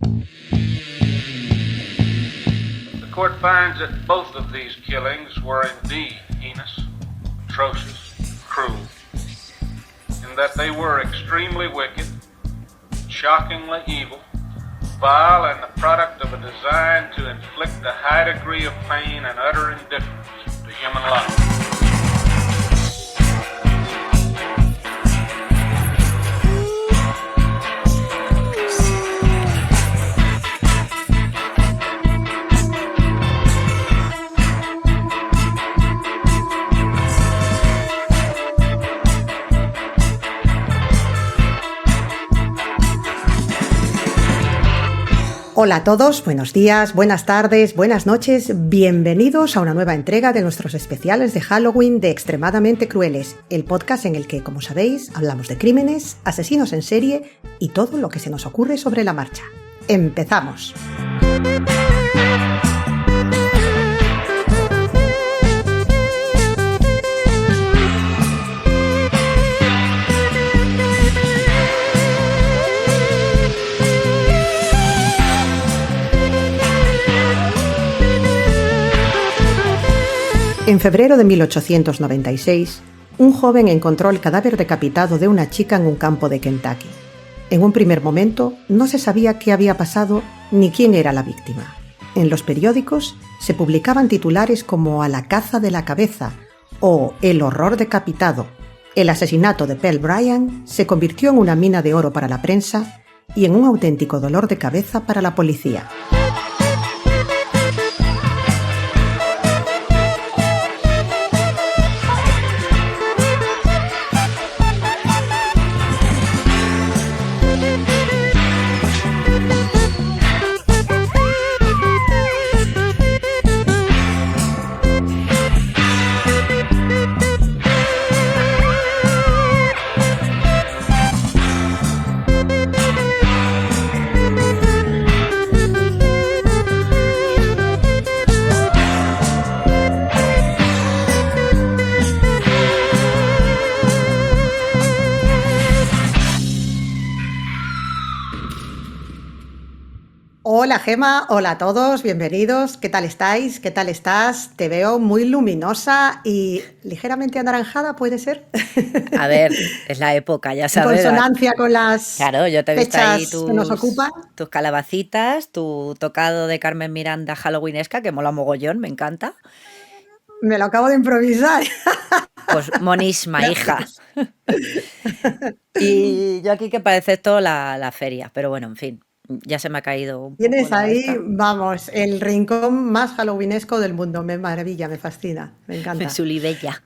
The court finds that both of these killings were indeed heinous, atrocious, cruel, and that they were extremely wicked, shockingly evil, vile, and the product of a design to inflict a high degree of pain and utter indifference to human life. Hola a todos, buenos días, buenas tardes, buenas noches, bienvenidos a una nueva entrega de nuestros especiales de Halloween de Extremadamente Crueles, el podcast en el que, como sabéis, hablamos de crímenes, asesinos en serie y todo lo que se nos ocurre sobre la marcha. ¡Empezamos! En febrero de 1896, un joven encontró el cadáver decapitado de una chica en un campo de Kentucky. En un primer momento, no se sabía qué había pasado ni quién era la víctima. En los periódicos se publicaban titulares como "A la caza de la cabeza" o "El horror decapitado". El asesinato de Pearl Bryan se convirtió en una mina de oro para la prensa y en un auténtico dolor de cabeza para la policía. Hola Gema, hola a todos, bienvenidos. ¿Qué tal estáis? ¿Qué tal estás? Te veo muy luminosa y ligeramente anaranjada, ¿puede ser? A ver, es la época, ya En sabes. consonancia con las Claro, yo te he visto ahí fechas que nos ocupan. tus calabacitas, tu tocado de Carmen Miranda halloweenesca, que mola mogollón, me encanta. Me lo acabo de improvisar. Pues monísima, hija. Y yo aquí que parece esto la feria, pero bueno, en fin, ya se me ha caído un poco Tienes la ahí, esta. vamos, el rincón más halloweenesco del mundo. Me maravilla, me fascina, me encanta. Su libella.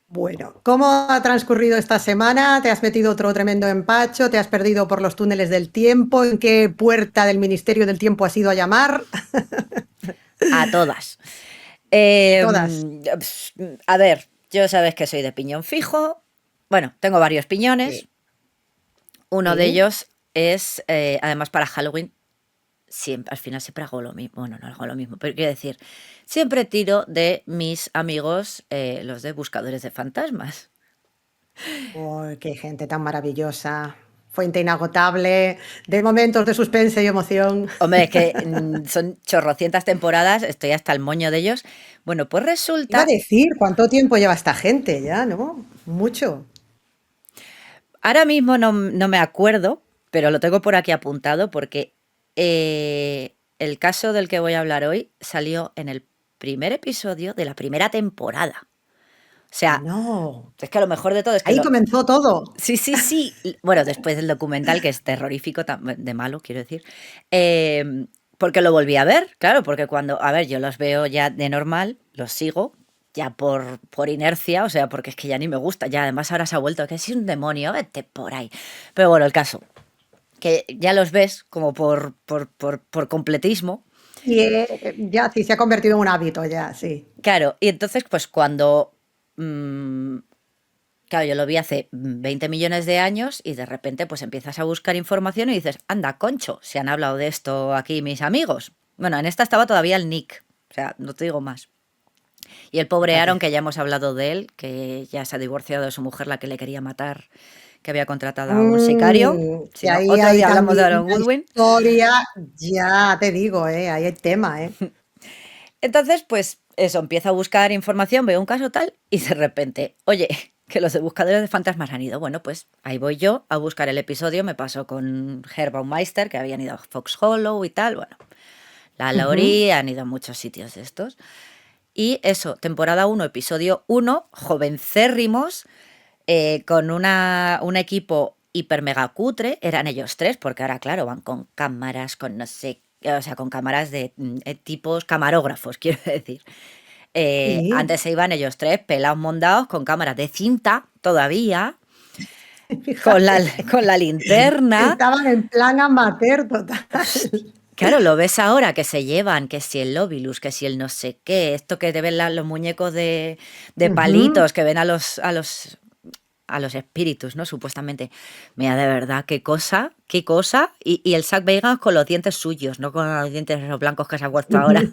Bueno, ¿cómo ha transcurrido esta semana? ¿Te has metido otro tremendo empacho? ¿Te has perdido por los túneles del tiempo? ¿En qué puerta del Ministerio del Tiempo has ido a llamar? A todas. Todas. A ver, yo sabes que soy de piñón fijo. Bueno, tengo varios piñones. Sí. Uno Sí. de ellos es, además para Halloween, siempre, al final siempre hago lo mismo. Bueno, no hago lo mismo, pero quiero decir, siempre tiro de mis amigos, los de Buscadores de Fantasmas. ¡Uy, qué gente tan maravillosa! Fuente inagotable de momentos de suspense y emoción. Hombre, es que son chorrocientas temporadas, estoy hasta el moño de ellos. Bueno, pues Iba a resulta, decir, ¿cuánto tiempo lleva esta gente ya, no? Mucho. ahora mismo no me acuerdo, pero lo tengo por aquí apuntado porque el caso del que voy a hablar hoy salió en el primer episodio de la primera temporada. O sea, No. es que a lo mejor de todo es que Ahí comenzó todo. Sí. Bueno, después del documental, que es terrorífico, de malo, quiero decir. Porque lo volví a ver, claro, porque cuando, a ver, yo los veo ya de normal, los sigo, ya por inercia, o sea, porque es que ya ni me gusta, ya además ahora se ha vuelto, que es un demonio, vete por ahí. Pero bueno, el caso, que ya los ves como por completismo. Y ya sí, se ha convertido en un hábito ya, sí. Claro, y entonces pues cuando... claro, yo lo vi hace 20 millones de años y de repente pues empiezas a buscar información y dices, anda, concho, se han hablado de esto aquí mis amigos. Bueno, en esta estaba todavía el Nick, o sea, no te digo más. Y el pobre Aaron, que ya hemos hablado de él, que ya se ha divorciado de su mujer, la que le quería matar, que había contratado a un sicario. Si Que no, ahí otro hay día hablamos de también Aaron una Goodwin. historia, ya te digo, ahí hay tema, Entonces, pues eso, empiezo a buscar información, veo un caso tal y de repente, oye, que los de buscadores de fantasmas han ido. Bueno, pues ahí voy yo a buscar el episodio, me pasó con Herb Baumeister, que habían ido a Fox Hollow y tal, bueno, la Ujú. Laurie, han ido a muchos sitios de estos. Y eso, temporada 1, episodio 1, jovencérrimos, con un equipo hiper mega cutre, eran ellos tres, porque ahora, claro, van con cámaras, con no sé, o sea, con cámaras de tipos camarógrafos, quiero decir. Sí, Antes se iban ellos tres, pelados mondados, con cámaras de cinta todavía, con la, fíjate. con la linterna. Estaban en plan amateur total. Claro, lo ves ahora que se llevan, que si el Lobilus, que si el no sé qué, esto que te ven los muñecos de Ujú. palitos, que ven a los espíritus, ¿no? Supuestamente. Mira, de verdad, qué cosa, qué cosa. Y el Zach Bagans con los dientes suyos, no con los dientes esos blancos que se ha puesto ahora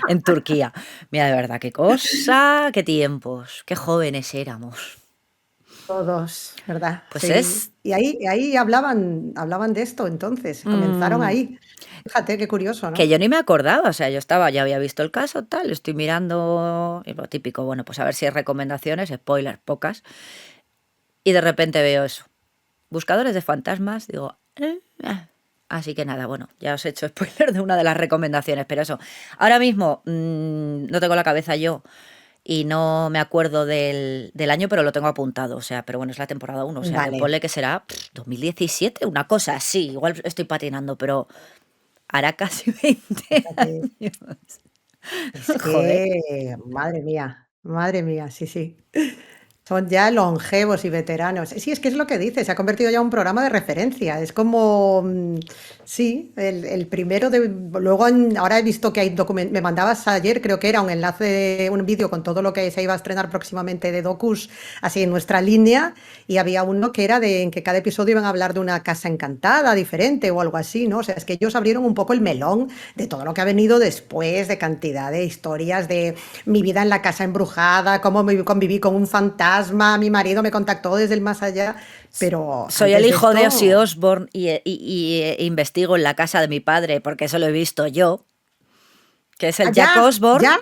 en Turquía. Mira, de verdad, qué cosa, qué tiempos, qué jóvenes éramos. Todos, ¿verdad? Pues Sí. es Y ahí hablaban de esto entonces, comenzaron mm, ahí. Fíjate qué curioso, que ¿no? yo ni me acordaba, o sea, ya había visto el caso, tal, estoy mirando, y lo típico, bueno, pues a ver si hay recomendaciones, spoilers, pocas, y de repente veo eso. Buscadores de fantasmas, digo, así que nada, bueno, ya os he hecho spoiler de una de las recomendaciones, pero eso, ahora mismo no tengo la cabeza yo y no me acuerdo del año, pero lo tengo apuntado, o sea, pero bueno, es la temporada 1, o sea, que Vale. ponle que será 2017, una cosa así, igual estoy patinando, pero hará casi 20 Fíjate. años. Es Joder. que, madre mía, sí, sí. Son ya longevos y veteranos. Sí, es que es lo que dices, se ha convertido ya en un programa de referencia. Es como, sí, el primero de... Luego, ahora he visto que hay me mandabas ayer, creo que era un enlace, un vídeo con todo lo que se iba a estrenar próximamente de docus, así en nuestra línea, y había uno que era en que cada episodio iban a hablar de una casa encantada, diferente o algo así, ¿no? O sea, es que ellos abrieron un poco el melón de todo lo que ha venido después, de cantidad de historias de mi vida en la casa embrujada, cómo me conviví con un fantasma, mi marido me contactó desde el más allá, pero Soy el antes de hijo de Ozzy esto, Osbourne y investigo en la casa de mi padre, porque eso lo he visto yo, que es el Jack allá, Osbourne, ya,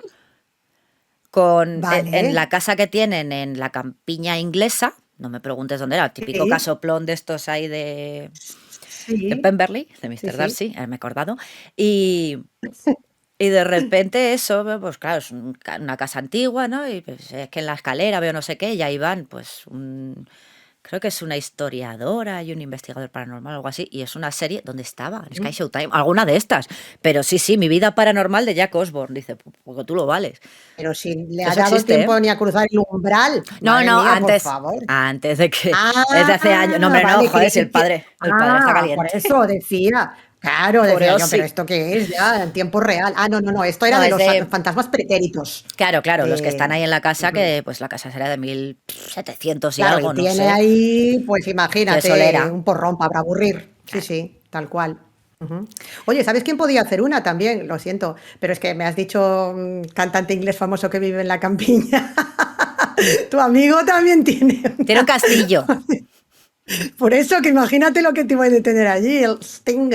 en la vale, casa que tienen en la campiña inglesa. No me preguntes dónde era, el típico sí, casoplón de estos ahí de sí, Pemberley, de sí, Mr. sí. Darcy, me he acordado. Y, y de repente eso, pues claro, es una casa antigua, ¿no? Y pues es que en la escalera veo no sé qué, y ahí van, pues creo que es una historiadora y un investigador paranormal o algo así, y es una serie donde estaba, en Sky Showtime, alguna de estas. Pero sí, sí, mi vida paranormal de Jack Osbourne, dice, porque tú lo vales. Pero si le ha Eso dado existe, ¿eh? tiempo ni a cruzar el umbral, No, madre no, mía, por antes, favor. antes de que, es de hace años. No, Ah, hombre, no, vale, joder, si el padre está por caliente. eso decía, claro, Pobre decía yo, pero Ozzy. ¿esto qué es ya en tiempo real? Ah, no, no, no, esto era No, de es los de, fantasmas pretéritos, claro, claro, los que están de, ahí en la casa, ujú. que pues la casa será de 1700 y Claro, y algo, no tiene sé, ahí, pues de imagínate, solera. un porrón para aburrir. Sí, Claro. sí, tal cual. Ujú. Oye, ¿sabes quién podía hacer una también? Lo siento, pero es que me has dicho cantante inglés famoso que vive en la campiña. Tu amigo también tiene Tiene un una. castillo. Por eso que imagínate lo que te iba a tener allí, el Sting.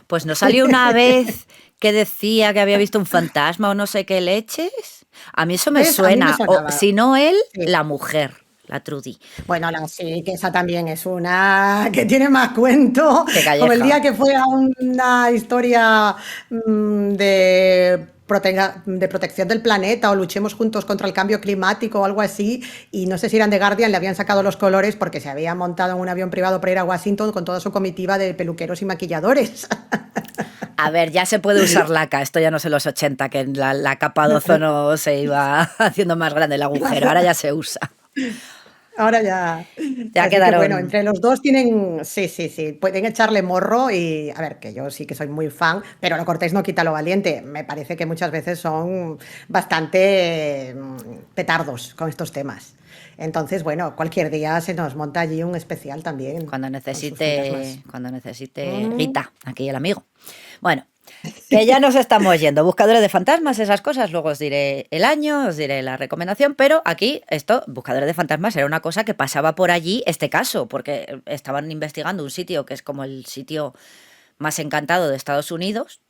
Pues no salió una vez que decía que había visto un fantasma o no sé qué leches. A mí eso me ¿Ves? A mí me suena. O sonaba. si no él, Sí. la mujer, la Trudy. Bueno, sí, que esa también es una que tiene más cuento, Qué como el calleja. día que fue a una historia de protección del planeta o luchemos juntos contra el cambio climático o algo así, y no sé si eran de Guardian, le habían sacado los colores porque se había montado en un avión privado para ir a Washington con toda su comitiva de peluqueros y maquilladores. A ver, ya se puede usar laca. Esto ya no es en los 80, que la capa de ozono se iba haciendo más grande el agujero. Ahora ya se usa. Ahora ya. Ya Así que bueno, quedaron. entre los dos tienen, sí, sí, sí, pueden echarle morro y, a ver, que yo sí que soy muy fan, pero lo cortés no quita lo valiente. Me parece que muchas veces son bastante petardos con estos temas. Entonces, bueno, cualquier día se nos monta allí un especial también Cuando con sus necesite, fantasmas. cuando necesite Mm, Rita, aquí el amigo. Bueno, Que ya nos estamos yendo. Buscadores de fantasmas, esas cosas. Luego os diré el año, os diré la recomendación. Pero aquí, Buscadores de fantasmas, era una cosa que pasaba por allí, este caso, porque estaban investigando un sitio que es como el sitio más encantado de Estados Unidos,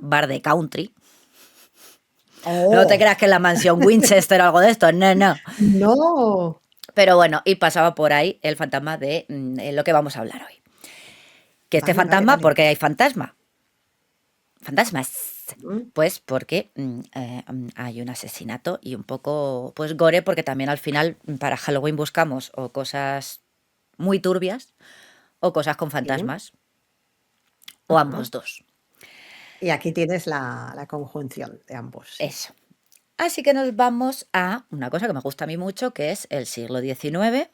Bar de Country. No te creas que es la mansión Winchester o algo de esto. No, no. No. Pero bueno, y pasaba por ahí el fantasma de lo que vamos a hablar hoy. Que este fantasma, Vale. ¿por qué hay fantasmas? Mm. Pues porque hay un asesinato y un poco, pues gore, porque también al final para Halloween buscamos o cosas muy turbias o cosas con fantasmas, o Ajá. ambos dos. Y aquí tienes la conjunción de ambos. Sí. Eso. Así que nos vamos a una cosa que me gusta a mí mucho, que es el siglo XIX.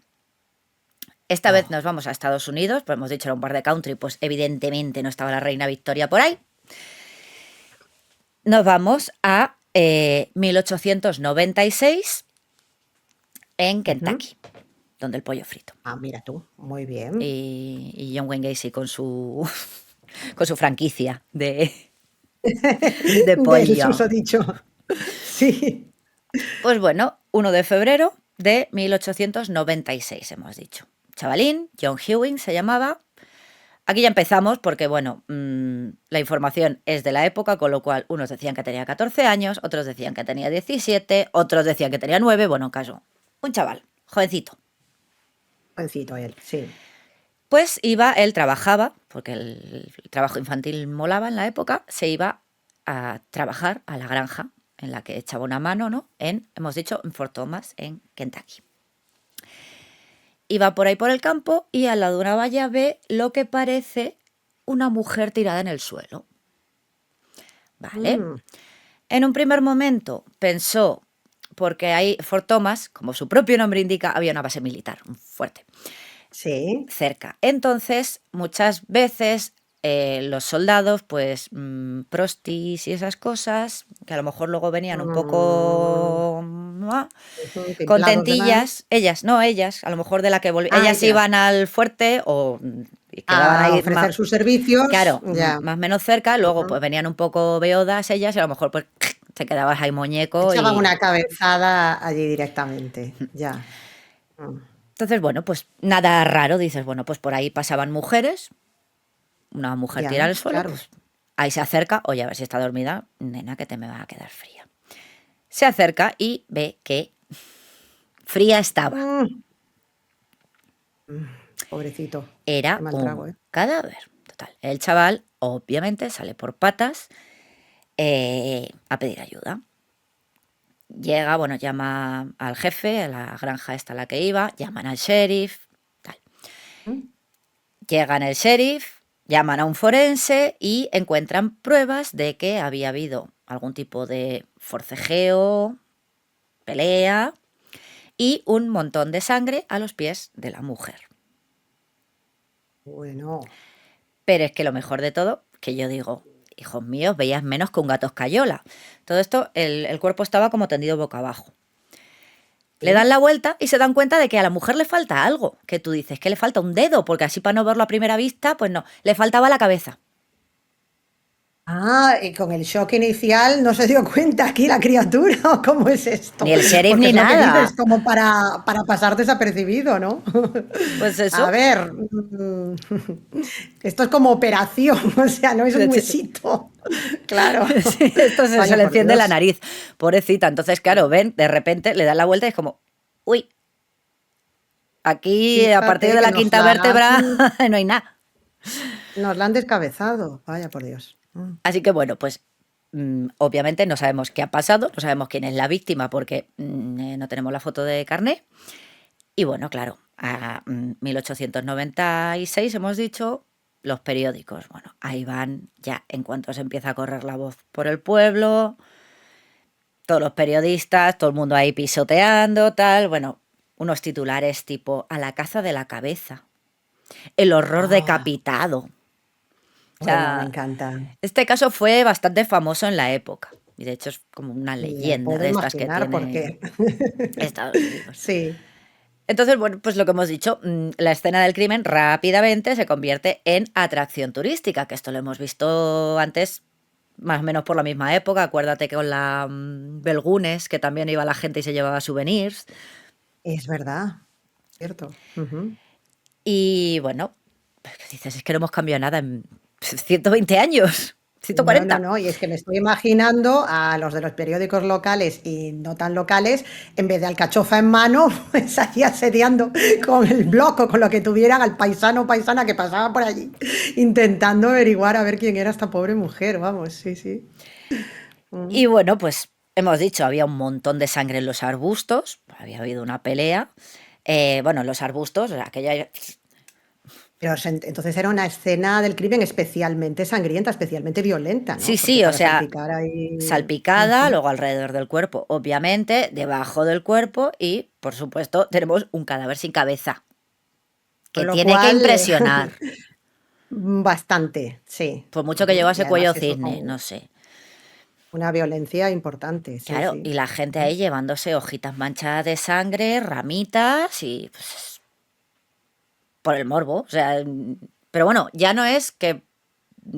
Esta vez nos vamos a Estados Unidos, pues hemos dicho era un bar de country, pues evidentemente no estaba la reina Victoria por ahí. Nos vamos a 1896 en Kentucky, donde el pollo frito. Ah, mira tú, muy bien. Y John Wayne Gacy con su con su franquicia de Del pollo. susodicho. Sí. Pues bueno, 1 de febrero de 1896 hemos dicho. Chavalín, John Hewing se llamaba. Aquí ya empezamos porque, bueno, la información es de la época, con lo cual unos decían que tenía 14 años, otros decían que tenía 17, otros decían que tenía 9, bueno, caso, un chaval, jovencito. Jovencito él, sí. Pues él trabajaba, porque el trabajo infantil molaba en la época, se iba a trabajar a la granja en la que echaba una mano, ¿no? Hemos dicho, en Fort Thomas, en Kentucky. Iba por ahí por el campo y al lado de una valla ve lo que parece una mujer tirada en el suelo. ¿Vale? En un primer momento pensó, porque ahí Fort Thomas, como su propio nombre indica, había una base militar, un fuerte, Sí. cerca. Entonces, muchas veces los soldados, pues, prostis y esas cosas, que a lo mejor luego venían un poco contentillas, ellas, a lo mejor de la que volvían, ellas iban al fuerte o quedaban ahí ofrecer sus servicios. claro, Ya. más o menos cerca, luego pues venían un poco beodas ellas y a lo mejor pues te quedabas ahí muñeco. Echaban y una cabezada allí directamente, ya. Entonces, bueno, pues nada raro, dices, bueno, pues por ahí pasaban mujeres, una mujer Ya, tira al suelo, claro. pues ahí se acerca, oye, a ver si está dormida, nena, que te me va a quedar fría. Se acerca y ve que fría estaba. Pobrecito. Era Qué mal un trago, cadáver. Total. El chaval, obviamente, sale por patas a pedir ayuda. Llega, bueno, llama al jefe, a la granja esta a la que iba, llaman al sheriff, tal. Llegan el sheriff, llaman a un forense y encuentran pruebas de que había habido algún tipo de forcejeo, pelea y un montón de sangre a los pies de la mujer. Bueno. Pero es que lo mejor de todo, que yo digo, hijos míos, veías menos que un gato escayola. Todo esto, el cuerpo estaba como tendido boca abajo. Le dan la vuelta y se dan cuenta de que a la mujer le falta algo. Que tú dices que le falta un dedo, porque así para no verlo a primera vista, pues no, le faltaba la cabeza. Y con el shock inicial no se dio cuenta aquí la criatura, ¿o cómo es esto? Ni el sheriff Porque ni es lo que nada. dices, como para pasar desapercibido, ¿no? Pues eso. A ver, esto es como operación, o sea, no es un huesito. Claro. Sí, esto se Vaya, le por enciende Dios. la nariz, pobrecita. Entonces, claro, ven, de repente le dan la vuelta y es como, uy, aquí a Fíjate partir de que la nos quinta la vértebra han- no hay nada. Nos la han descabezado, vaya por Dios. Así que bueno, pues obviamente no sabemos qué ha pasado, no sabemos quién es la víctima porque no tenemos la foto de carné. Y bueno, claro, a 1896 hemos dicho, los periódicos, bueno, ahí van ya en cuanto se empieza a correr la voz por el pueblo, todos los periodistas, todo el mundo ahí pisoteando, tal, bueno, unos titulares tipo a la caza de la cabeza, el horror decapitado. O sea, Bueno, me encanta. este caso fue bastante famoso en la época. Y de hecho es como una Me leyenda puedo de estas que imaginar tiene por qué. Estados Unidos. Sí. Entonces, bueno, pues lo que hemos dicho, la escena del crimen rápidamente se convierte en atracción turística, que esto lo hemos visto antes, más o menos por la misma época. Acuérdate que con la Belgunes, que también iba la gente y se llevaba souvenirs. Es verdad, cierto. Ujú. Y bueno, pues, ¿qué dices? Es que no hemos cambiado nada en 120 años, No, no, 140. no, y es que me estoy imaginando a los de los periódicos locales y no tan locales, en vez de alcachofa en mano, pues ahí asediando con el bloco, con lo que tuvieran al paisano o paisana que pasaba por allí, intentando averiguar a ver quién era esta pobre mujer, vamos, sí, sí. Mm. Y bueno, pues hemos dicho, había un montón de sangre en los arbustos, había habido una pelea. Bueno, en los arbustos, aquella... Pero entonces era una escena del crimen especialmente sangrienta, especialmente violenta, Sí, ¿no? Porque sí, o para sea, salpicar ahí. salpicada, Ujú. luego alrededor del cuerpo, obviamente, debajo del cuerpo y, por supuesto, tenemos un cadáver sin cabeza, que Con lo tiene que cual, impresionar, bastante, sí. por mucho que Ujú. Y llevase cuello además eso cisne, con no sé. una violencia importante, sí, Claro, y sí. la gente Ujú. ahí llevándose hojitas manchadas de sangre, ramitas y pues, por el morbo, o sea, pero bueno, ya no es que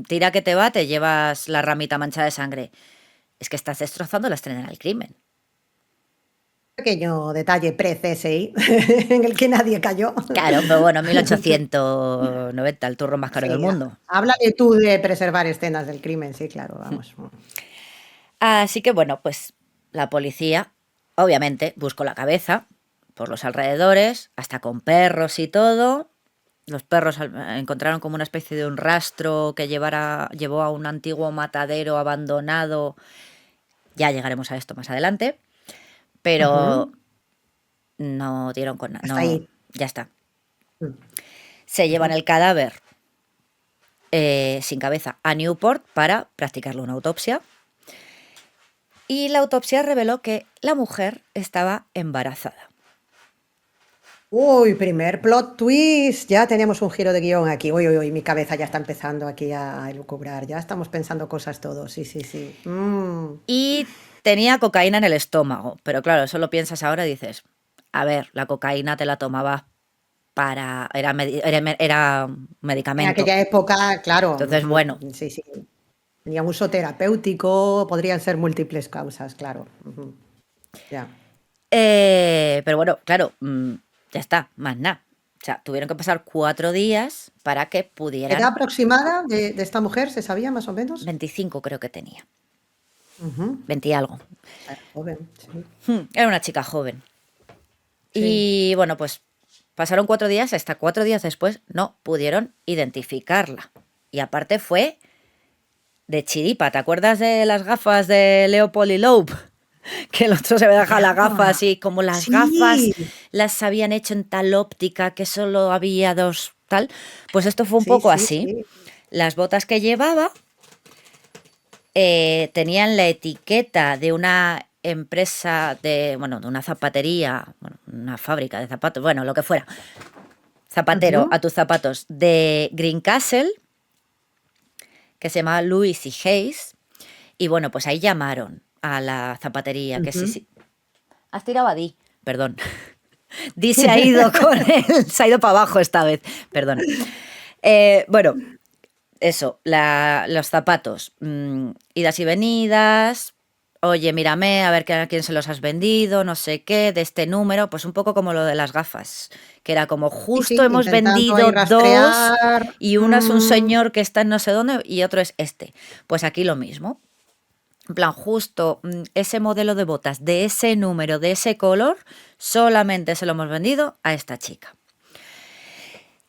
tira que te va, te llevas la ramita manchada de sangre, es que estás destrozando la escena del crimen. Pequeño detalle pre-CSI en el que nadie cayó. Claro, pero bueno, 1890, el turro más caro del Sí, mundo. háblale tú de preservar escenas del crimen, sí, claro, vamos. Así que bueno, pues la policía, obviamente, buscó la cabeza por los alrededores, hasta con perros y todo. Los perros encontraron como una especie de un rastro que llevó a un antiguo matadero abandonado. Ya llegaremos a esto más adelante. Pero Ujú. no dieron con nada. Hasta No, ahí. ya está. Mm. Se llevan Ujú. el cadáver sin cabeza a Newport para practicarle una autopsia. Y la autopsia reveló que la mujer estaba embarazada. Uy, primer plot twist. Ya tenemos un giro de guión aquí. Uy, uy, uy, mi cabeza ya está empezando aquí a elucubrar. Ya estamos pensando cosas todos. Sí, sí, sí. Y tenía cocaína en el estómago. Pero claro, eso lo piensas ahora y dices, a ver, la cocaína te la tomabas para... Era En medicamento. aquella época, claro. Entonces, bueno. Sí, sí. Tenía uso terapéutico, podrían ser múltiples causas, claro. Ya. Pero bueno, claro, ya está, más nada. O sea, tuvieron que pasar 4 días para que ¿Edad pudieran... aproximada de esta mujer se sabía más o menos? 25 creo que tenía. Ujú. 20 y algo. Era joven, sí. Era una chica joven. Sí. Y bueno, pues pasaron 4 días, hasta 4 días después no pudieron identificarla. Y aparte fue de chiripa. ¿Te acuerdas de las gafas de Leopold y Loeb? Que el otro se había dejado las Ya. gafas y como las gafas Sí, las habían hecho en tal óptica que solo había dos tal, pues esto fue un sí, poco sí, así. sí. Las botas que llevaba tenían la etiqueta de una empresa de, bueno, de una zapatería, bueno, una fábrica de zapatos, bueno, lo que fuera. Zapatero Ujú. a tus zapatos de Greencastle, que se llamaba Louis y Hayes. Y bueno, pues ahí llamaron a la zapatería, que sí, Ujú. sí. Has tirado a Di, perdón. Di se ha ido con él, se ha ido para abajo esta vez, perdona. Bueno, eso, los zapatos, idas y venidas, oye, mírame, a ver a quién se los has vendido, no sé qué, de este número, pues un poco como lo de las gafas, que era como Sí, justo sí, hemos intentando ahí vendido dos rastrear. y uno es un señor que está en no sé dónde y otro es este. Pues aquí lo mismo. En plan, justo ese modelo de botas de ese número, de ese color, solamente se lo hemos vendido a esta chica.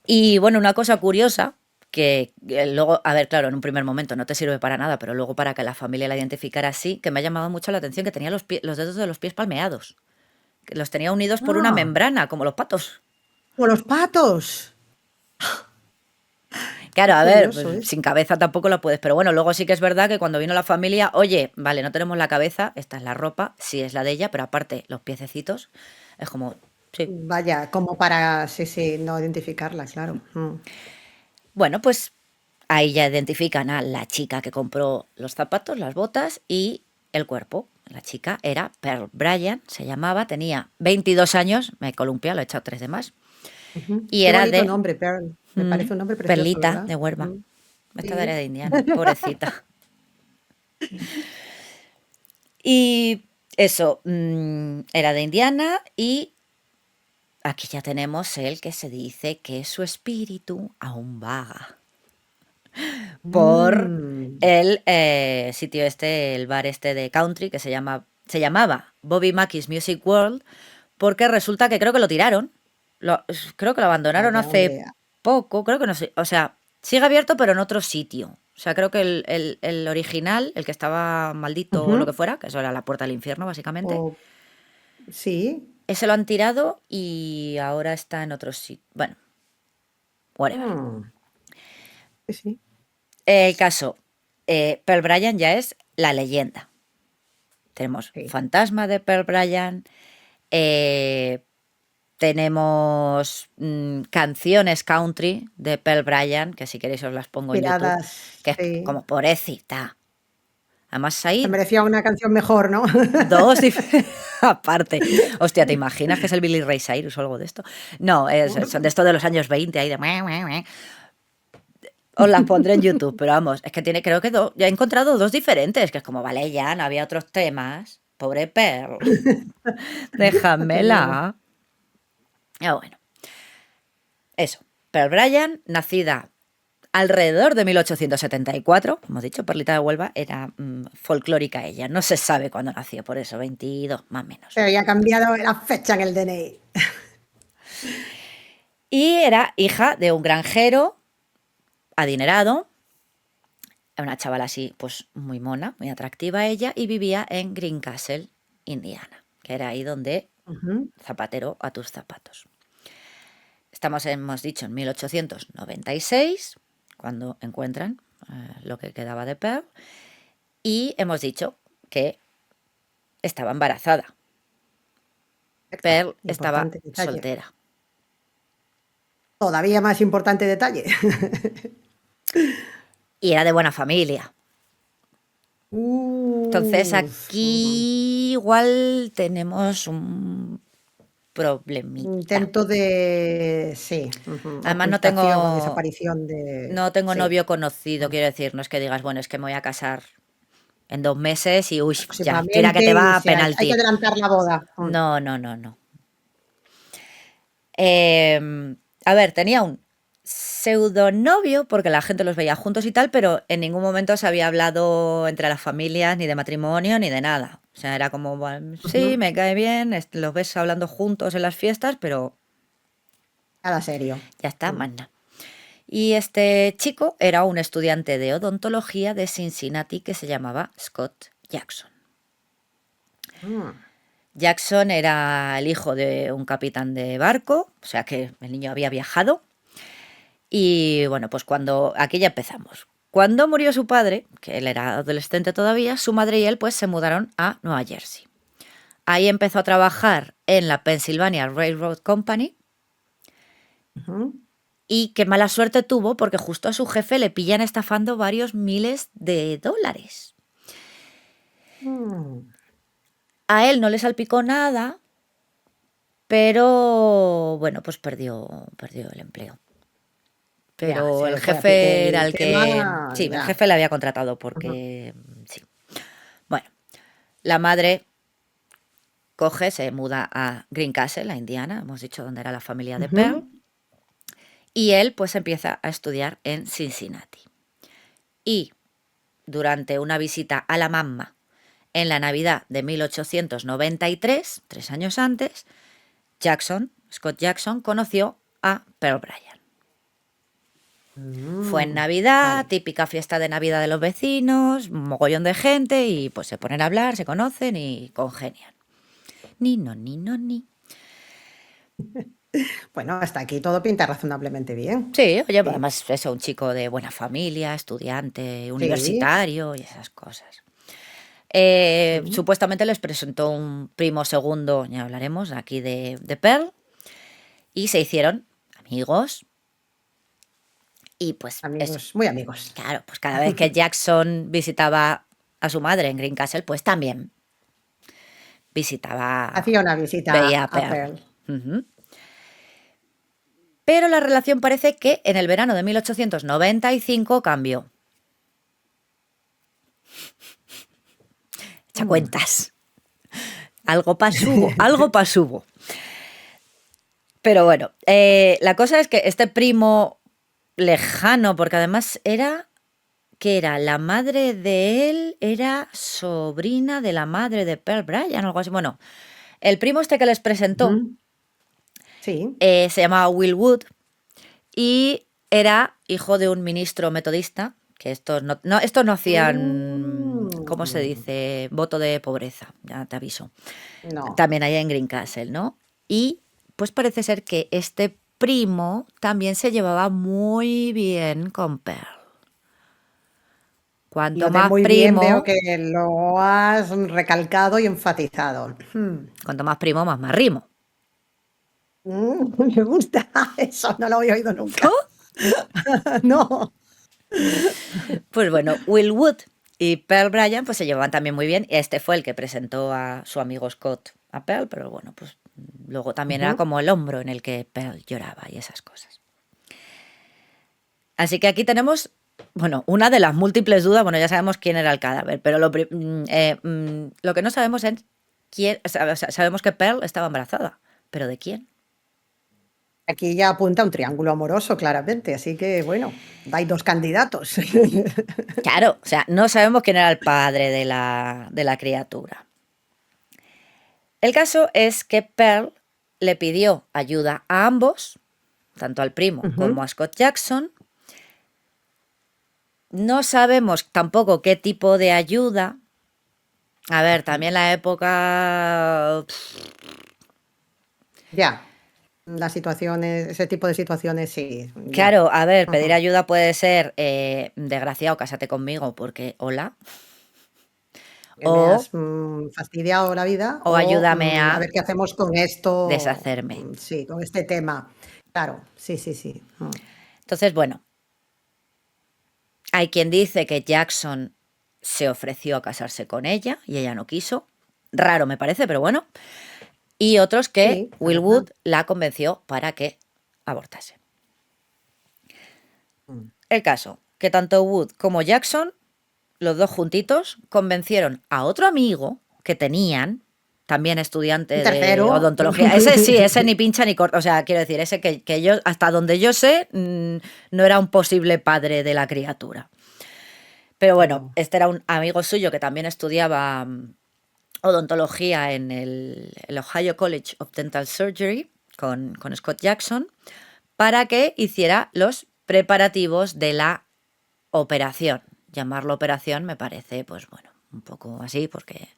Y bueno, una cosa curiosa, que luego, a ver, claro, en un primer momento no te sirve para nada, pero luego para que la familia la identificara así, que me ha llamado mucho la atención, que tenía los dedos de los pies palmeados, que los tenía unidos por una Ah, membrana, como los patos. como los patos. Claro, Qué a ver, curioso pues, es. sin cabeza tampoco lo puedes, pero bueno, luego sí que es verdad que cuando vino la familia, oye, vale, no tenemos la cabeza, esta es la ropa, sí es la de ella, pero aparte los piececitos, es como, sí. Vaya, como para, sí, sí, no identificarla, claro. Bueno, pues ahí ya identifican a la chica que compró los zapatos, las botas y el cuerpo. La chica era Pearl Bryan, se llamaba, tenía 22 años, me columpia, lo he echado 3 de más, y Qué era bonito de nombre, Pearl. Me parece un nombre precioso, Perlita ¿verdad? de Huelva. Esta Sí. era de Indiana, pobrecita. Y eso, era de Indiana y aquí ya tenemos el que se dice que su espíritu aún vaga por Mm, el sitio este, el bar este de country que se llamaba Bobby Mackey's Music World, porque resulta que creo que lo tiraron, creo que lo abandonaron vaya, hace hombre. poco, creo que no sé, o sea, sigue abierto pero en otro sitio. O sea, creo que el original, el que estaba maldito o lo que Ujú. fuera, que eso era la puerta al infierno básicamente, O, sí. ese lo han tirado y ahora está en otro sitio. Bueno, whatever. Mm, sí, sí. El caso, Pearl Bryan ya es la leyenda. Tenemos Sí. fantasma de Pearl Bryan, eh, tenemos canciones country de Pearl Bryan, que si queréis os las pongo en YouTube, Inspiradas, que es sí. como pobrecita. Además Se hay merecía una canción mejor, ¿no? dos aparte. Hostia, ¿te imaginas que es el Billy Ray Cyrus o algo de esto? No, son de esto de los años 20, ahí de... Os las pondré en YouTube, pero vamos, es que tiene, creo que ya he encontrado 2 diferentes, que es como, vale, ya, no había otros temas. Pobre Pearl, Tenemos. déjamela. Ah, bueno, eso. Pearl Bryan, nacida alrededor de 1874, hemos dicho, Perlita de Huelva, era folclórica ella. No se sabe cuándo nació, por eso, 22, más o menos. Se había cambiado la fecha en el DNI. Y era hija de un granjero adinerado, una chavala así, pues muy mona, muy atractiva ella, y vivía en Greencastle, Indiana, que era ahí donde Ujú. zapatero a tus zapatos. Estamos, hemos dicho, en 1896, cuando encuentran lo que quedaba de Pearl, y hemos dicho que estaba embarazada. Pearl estaba Importante detalle. soltera. Todavía más importante detalle. Y era de buena familia. Entonces Uf, aquí igual tenemos un problemita. intento de, sí, Además no ocultación o tengo, desaparición de, no tengo sí, novio conocido, quiero decir, no es que digas, bueno, es que me voy a casar en 2 meses y, uy, ya, tira que próximamente te y va a sí, hay que penalti. adelantar la boda. No, no, no, no. A ver, tenía un pseudonovio porque la gente los veía juntos y tal, pero en ningún momento se había hablado entre las familias ni de matrimonio ni de nada. O sea, era como, bueno, sí, Ujú. me cae bien, los ves hablando juntos en las fiestas, pero Nada serio. ya está, más nada. Y este chico era un estudiante de odontología de Cincinnati que se llamaba Scott Jackson. Mm. Jackson era el hijo de un capitán de barco, o sea que el niño había viajado. Y bueno, pues cuando aquí ya empezamos. Cuando murió su padre, que él era adolescente todavía, su madre y él pues se mudaron a Nueva Jersey. Ahí empezó a trabajar en la Pennsylvania Railroad Company Ujú. y qué mala suerte tuvo porque justo a su jefe le pillan estafando varios miles de dólares. Mm. A él no le salpicó nada, pero bueno, pues perdió el empleo. Ya, Pero el se fue a pique jefe era el el que... tema, Sí, el ya. jefe le había contratado Ujú. porque... Sí. Bueno, la madre coge, se muda a Greencastle, a Indiana, hemos dicho dónde era la familia de Pearl, Ujú. y él pues empieza a estudiar en Cincinnati. Y durante una visita a la mamma en la Navidad de 1893, 3 años antes, Scott Jackson, conoció a Pearl Bryan. Fue en Navidad, Vale. típica fiesta de Navidad de los vecinos, un mogollón de gente y pues se ponen a hablar, se conocen y congenian. Ni, no, ni, no, ni. Bueno, hasta aquí todo pinta razonablemente bien. Sí, oye, Sí. además eso, un chico de buena familia, estudiante, Sí. universitario y esas cosas. Ujú. Supuestamente les presentó un primo segundo, ya hablaremos aquí de Pearl, y se hicieron amigos. Y pues eso, Amigos, muy amigos. claro, pues cada vez que Jackson visitaba a su madre en Greencastle, pues también. visitaba, Hacía una visita veía a a Pearl. Pearl. Ujú. Pero la relación parece que en el verano de 1895 cambió. Echa cuentas. Algo pasuvo. Pero bueno, la cosa es que este primo lejano, porque además era, que era la madre de él, era sobrina de la madre de Pearl Bryan o algo así. Bueno, el primo este que les presentó Ujú. Sí. se llamaba Will Wood y era hijo de un ministro metodista, que estos no hacían, ¿cómo se Mm, dice? Voto de pobreza, ya te aviso. no. También allá en Greencastle, ¿no? Y pues parece ser que este primo también se llevaba muy bien con Pearl. Cuanto Lo de más muy bien veo primo, que lo has recalcado y enfatizado. cuanto más primo, más marrimo. Me gusta eso, no lo había oído ¿No? nunca. No. Pues bueno, Will Wood y Pearl Bryan pues se llevaban también muy bien. Este fue el que presentó a su amigo Scott a Pearl, pero bueno, pues luego también era Ujú. como el hombro en el que Pearl lloraba y esas cosas. Así que aquí tenemos, bueno, una de las múltiples dudas. Bueno, ya sabemos quién era el cadáver, pero lo que no sabemos es quién. Sabemos que Pearl estaba embarazada, pero ¿de quién? Aquí ya apunta un triángulo amoroso, claramente, así que bueno, hay dos candidatos. Claro, o sea, no sabemos quién era el padre de la criatura. El caso es que Pearl le pidió ayuda a ambos, tanto al primo como Ujú. a Scott Jackson. No sabemos tampoco qué tipo de ayuda. A ver, también la época. Ya, las situaciones, ese tipo de situaciones, sí, ya. Claro, a ver, pedir Ujú. ayuda puede ser, desgraciado, cásate conmigo porque hola, Que me o, has fastidiado la vida o o ayúdame a a ver qué hacemos con esto, deshacerme. sí, con este tema. Claro, sí, sí, sí. Entonces, bueno, hay quien dice que Jackson se ofreció a casarse con ella y ella no quiso. Raro me parece, pero bueno. Y otros que Sí, la Will verdad. Wood la convenció para que abortase. Mm. El caso, que tanto Wood como Jackson, los dos juntitos, convencieron a otro amigo que tenían, también Un estudiante de tercero. odontología. Ese sí, ese ni pincha ni corta. O sea, quiero decir, ese que yo, hasta donde yo sé, no era un posible padre de la criatura. Pero bueno, No. este era un amigo suyo que también estudiaba odontología en el Ohio College of Dental Surgery con Scott Jackson para que hiciera los preparativos de la operación. Llamarlo operación me parece, pues bueno, un poco así porque,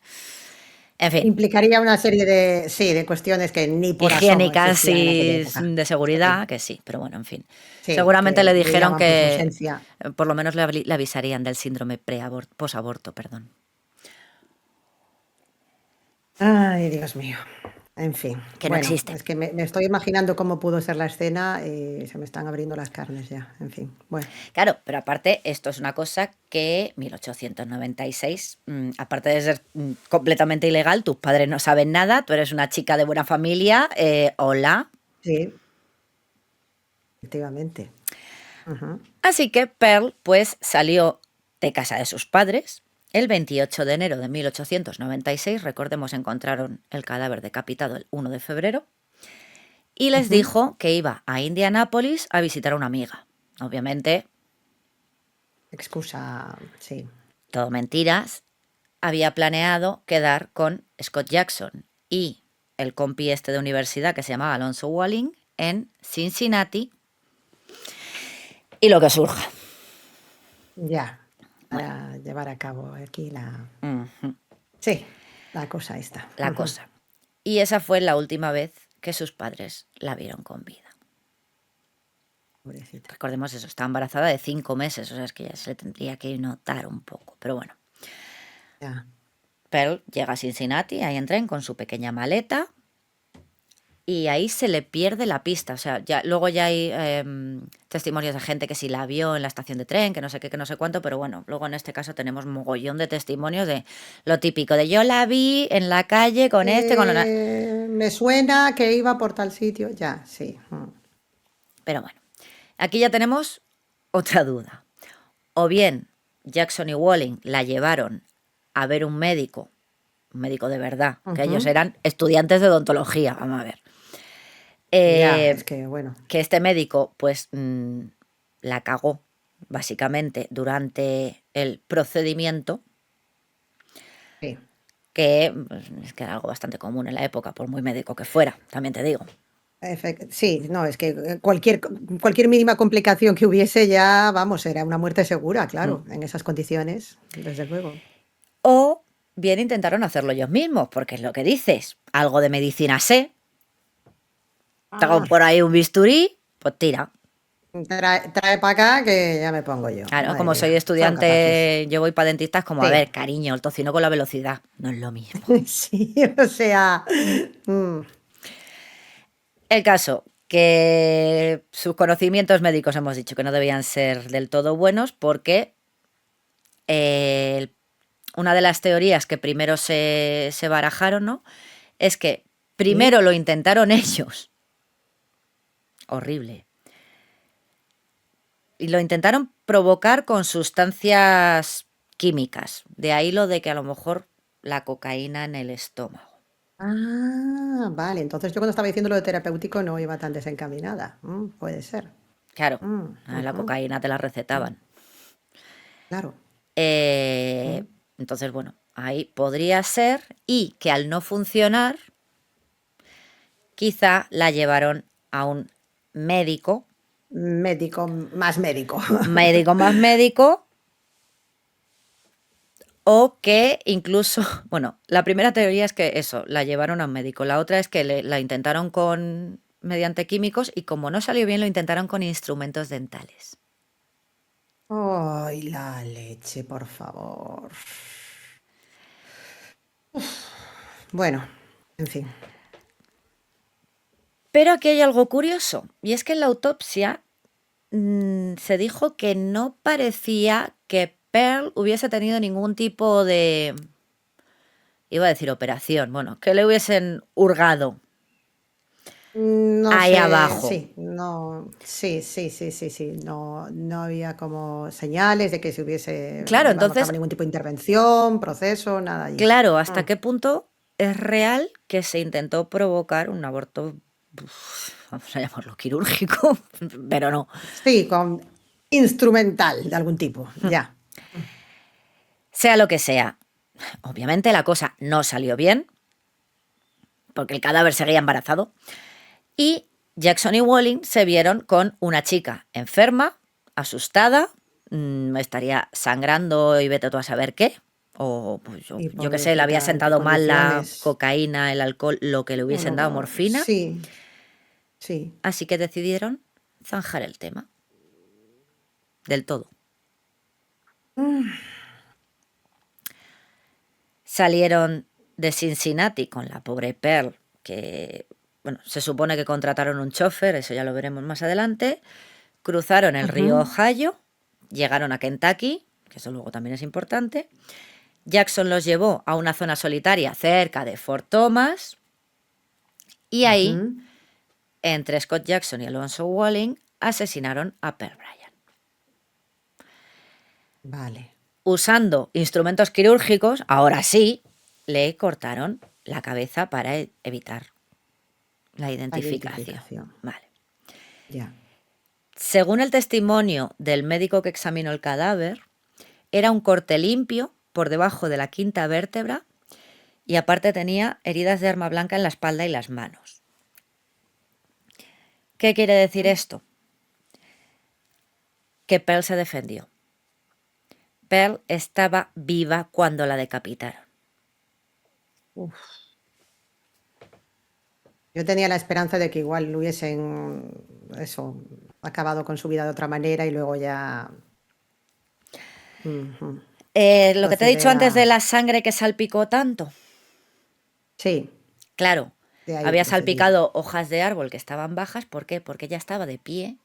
en fin, Implicaría una serie de, sí, de cuestiones que ni por asomo higiénicas existían en aquella y época. de Sí, seguridad, que sí, pero bueno, en fin. sí, Seguramente le que dijeron brillaban por su que ausencia. por lo menos le avisarían del síndrome posaborto, perdón. Ay, Dios mío. En fin, Que no bueno, existe. es que me estoy imaginando cómo pudo ser la escena y se me están abriendo las carnes ya. En fin, bueno, Claro, pero aparte, esto es una cosa que 1896, aparte de ser completamente ilegal, tus padres no saben nada, tú eres una chica de buena familia, hola. sí, efectivamente. Ujú. Así que Pearl, pues, salió de casa de sus padres. El 28 de enero de 1896, recordemos, encontraron el cadáver decapitado el 1 de febrero, y les Ujú. dijo que iba a Indianápolis a visitar a una amiga. Obviamente, Excusa, sí. todo mentiras. Había planeado quedar con Scott Jackson y el compi este de universidad que se llamaba Alonso Walling en Cincinnati y lo que surja. Ya, Bueno, para llevar a cabo aquí la... ujú, Sí, la cosa esta. la cosa. Y esa fue la última vez que sus padres la vieron con vida. Pobrecita. Recordemos eso, está embarazada de 5 meses, o sea, es que ya se le tendría que notar un poco. Pero bueno, Ya. Pearl llega a Cincinnati, ahí en tren con su pequeña maleta y ahí se le pierde la pista. O sea, luego ya hay testimonios de gente que sí la vio en la estación de tren, que no sé qué, que no sé cuánto, pero bueno, luego en este caso tenemos mogollón de testimonios de lo típico, de yo la vi en la calle con Me suena que iba por tal sitio. Ya, sí. Pero bueno, aquí ya tenemos otra duda. O bien Jackson y Walling la llevaron a ver un médico de verdad, que ellos eran estudiantes de odontología, vamos a ver. Ya, es que bueno. Que este médico pues la cagó básicamente durante el procedimiento, Sí. que pues, es que era algo bastante común en la época, por muy médico que fuera, también te digo. Sí, no, es que cualquier mínima complicación que hubiese ya, vamos, era una muerte segura, claro, en esas condiciones, desde luego. O bien intentaron hacerlo ellos mismos, porque es lo que dices, algo de medicina sé, tengo por ahí un bisturí, pues tira. Trae para acá que ya me pongo yo. Claro, Madre como soy mía, son capaces. estudiante, yo voy para dentistas como, a Sí, ver, cariño, el tocino con la velocidad, no es lo mismo. sí, o sea, El caso, que sus conocimientos médicos hemos dicho que no debían ser del todo buenos porque una de las teorías que primero se barajaron, ¿no? Es que primero sí. lo intentaron ellos, horrible, y lo intentaron provocar con sustancias químicas. De ahí lo de que a lo mejor la cocaína en el estómago. Vale, entonces yo cuando estaba diciendo lo de terapéutico no iba tan desencaminada. Puede ser. Claro, la Ujú, cocaína te la recetaban. claro. Entonces, bueno, ahí podría ser, y que al no funcionar, quizá la llevaron a un médico, Médico, más médico. médico más médico, o que incluso, bueno, la primera teoría es que eso, la llevaron a un médico, la otra es que la intentaron mediante químicos y como no salió bien lo intentaron con instrumentos dentales. Ay, la leche, por favor. Bueno, en fin. Pero aquí hay algo curioso, y es que en la autopsia se dijo que no parecía que Pearl hubiese tenido ningún tipo de, iba a decir operación, bueno, que le hubiesen hurgado No ahí sé, abajo. sí, no, sí, no había como señales de que se hubiese, Claro, vamos, entonces, dado ningún tipo de intervención, proceso, nada allí. claro, ¿hasta qué punto es real que se intentó provocar un aborto, vamos a llamarlo quirúrgico, pero no? Sí, con instrumental de algún tipo, ya. Sea lo que sea, obviamente la cosa no salió bien, porque el cadáver seguía embarazado, y Jackson y Walling se vieron con una chica enferma, asustada, estaría sangrando y vete tú a saber qué, o pues, Y yo qué sé, le había pobrecita, en qué sentado mal la condiciones. cocaína, el alcohol, lo que le hubiesen dado, Bueno, morfina, sí, sí. así que decidieron zanjar el tema del todo. Salieron de Cincinnati con la pobre Pearl, que bueno, se supone que contrataron un chofer, eso ya lo veremos más adelante, cruzaron el río Ujú, Ohio, llegaron a Kentucky, que eso luego también es importante. Jackson los llevó a una zona solitaria cerca de Fort Thomas y ahí, ujú. entre Scott Jackson y Alonzo Walling, asesinaron a Pearl Bryan. Vale. Usando instrumentos quirúrgicos, ahora sí, le cortaron la cabeza para evitar la La identificación. identificación, Vale. ya. Según el testimonio del médico que examinó el cadáver, era un corte limpio por debajo de la quinta vértebra y aparte tenía heridas de arma blanca en la espalda y las manos. ¿Qué quiere decir esto? Que Pearl se defendió. Pearl estaba viva cuando la decapitaron. Uf. Yo tenía la esperanza de que igual hubiesen, eso, acabado con su vida de otra manera y luego ya ujú, Lo que te he dicho proceder antes de a... la sangre que salpicó tanto. Sí, Claro, De ahí Había procedía. salpicado hojas de árbol que estaban bajas. ¿Por qué? Porque ella estaba de pie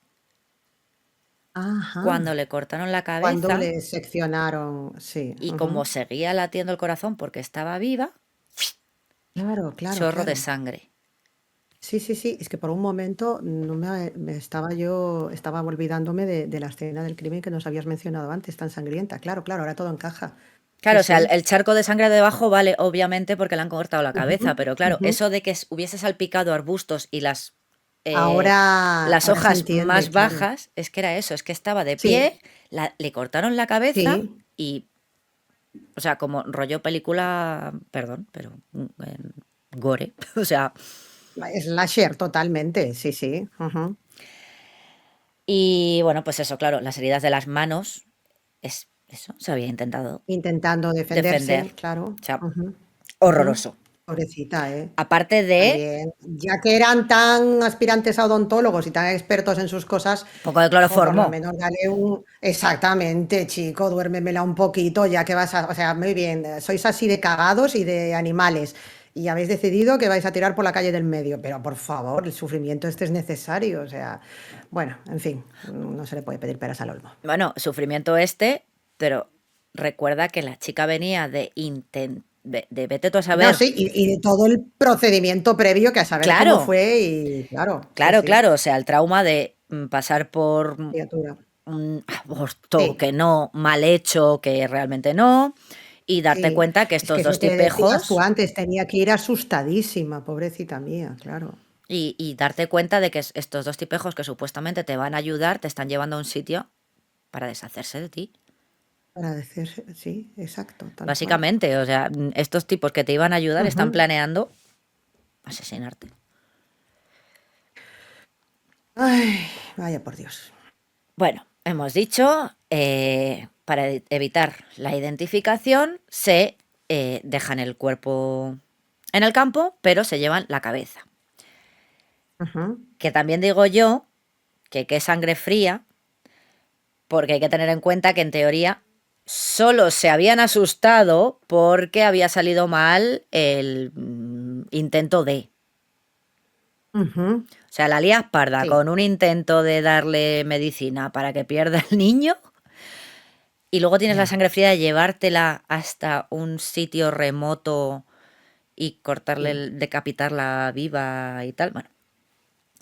cuando Ajá. le cortaron la Cuando cabeza le seccionaron, sí. y como Ujú. seguía latiendo el corazón porque estaba viva, Claro, claro, chorro de claro. sangre. Sí, sí, sí. Es que por un momento no me estaba olvidándome de la escena del crimen que nos habías mencionado antes, tan sangrienta. Claro, claro, ahora todo encaja. Sí, Claro, o sea, el, sí. el charco de sangre debajo vale, obviamente, porque le han cortado la Ujú, cabeza, pero claro, ujú. eso de que hubiese salpicado arbustos y eh, Ahora las se hojas entiende, más claro. bajas, es que era eso, es que estaba de Sí, pie, le cortaron la cabeza sí. y, o sea, como rollo película, perdón, pero gore, o sea, Slasher, totalmente. Sí, sí. Ujú. y bueno, pues eso, claro, las heridas de las manos, es eso, se había intentado Intentando defenderse, defender, claro. o sea, Ujú, ujú. horroroso. Pobrecita, ¿eh? Aparte de También, ya que eran tan aspirantes a odontólogos y tan expertos en sus cosas, un poco de jo, por lo cloroformo. menos dale un... Exactamente, chico, duérmemela un poquito, ya que vas a... O sea, muy bien, sois así de cagados y de animales y habéis decidido que vais a tirar por la calle del medio, pero por favor, el sufrimiento este es necesario, o sea, bueno, en fin, no se le puede pedir peras al olmo. Bueno, sufrimiento este, pero recuerda que la chica venía de vete tú a No, saber. sí, y de todo el procedimiento previo, que a saber cómo Claro, fue, y claro, sí, claro, sí, claro. O sea, el trauma de pasar por criatura. un aborto Sí. que no, mal hecho, que realmente no, y darte Sí, cuenta que es que estos eso dos que decías tú tipejos, antes, tenía que ir asustadísima, pobrecita mía, claro. y darte cuenta de que estos dos tipejos que supuestamente te van a ayudar, te están llevando a un sitio para deshacerse de ti. Para decirse, sí, exacto, tal cual. Básicamente, o sea, estos tipos que te iban a ayudar están Ujú. planeando asesinarte. Ay, vaya por Dios. Bueno, hemos dicho, para evitar la identificación, se dejan el cuerpo en el campo, pero se llevan la cabeza. Ujú. Que también digo yo que qué sangre fría, porque hay que tener en cuenta que en teoría solo se habían asustado porque había salido mal el intento de. Ujú. O sea, la lías parda Sí, con un intento de darle medicina para que pierda el niño. Y luego tienes la ya, sangre fría de llevártela hasta un sitio remoto y cortarle, sí, decapitarla viva y tal. Bueno,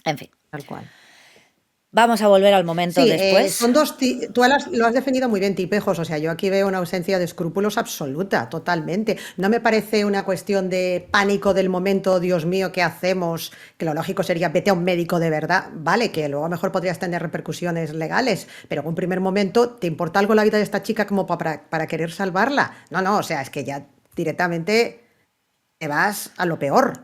en fin. tal cual. Vamos a volver al momento Sí, después. son dos, lo has definido muy bien, tipejos, o sea, yo aquí veo una ausencia de escrúpulos absoluta, totalmente. No me parece una cuestión de pánico del momento, Dios mío, ¿qué hacemos? Que lo lógico sería vete a un médico de verdad, vale, que luego a lo mejor podrías tener repercusiones legales, pero en un primer momento, ¿te importa algo la vida de esta chica como para querer salvarla? No, no, o sea, es que ya directamente te vas a lo peor.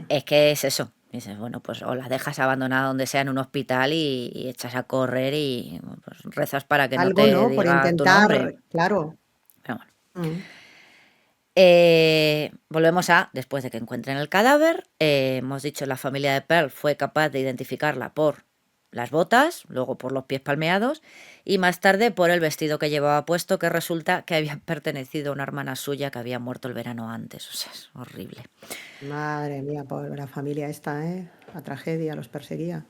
Es que es eso. Dices, bueno, pues o la dejas abandonada donde sea en un hospital y echas a correr y bueno, pues, rezas para que no Algo, te ¿no? Por diga tu nombre. intentar, claro. Pero bueno. Mm. Volvemos a, después de que encuentren el cadáver, hemos dicho la familia de Pearl fue capaz de identificarla por las botas, luego por los pies palmeados y más tarde por el vestido que llevaba puesto, que resulta que había pertenecido a una hermana suya que había muerto el verano antes. O sea, es horrible. Madre mía, pobre la familia esta, ¿eh? La tragedia los perseguía.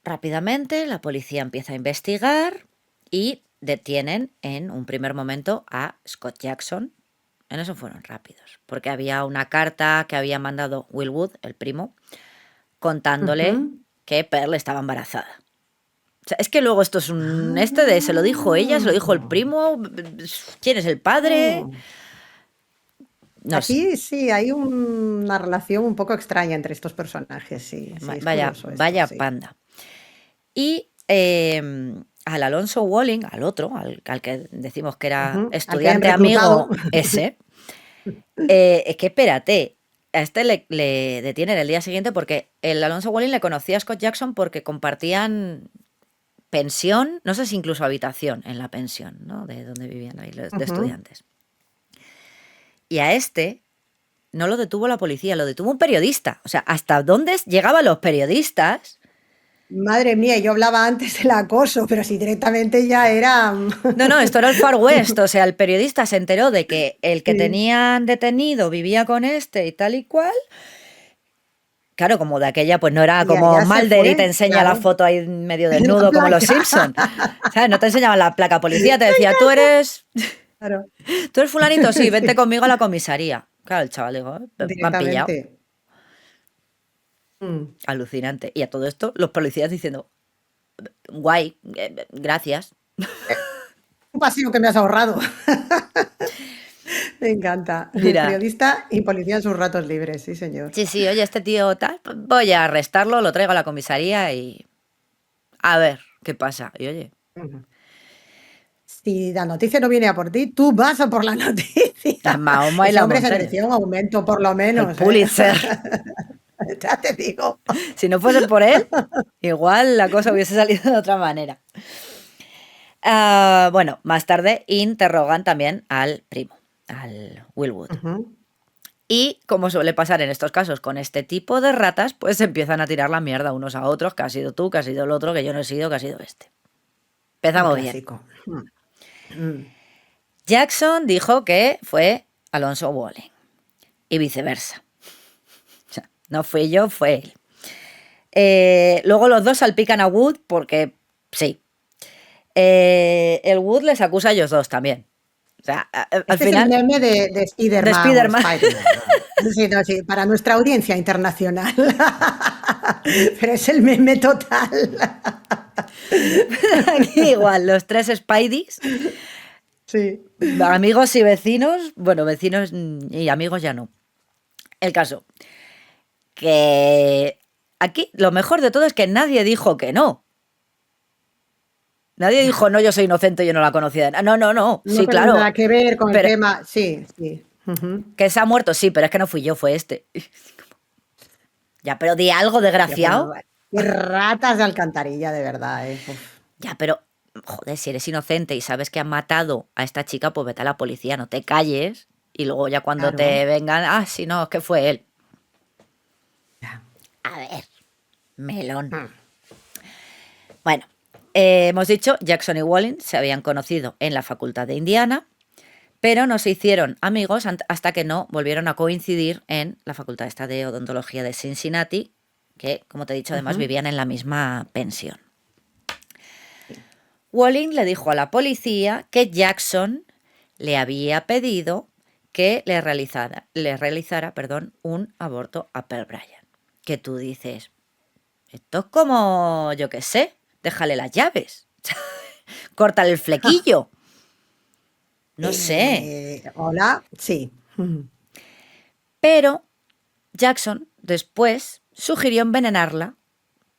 Rápidamente la policía empieza a investigar y detienen en un primer momento a Scott Jackson. En eso fueron rápidos, porque había una carta que había mandado Will Wood, el primo, contándole Ujú. que Pearl estaba embarazada. O sea, es que luego esto es un... Este de se lo dijo ella, se lo dijo el Ah. primo, ¿quién es el padre? Mm. No sé. Aquí sí hay una relación un poco extraña entre estos personajes, sí, sí, es Vaya, curioso esto, vaya sí. panda. Y al Alonso Walling, al otro, al que decimos que era Ujú. Al que hayan estudiante reclutado. amigo ese, es que espérate, a este le detienen el día siguiente porque el Alonso Walling le conocía a Scott Jackson porque compartían pensión, no sé si incluso habitación en la pensión, ¿no? De donde vivían ahí los de Ujú. estudiantes. Y a este no lo detuvo la policía, lo detuvo un periodista. O sea, ¿hasta dónde llegaban los periodistas Madre mía, yo hablaba antes del acoso, pero si directamente ya era... No, esto era el Far West, o sea, el periodista se enteró de que el que Sí, tenían detenido vivía con este y tal y cual. Claro, como de aquella, pues no era y como allá se Mulder y te fue, enseña la claro. foto ahí medio En la desnudo como los placa. Simpson. ¿Sabes? No te enseñaban la placa policía, te decía, Claro, tú eres fulanito, sí, vente sí, conmigo a la comisaría. Claro, el chaval dijo, me han pillado. directamente. Mm. Alucinante. Y a todo esto, los policías diciendo, guay, gracias. Un paseo que me has ahorrado. Me encanta. Mira, Periodista y policía en sus ratos libres, sí, señor. sí, oye, este tío tal, pues voy a arrestarlo, lo traigo a la comisaría y a ver qué pasa. Y oye, Ujú. Si la noticia no viene a por ti, tú vas a por la las noticia. Mahoma y Ese la hombre se montaña. mereció un aumento, por lo El menos, ¿eh? Pulitzer. Ya te digo. Si no fuese por él, igual la cosa hubiese salido de otra manera. Bueno, más tarde interrogan también al primo, al Willwood. Ujú. Y como suele pasar en estos casos con este tipo de ratas, pues empiezan a tirar la mierda unos a otros, que has sido tú, que has sido el otro, que yo no he sido, que ha sido este. Un Empezamos bien. clásico. Mm. Jackson dijo que fue Alonso Walling y viceversa. O sea, no fui yo, fue él. Luego los dos salpican a Wood porque sí. El Wood les acusa a ellos dos también. O sea, al Este es el final, meme de de Spiderman o Spider-Man. Spiderman, ¿no? Sí, no, sí, para nuestra audiencia internacional. Pero es el meme total. Aquí igual, los tres Spideys, Sí. amigos y vecinos, bueno, vecinos y amigos ya no. El caso, que aquí lo mejor de todo es que nadie dijo que no. Nadie dijo, no, yo soy inocente, yo no la conocía. No, No sí, tiene claro, nada que ver con el pero tema. Sí, sí. Ujú. que se ha muerto, sí, pero es que no fui yo, fue este. Ya, pero di algo, Tío, pero desgraciado. qué ratas de alcantarilla, de verdad, ¿eh? Uf. Ya, pero, joder, si eres inocente y sabes que han matado a esta chica, pues vete a la policía, no te calles. Y luego ya cuando Claro. te vengan, sí, no, es que fue él. Ya. A ver, melón. Mm. Bueno, hemos dicho, Jackson y Walling se habían conocido en la facultad de Indiana, pero no se hicieron amigos hasta que no volvieron a coincidir en la facultad esta de odontología de Cincinnati, que, como te he dicho, además Ujú. vivían en la misma pensión. Sí. Walling le dijo a la policía que Jackson le había pedido que le realizara, un aborto a Pearl Bryan. Que tú dices, esto es como, yo qué sé, déjale las llaves, córtale el flequillo, no sé. Hola, sí. Ujú. Pero Jackson después sugirió envenenarla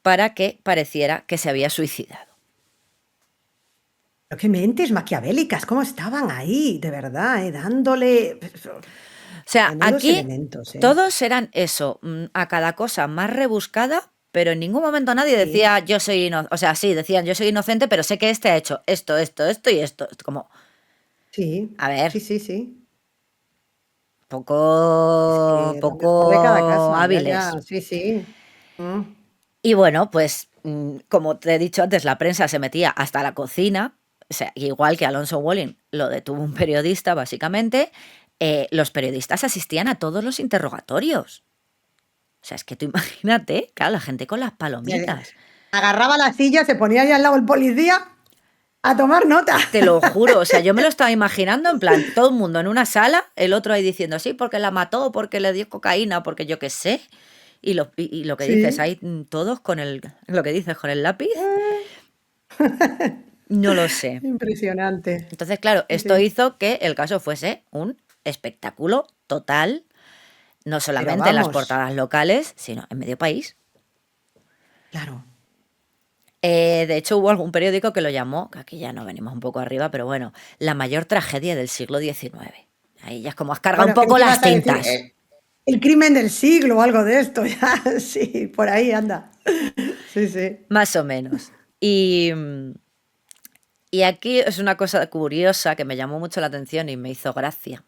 para que pareciera que se había suicidado. Pero qué mentes maquiavélicas, cómo estaban ahí, de verdad, dándole O sea, menudos aquí elementos, ¿eh? todos eran eso, a cada cosa más rebuscada, pero en ningún momento nadie Sí, decía yo soy inocente. O sea, sí, decían yo soy inocente, pero sé que este ha hecho esto y esto. Como, sí, a sí, ver, sí, sí. Es poco, que lo mejor de cada poco casa, ya, hábiles. ya, sí, sí. Mm. Y bueno, pues como te he dicho antes, la prensa se metía hasta la cocina, o sea, igual que Alonso Walling lo detuvo un periodista, básicamente, los periodistas asistían a todos los interrogatorios. O sea, es que tú imagínate, claro, la gente con las Se palomitas. agarraba la silla, se ponía ahí al lado el policía a tomar nota. Te lo juro, o sea, yo me lo estaba imaginando en plan, todo el mundo en una sala, el otro ahí diciendo, sí, porque la mató, porque le dio cocaína, porque yo qué sé. Y lo que dices, Sí. ahí todos con lo que dices, con el lápiz, no lo sé. Impresionante. Entonces, claro, Sí, esto sí. hizo que el caso fuese un espectáculo total, no Pero solamente en las vamos, portadas locales, sino en medio país. claro. De hecho, hubo algún periódico que lo llamó, que aquí ya no venimos un poco arriba, pero bueno, la mayor tragedia del siglo XIX. Ahí ya es como has cargado un Bueno, creí poco que las ibas a decir tintas, el crimen del siglo o algo de esto. Ya, sí, por ahí anda. Sí, sí. más o menos. Y aquí es una cosa curiosa que me llamó mucho la atención y me hizo gracia.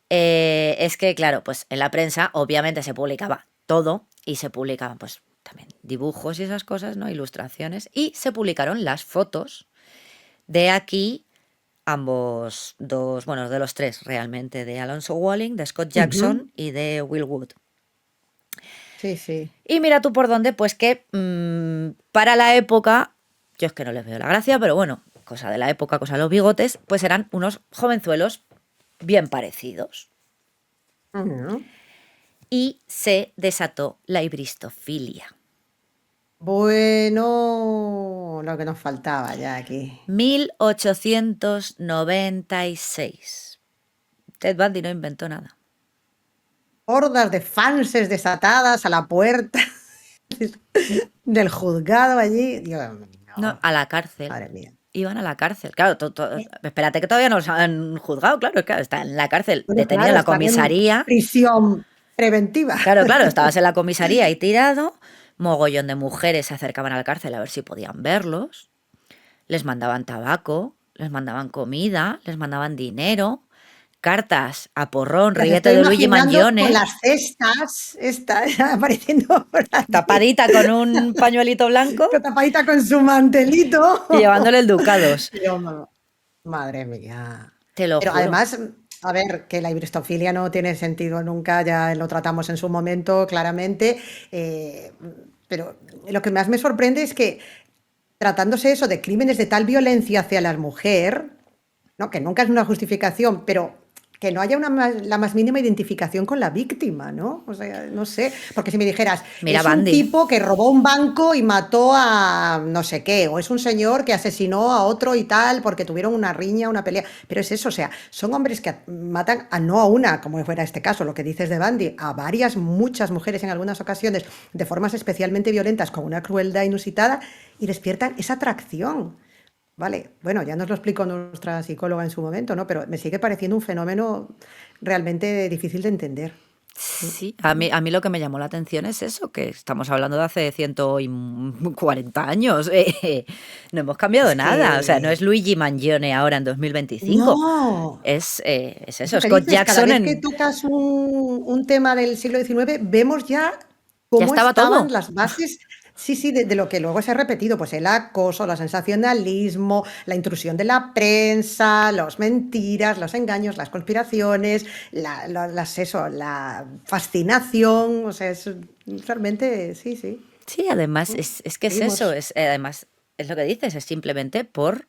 Es que, claro, pues en la prensa obviamente se publicaba todo y se publicaban pues también dibujos y esas cosas, ¿no? Ilustraciones. Y se publicaron las fotos de aquí ambos dos, bueno, de los tres realmente, de Alonzo Walling, de Scott Ujú. Jackson y de Will Wood. Sí, sí. Y mira tú por dónde, pues que para la época, yo es que no les veo la gracia, pero bueno, cosa de la época, cosa de los bigotes, pues eran unos jovenzuelos bien parecidos. Ujú. Y se desató la hibristofilia. Bueno, lo que nos faltaba ya aquí. 1896. Ted Bundy no inventó nada. Hordas de fanses desatadas a la puerta del juzgado allí. Dios mío, No, a la cárcel. madre mía. Iban a la cárcel. Claro, espérate que todavía no los han juzgado, claro, claro, está en la cárcel, Bueno, detenido en claro, la están en comisaría. prisión preventiva. Claro, claro, estabas en la comisaría ahí tirado, mogollón de mujeres se acercaban a la cárcel a ver si podían verlos, les mandaban tabaco, les mandaban comida, les mandaban dinero, cartas a porrón, Las ríete estoy de Luigi imaginando con Mangione, las cestas, esta, apareciendo por allí, tapadita con un pañuelito blanco tapadita con su mantelito. y llevándole el ducados. Yo, madre mía. Te lo Pero juro. además, a ver, que la hibristofilia no tiene sentido nunca, ya lo tratamos en su momento, claramente. eh, pero lo que más me sorprende es que tratándose eso de crímenes de tal violencia hacia la mujer, ¿no? Que nunca es una justificación, pero que no haya la más mínima identificación con la víctima, ¿no? O sea, no sé, porque si me dijeras, Mira, es un Bandy. tipo que robó un banco y mató a no sé qué, o es un señor que asesinó a otro y tal porque tuvieron una riña, una pelea, pero es eso, o sea, son hombres que matan a no a una, como fuera este caso, lo que dices de Bandy, a varias, muchas mujeres en algunas ocasiones, de formas especialmente violentas, con una crueldad inusitada, y despiertan esa atracción. Vale, bueno, ya nos lo explicó nuestra psicóloga en su momento, ¿no? Pero me sigue pareciendo un fenómeno realmente difícil de entender. Sí, a mí lo que me llamó la atención es eso, que estamos hablando de hace 140 años. No hemos cambiado Es nada. O sea, no es que Luigi Mangione ahora en 2025. no, Es eso, eso que Scott dices, cada Jackson vez que tocas un tema del siglo XIX, vemos ya ya cómo estaba estaban todo. las bases, sí, sí, de lo que luego se ha repetido, pues el acoso, el sensacionalismo, la intrusión de la prensa, las mentiras, los engaños, las conspiraciones, la fascinación, o sea, es realmente, sí, sí. Sí, además es que es eso, Seguimos. además es lo que dices, es simplemente por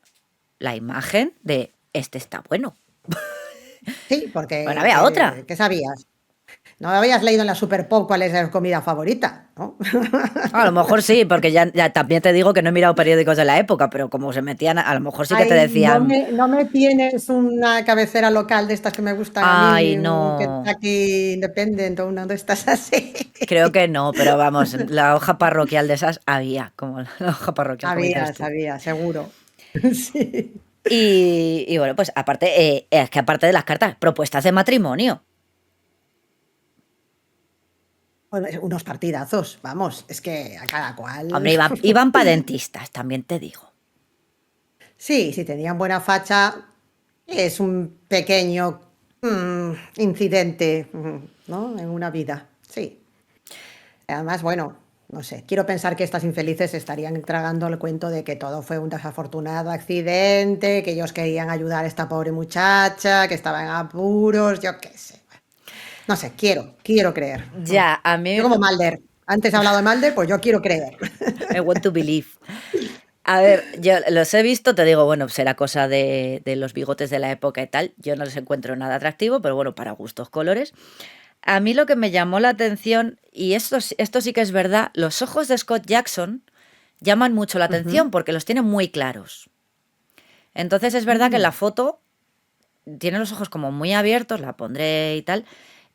la imagen de este está bueno. Sí, Bueno, porque, había otra. ¿qué sabías? ¿No habías leído en la Super Pop cuál es la comida favorita? ¿No? A lo mejor sí, porque ya también te digo que no he mirado periódicos de la época, pero como se metían, a lo mejor sí que te Ay, decían, no me tienes una cabecera local de estas que me gustan a ay, mí, un no, Kentucky Independent o una de estas así. creo que no, pero vamos, la hoja parroquial de esas había, como la hoja parroquial, como dices Sabía, tú. sabía, seguro. Sí. Y bueno, pues aparte, es que aparte de las cartas, propuestas de matrimonio. Bueno, unos partidazos, vamos, es que a cada cual. Hombre, iban para dentistas, también te digo. Sí, si tenían buena facha, es un pequeño incidente, ¿no? En una vida, sí. Además, bueno, no sé, quiero pensar que estas infelices estarían tragando el cuento de que todo fue un desafortunado accidente, que ellos querían ayudar a esta pobre muchacha, que estaba en apuros, yo qué sé. No sé, quiero creer. Ya, a Yo mí, como Mulder, antes he hablado de Mulder, pues yo quiero creer. I want to believe. A ver, yo los he visto, te digo, bueno, será cosa de los bigotes de la época y tal. Yo no les encuentro nada atractivo, pero bueno, para gustos colores. A mí lo que me llamó la atención, y esto sí que es verdad, los ojos de Scott Jackson llaman mucho la Ujú. atención porque los tiene muy claros. Entonces es verdad que en la Mm, foto tiene los ojos como muy abiertos, la pondré y tal,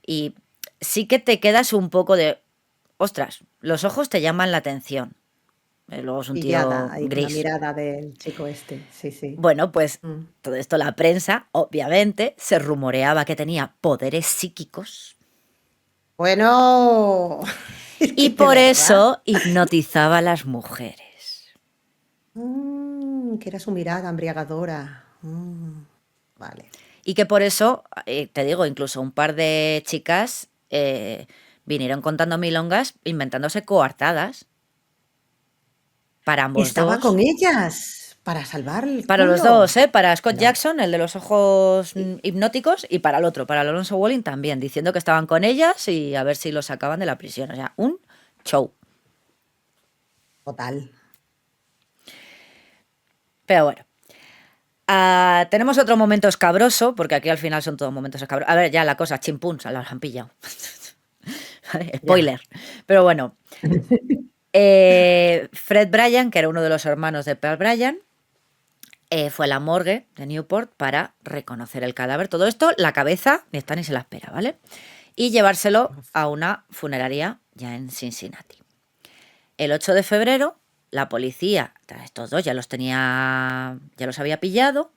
y sí que te quedas un poco de, ostras, los ojos te llaman la atención. Luego es un pillada tío ahí con la gris. mirada del chico este, sí, sí. Bueno, pues Mm. todo esto la prensa, obviamente, se rumoreaba que tenía poderes psíquicos Bueno, es y que de por verdad. eso hipnotizaba a las mujeres. Que era su mirada embriagadora. Vale. Y que por eso, te digo, incluso un par de chicas vinieron contando milongas, inventándose coartadas para ambos Estaba dos. con ellas para salvar el Para los culo. dos, ¿eh? Para Scott No. Jackson, el de los ojos hipnóticos, y para el otro, para Alonso Walling también, diciendo que estaban con ellas y a ver si los sacaban de la prisión. O sea, un show. Total. Pero bueno. Tenemos otro momento escabroso, porque aquí al final son todos momentos escabrosos. A ver, ya la cosa, chimpún, se las han pillado. Vale, spoiler. Pero bueno. Fred Bryan, que era uno de los hermanos de Pearl Bryan, fue a la morgue de Newport para reconocer el cadáver. Todo esto, la cabeza, ni está ni se la espera, ¿vale? Y llevárselo a una funeraria ya en Cincinnati. El 8 de febrero, la policía, estos dos ya los había pillado,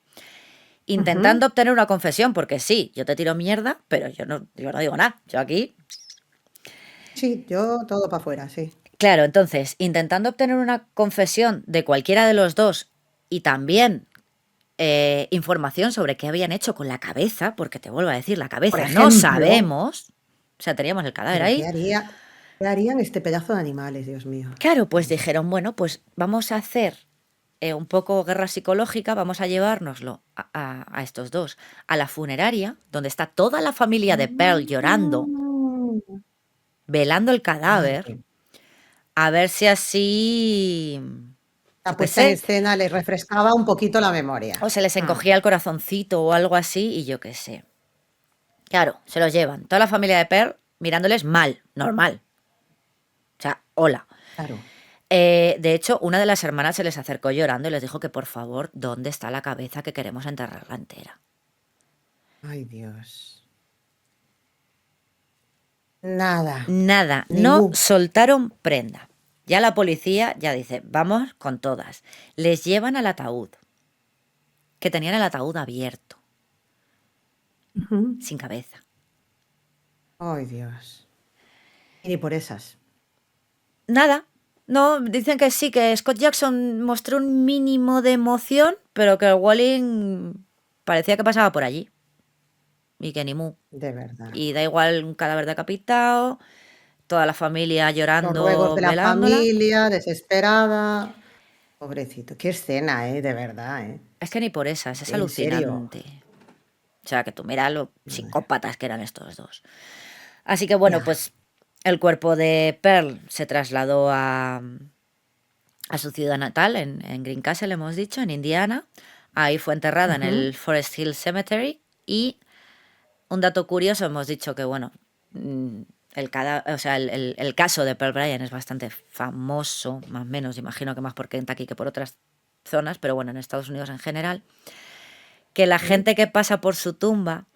intentando obtener una confesión, porque sí, yo te tiro mierda, pero yo no digo nada. Yo aquí... Sí, yo todo para afuera, sí. Claro, entonces, intentando obtener una confesión de cualquiera de los dos y también información sobre qué habían hecho con la cabeza, porque te vuelvo a decir, la cabeza Por no ejemplo. sabemos, o sea, teníamos el cadáver Pero ahí. ¿qué harían este pedazo de animales, Dios mío? Claro, pues dijeron, bueno, pues vamos a hacer un poco guerra psicológica, vamos a llevárnoslo a estos dos, a la funeraria, donde está toda la familia de Pearl llorando, velando el cadáver, Madre. a ver si así, La yo qué puesta en sé, escena les refrescaba un poquito la memoria. o se les encogía el corazoncito o algo así, y yo qué sé. Claro, se los llevan. Toda la familia de Pearl mirándoles mal, normal. O sea, hola. Claro. De hecho, una de las hermanas se les acercó llorando y les dijo que por favor, ¿dónde está la cabeza, que queremos enterrarla entera? Ay, Dios. Nada. Nada, no Ningún. soltaron prenda. Ya la policía ya dice, vamos con todas. Les llevan al ataúd, que tenían el ataúd abierto, sin cabeza. Ay, Dios. Y ni por esas. Nada. No, dicen que sí, que Scott Jackson mostró un mínimo de emoción, pero que el Walling parecía que pasaba por allí. Y que ni mu. De verdad. Y da igual un cadáver decapitado, toda la familia Los ruegos llorando, de la velándola. familia, desesperada. Pobrecito. Qué escena, de verdad, Es que ni por esas, es En serio. alucinante. O sea, que tú mira lo psicópatas que eran estos dos. Así que bueno, Ya. pues el cuerpo de Pearl se trasladó a su ciudad natal, en Greencastle, hemos dicho, en Indiana. Ahí fue enterrada en el Forest Hill Cemetery. Y un dato curioso, hemos dicho que, bueno, el caso de Pearl Bryan es bastante famoso, más o menos, imagino que más por Kentucky que por otras zonas, pero bueno, en Estados Unidos en general, que la gente que pasa por su tumba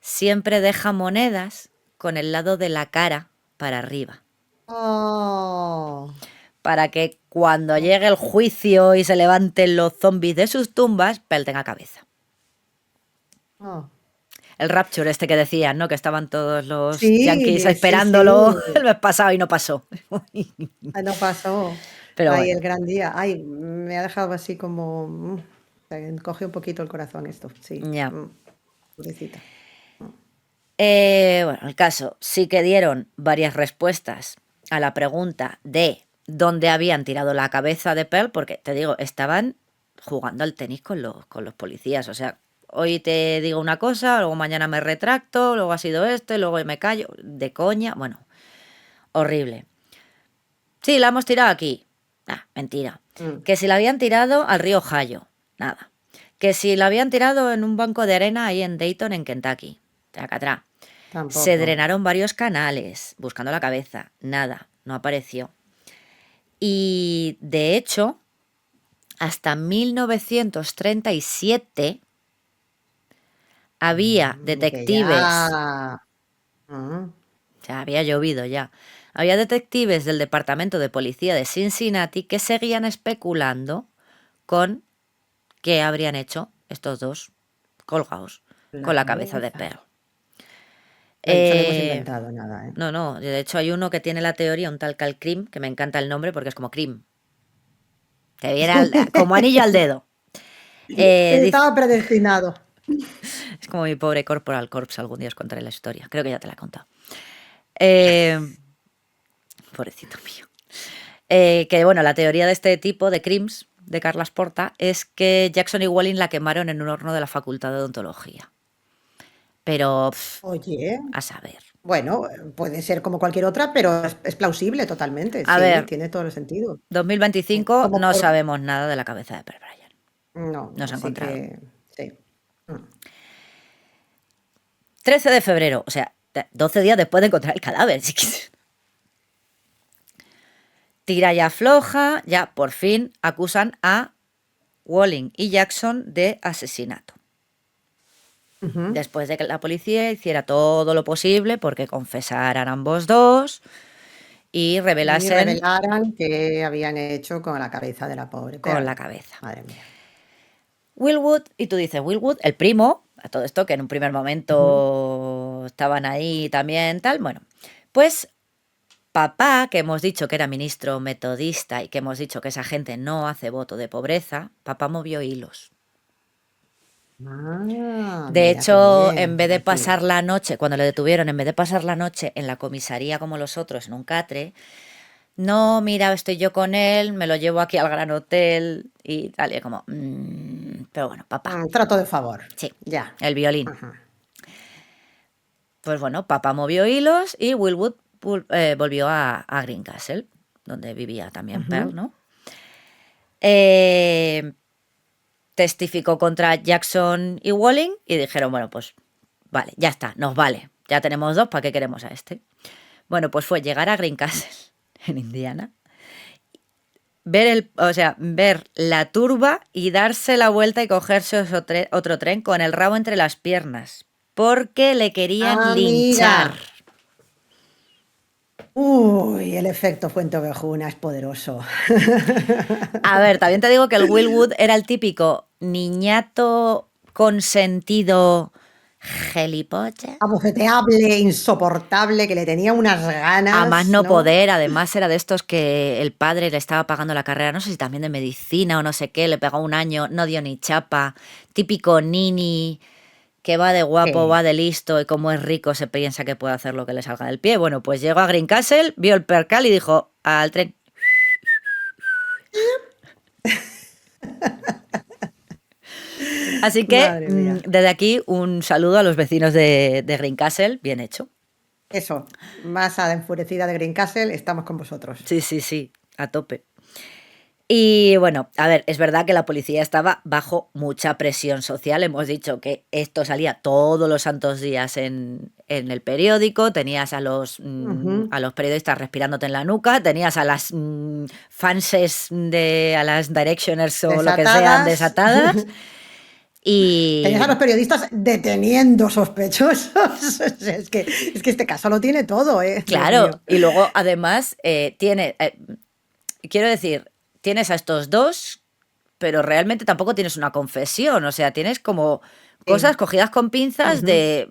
siempre deja monedas con el lado de la cara para arriba, Oh. para que cuando llegue el juicio y se levanten los zombies de sus tumbas, Pearl tenga cabeza. Oh. El Rapture este que decían, ¿no? Que estaban todos los Sí, yankees sí, esperándolo sí. el mes pasado y no pasó. Ay, no pasó. Pero Ay, bueno, el gran día. Ay, me ha dejado así como... me encoge un poquito el corazón esto, sí. ya. Pobrecita. Bueno, el caso, sí que dieron varias respuestas a la pregunta de dónde habían tirado la cabeza de Pearl, porque te digo, estaban jugando al tenis con los policías. O sea, hoy te digo una cosa, luego mañana me retracto, luego ha sido esto, y luego me callo, de coña. Bueno, horrible. Sí, la hemos tirado aquí. Ah, mentira. Que si la habían tirado al río Ohio. Nada. Que si la habían tirado en un banco de arena ahí en Dayton, en Kentucky. Tracatrá. Tampoco. Se drenaron varios canales buscando la cabeza. Nada, no apareció. Y de hecho, hasta 1937 había detectives. O sea, había llovido ya. Había detectives del Departamento de Policía de Cincinnati que seguían especulando con qué habrían hecho estos dos colgados con la cabeza de Pearl. No hemos inventado nada, No, de hecho hay uno que tiene la teoría, un tal Cal Cream, que me encanta el nombre porque es como Cream. Te viene como anillo al dedo. Estaba predestinado. Es como mi pobre Corporal Corpse, algún día os contaré la historia. Creo que ya te la he contado. Pobrecito mío. Que bueno, la teoría de este tipo de crims de Carles Porta es que Jackson y Walling la quemaron en un horno de la Facultad de Odontología. Pero Oye, a saber. bueno, puede ser como cualquier otra, pero es plausible totalmente, A sí, ver, tiene todo el sentido. 2025 Como no por... sabemos nada de la cabeza de Per Bryant. No, No se ha así encontrado. que sí. Mm. 13 de febrero, o sea, 12 días después de encontrar el cadáver. Tira y afloja, ya por fin acusan a Walling y Jackson de asesinato. Ujú. Después de que la policía hiciera todo lo posible porque confesaran ambos dos y Y revelasen revelaran qué habían hecho con la cabeza de la pobre con la perra. cabeza. Madre mía. Willwood, y tú dices, Willwood, el primo, a todo esto que en un primer Ujú. momento estaban ahí también, tal, bueno, pues papá, que hemos dicho que era ministro metodista y que hemos dicho que esa gente no hace voto de pobreza, papá movió hilos. Ah, De mira qué hecho, en bien. vez de Aquí. pasar la noche, cuando le detuvieron, en vez de pasar la noche en la comisaría como los otros, en un catre, no, mira, estoy yo con él, me lo llevo aquí al gran hotel y tal, y como, pero bueno, papá, Trato de favor. sí, Ya. el violín. Ajá. Pues bueno, papá movió hilos y Willwood volvió a Greencastle, donde vivía también Pearl, Ujú. ¿no? Testificó contra Jackson y Walling y dijeron, bueno, pues vale, ya está, nos vale, ya tenemos dos, ¿para qué queremos a este? Bueno, pues fue llegar a Greencastle, en Indiana, ver la turba y darse la vuelta y cogerse otro tren con el rabo entre las piernas, porque le querían linchar. Amiga. Uy, el efecto Fuente Ovejuna es poderoso. A ver, también te digo que el Willwood era el típico niñato consentido gilipollas. Abofeteable, insoportable, que le tenía unas A más ganas, no ¿no? poder, además era de estos que el padre le estaba pagando la carrera, no sé si también de medicina o no sé qué, le pegó un año, no dio ni chapa, típico nini que va de guapo, va Sí. de listo y como es rico se piensa que puede hacer lo que le salga del pie. Bueno, pues llegó a Greencastle, vio el percal y dijo al tren. Así que Madre mía. desde aquí un saludo a los vecinos de Greencastle, bien hecho. Eso, masa enfurecida de Greencastle, estamos con vosotros. Sí, sí, sí, a tope. Y bueno, a ver, es verdad que la policía estaba bajo mucha presión social. Hemos dicho que esto salía todos los santos días en el periódico. Tenías a los Ujú. periodistas respirándote en la nuca. Tenías a las fanses a las Directioners o lo que sean Desatadas. desatadas. Y Tenías a los periodistas deteniendo sospechosos. Es que este caso lo tiene todo, ¿eh? Dios claro, mío. y luego además quiero decir, tienes a estos dos, pero realmente tampoco tienes una confesión, o sea, tienes como cosas Sí. cogidas con pinzas Ujú, de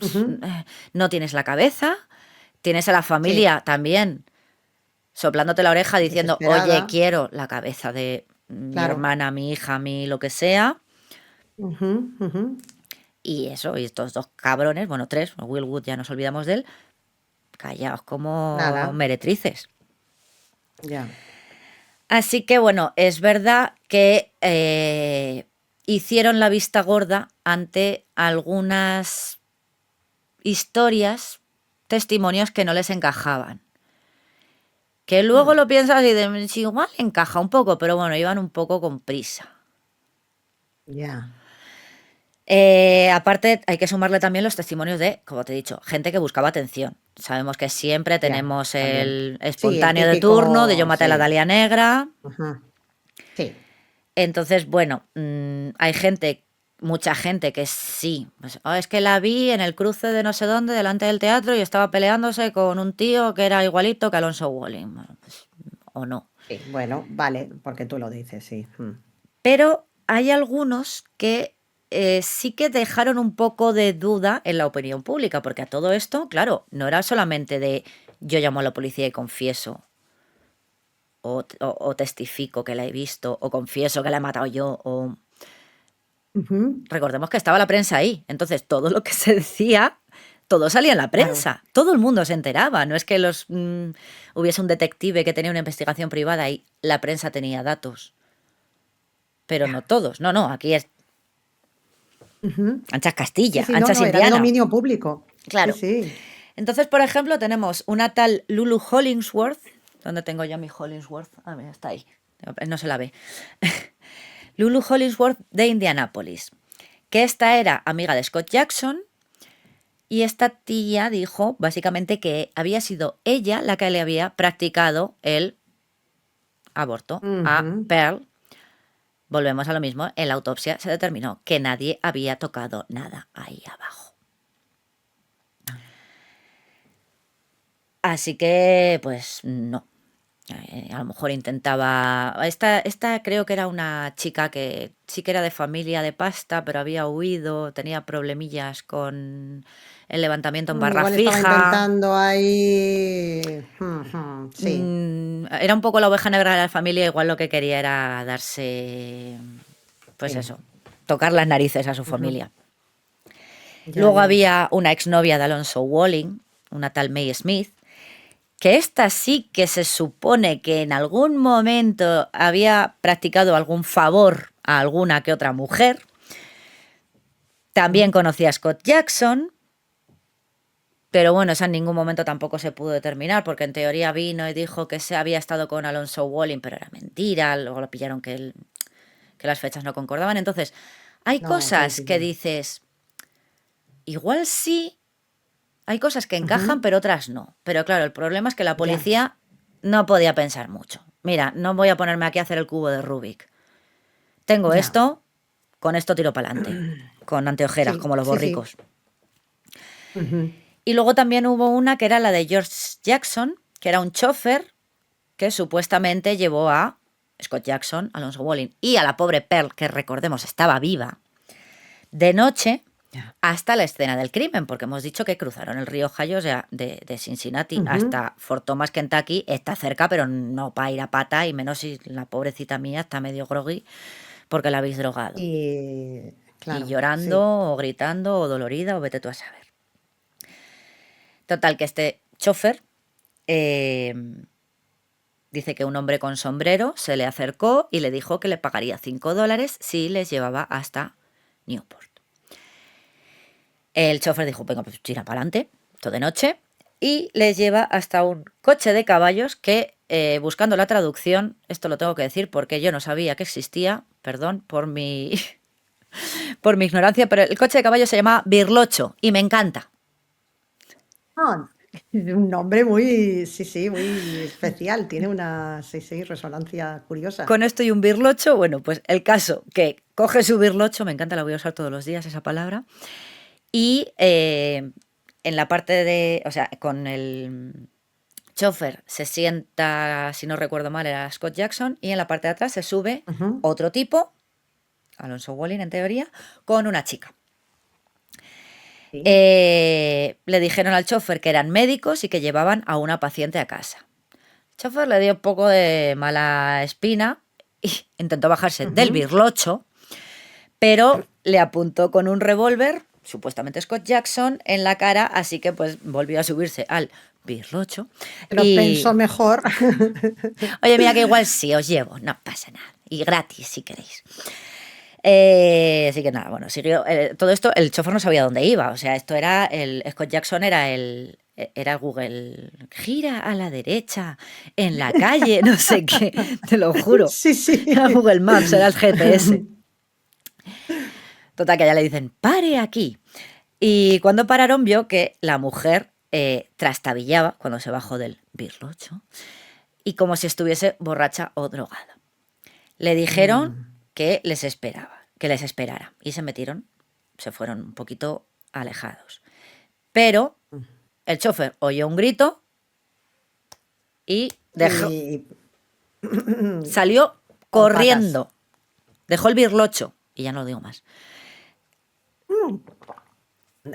ujú. no tienes la cabeza, tienes a la Sí, familia también soplándote la oreja diciendo, oye, desesperada. quiero la cabeza de mi Claro. hermana, mi hija, mi lo que sea, Ujú, ujú. y eso, y estos dos cabrones, bueno, tres, Will Wood ya nos olvidamos de él, callaos como Nada, meretrices. ya. Así que bueno, es verdad que hicieron la vista gorda ante algunas historias, testimonios que no les encajaban. Que luego Mm, lo piensas y de, "Sí, igual encaja un poco, pero bueno, iban un poco con prisa. ya, Aparte, hay que sumarle también los testimonios de, como te he dicho, gente que buscaba atención. Sabemos que siempre ya, tenemos también. el Sí, el espontáneo de turno de yo típico, maté a la sí. Dalia Negra. Ujú, sí. Entonces, bueno, hay mucha gente que sí. Pues, "Oh, es que la vi en el cruce de no sé dónde, delante del teatro, y estaba peleándose con un tío que era igualito que Alonso Walling". Bueno, pues, o no. Sí, bueno, vale, porque tú lo dices, sí. Pero hay algunos que sí que dejaron un poco de duda en la opinión pública, porque a todo esto, claro, no era solamente de yo llamo a la policía y confieso, o testifico que la he visto, o confieso que la he matado yo, o Ujú. recordemos que estaba la prensa ahí. Entonces, todo lo que se decía todo salía en la Claro. prensa, todo el mundo se enteraba. No es que hubiese un detective que tenía una investigación privada y la prensa tenía datos, pero no todos. No, aquí es Ujú. anchas Sí, Castilla, sí, no, anchas no, era de Indiana. dominio público. Sí, Claro. sí. Entonces, por ejemplo, tenemos una tal Lulu Hollingsworth. ¿Dónde tengo yo mi Hollingsworth? Ah, mira, está ahí. No se la ve. Lulu Hollingsworth de Indianápolis. Que esta era amiga de Scott Jackson. Y esta tía dijo básicamente que había sido ella la que le había practicado el aborto a Ujú. Pearl. Volvemos a lo mismo. En la autopsia se determinó que nadie había tocado nada ahí abajo. Así que, pues no. A lo mejor intentaba. Esta creo que era una chica que sí que era de familia de pasta, pero había huido, tenía problemillas con el levantamiento en barra Igual estaba fija. intentando ahí. Ujú, sí, Era un poco la oveja negra de la familia, igual lo que quería era darse, pues sí. eso, tocar las narices a su Ujú. familia. Ya, Luego ya. había una exnovia de Alonso Walling, una tal May Smith, que esta sí que se supone que en algún momento había practicado algún favor a alguna que otra mujer. También conocía a Scott Jackson, pero bueno, esa en ningún momento tampoco se pudo determinar, porque en teoría vino y dijo que se había estado con Alonso Walling, pero era mentira, luego lo pillaron que las fechas no concordaban. Entonces, hay No, todo cosas que pillado. dices, igual sí, hay cosas que encajan, Ujú. pero otras no. Pero claro, el problema es que la Ya, policía no podía pensar mucho. Mira, no voy a ponerme aquí a hacer el cubo de Rubik. Tengo ya. esto, con esto tiro para adelante, con anteojeras, Sí, como los sí, sí. borricos. Ujú. Y luego también hubo una que era la de George Jackson, que era un chofer que supuestamente llevó a Scott Jackson, Alonso Walling y a la pobre Pearl, que recordemos estaba viva, de noche Ya. hasta la escena del crimen, porque hemos dicho que cruzaron el río Ohio, o sea, de Cincinnati Ujú. hasta Fort Thomas, Kentucky. Está cerca, pero no para ir a pata, y menos si la pobrecita mía está medio groggy porque la habéis drogado. Y Y claro, llorando, sí. o gritando, o dolorida, o vete tú a saber. Total, que este chofer eh, dice que un hombre con sombrero se le acercó y le dijo que le pagaría $5 si les llevaba hasta Newport. El chofer dijo, venga, pues tira para adelante, todo de noche, y les lleva hasta un coche de caballos que, buscando la traducción, esto lo tengo que decir porque yo no sabía que existía, perdón por por mi ignorancia, pero el coche de caballos se llama Birlocho y me encanta. Ah, un nombre muy, sí, sí, muy especial. Tiene una, sí, sí, resonancia curiosa. Con esto y un birlocho, bueno, pues el caso que coge su birlocho, me encanta, la voy a usar todos los días esa palabra, y en la parte de, o sea, con el chofer se sienta, si no recuerdo mal, era Scott Jackson, y en la parte de atrás se sube Ujú. otro tipo, Alonso Walling en teoría, con una chica. Sí. Le dijeron al chofer que eran médicos y que llevaban a una paciente a casa. El chofer le dio un poco de mala espina y intentó bajarse del Ujú. birlocho, pero le apuntó con un revólver, supuestamente Scott Jackson, en la cara, así que pues volvió a subirse al birlocho Pero y... pensó mejor. Oye, mira que igual sí os llevo, no pasa nada. Y gratis si queréis. Así que nada, bueno, siguió. Todo esto, el chofer no sabía dónde iba. O sea, esto era el. Scott Jackson era el Google. Gira a la derecha, en la calle, no sé qué. Te lo juro. Sí, Era sí. Google Maps, era el GPS. Total, que ya le dicen, pare aquí. Y cuando pararon, vio que la mujer trastabillaba cuando se bajó del birlocho y como si estuviese borracha o drogada. Le dijeron Mm. que les esperara. Y se metieron, se fueron un poquito alejados. Pero el chofer oyó un grito y Y salió por patas. corriendo. Dejó el birlocho y ya no lo digo más.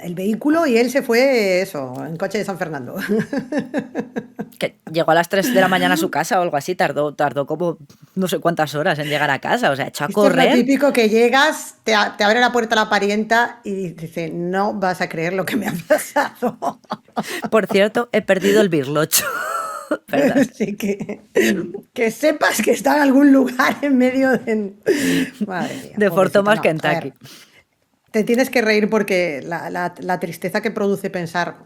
el vehículo y él se fue, eso, en coche de San Fernando. Que llegó a las 3 de la mañana a su casa o algo así, tardó como no sé cuántas horas en llegar a casa, o sea, echó a Esto es lo correr. típico que llegas, te abre la puerta la parienta y dice, no vas a creer lo que me ha pasado. Por cierto, he perdido el birlocho. ¿Verdad? Así que sepas que está en algún lugar en medio de... Madre mía, De Fort pobrecito. Thomas, No, a Kentucky. ver, te tienes que reír porque la tristeza que produce pensar